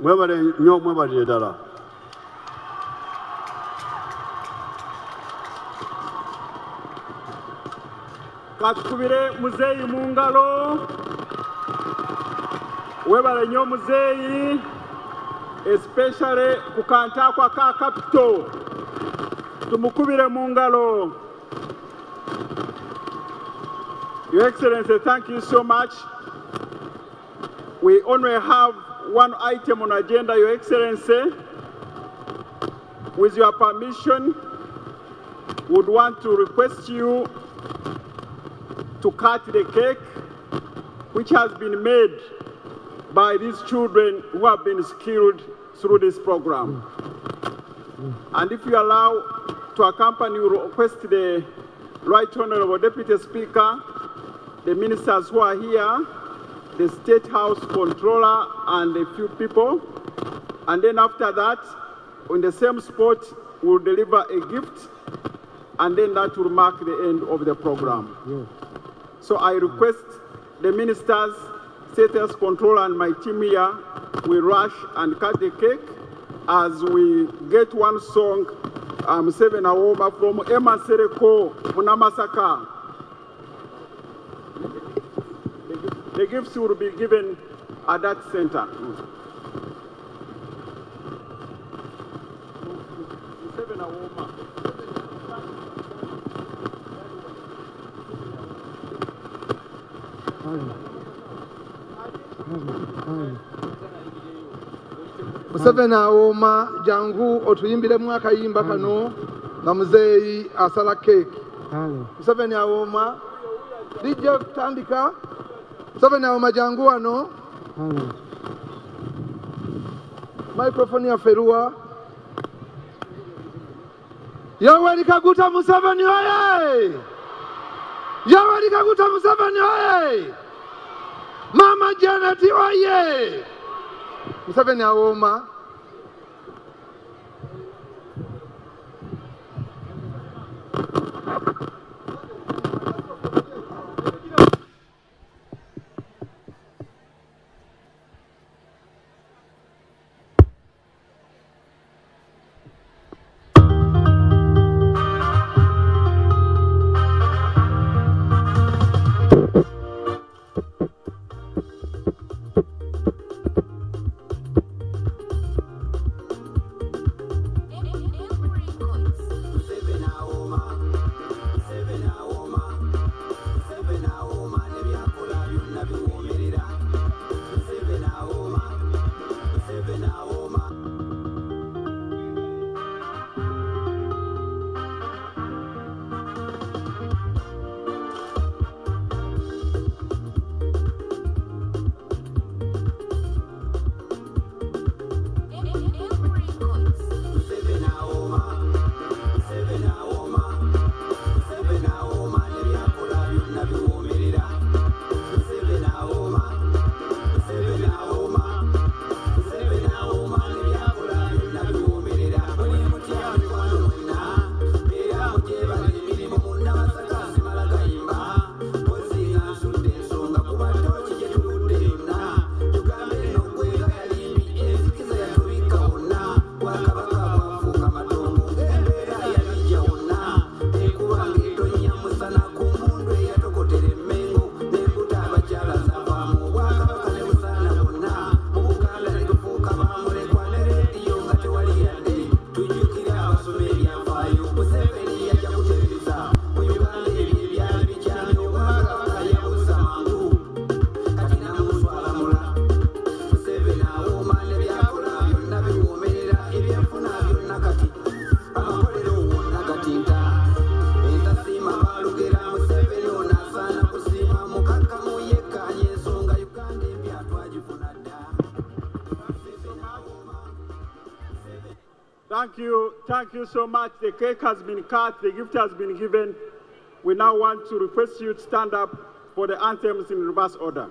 Mwebale nnyo mwebalire ddala. Katukubire muzeeyi mu ngalo. Webale nnyo muzeeyi, especially ku kantu ako aka capital. Tumukubire mu ngalo. Your Excellency, thank you so much. We only have one item on agenda, Your Excellency. With your permission, would want to request you to cut the cake, which has been made by these children who have been skilled through this program. And if you allow to accompany, you request the Right Honorable Deputy Speaker, the ministers who are here, the State House Controller, and a few people. And then after that, on the same spot, we'll deliver a gift, and then that will mark the end of the program. So I request the ministers, State House Controller, and my team here, we rush and cut the cake as we get one song, Seven Awoma from Emma Sereko, Munamasaka. The gifts will be given at that center. Museveni Awoma jangu otuyimbiremu akayimba kano nga muzeeyi asala keeki. Museveni Awoma lijja kutandika. Museveni Awoma jangu wano. Microphone ya Ferua. Yoweri Kaguta Museveni oye! Yoweri Kaguta Museveni oye! Mama Janet oye! Museveni Awoma. Thank you so much. The cake has been cut, the gift has been given. We now want to request you to stand up for the anthems in reverse order.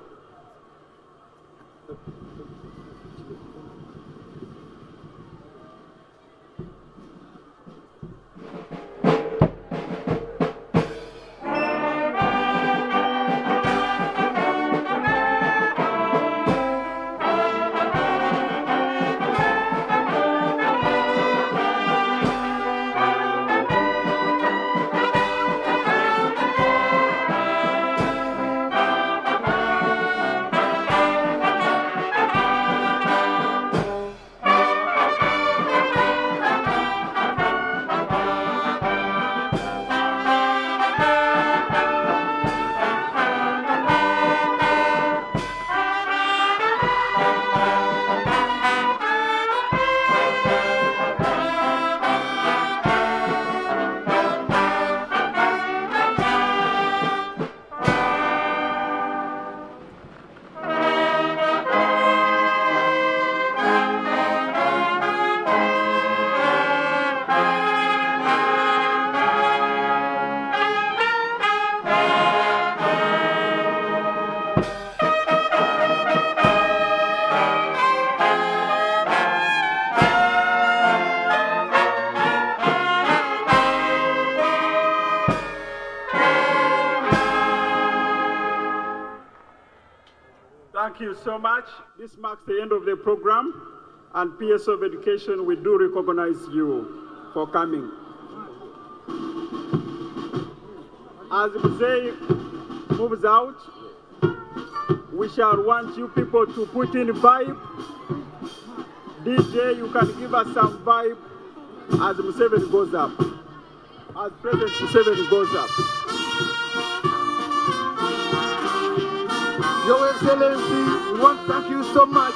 you so much. This marks the end of the program, and PS of Education, we do recognize you for coming. As Mzee moves out, we shall want you people to put in vibe. DJ, you can give us some vibe as Museveni goes up. As President Museveni goes up. Your Excellency, we want to thank you so much.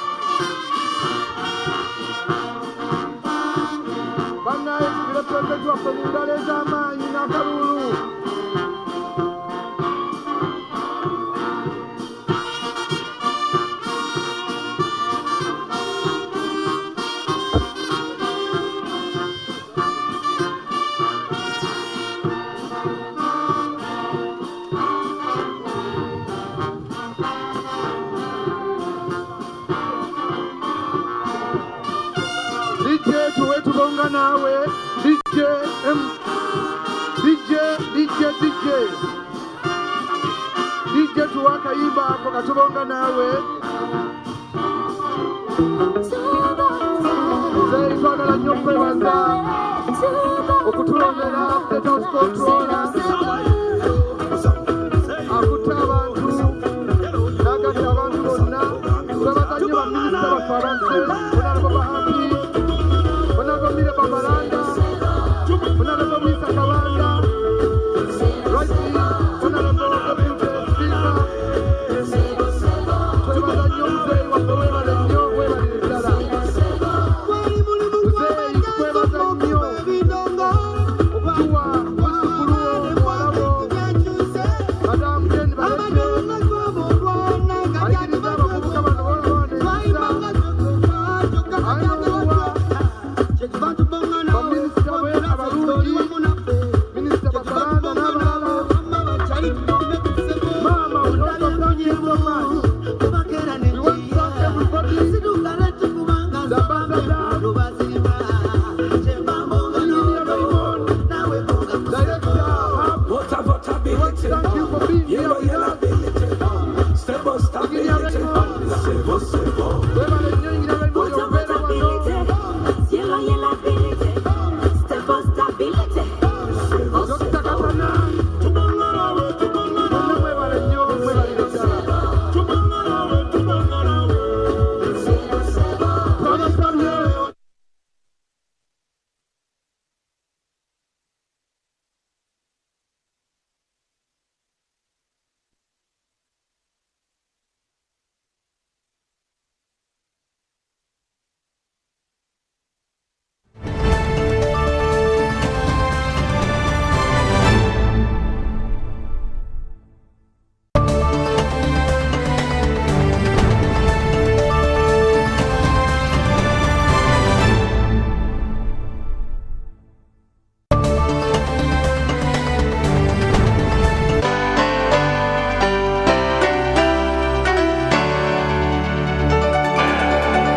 Nawe, DJ tuwaka imba hapo katubonga nawe. Mzee twagala nnyo kwebaza okutulondera State House Controller akutte abantu n'agatta abantu bonna twebaza nnyo baminisita baffe abanse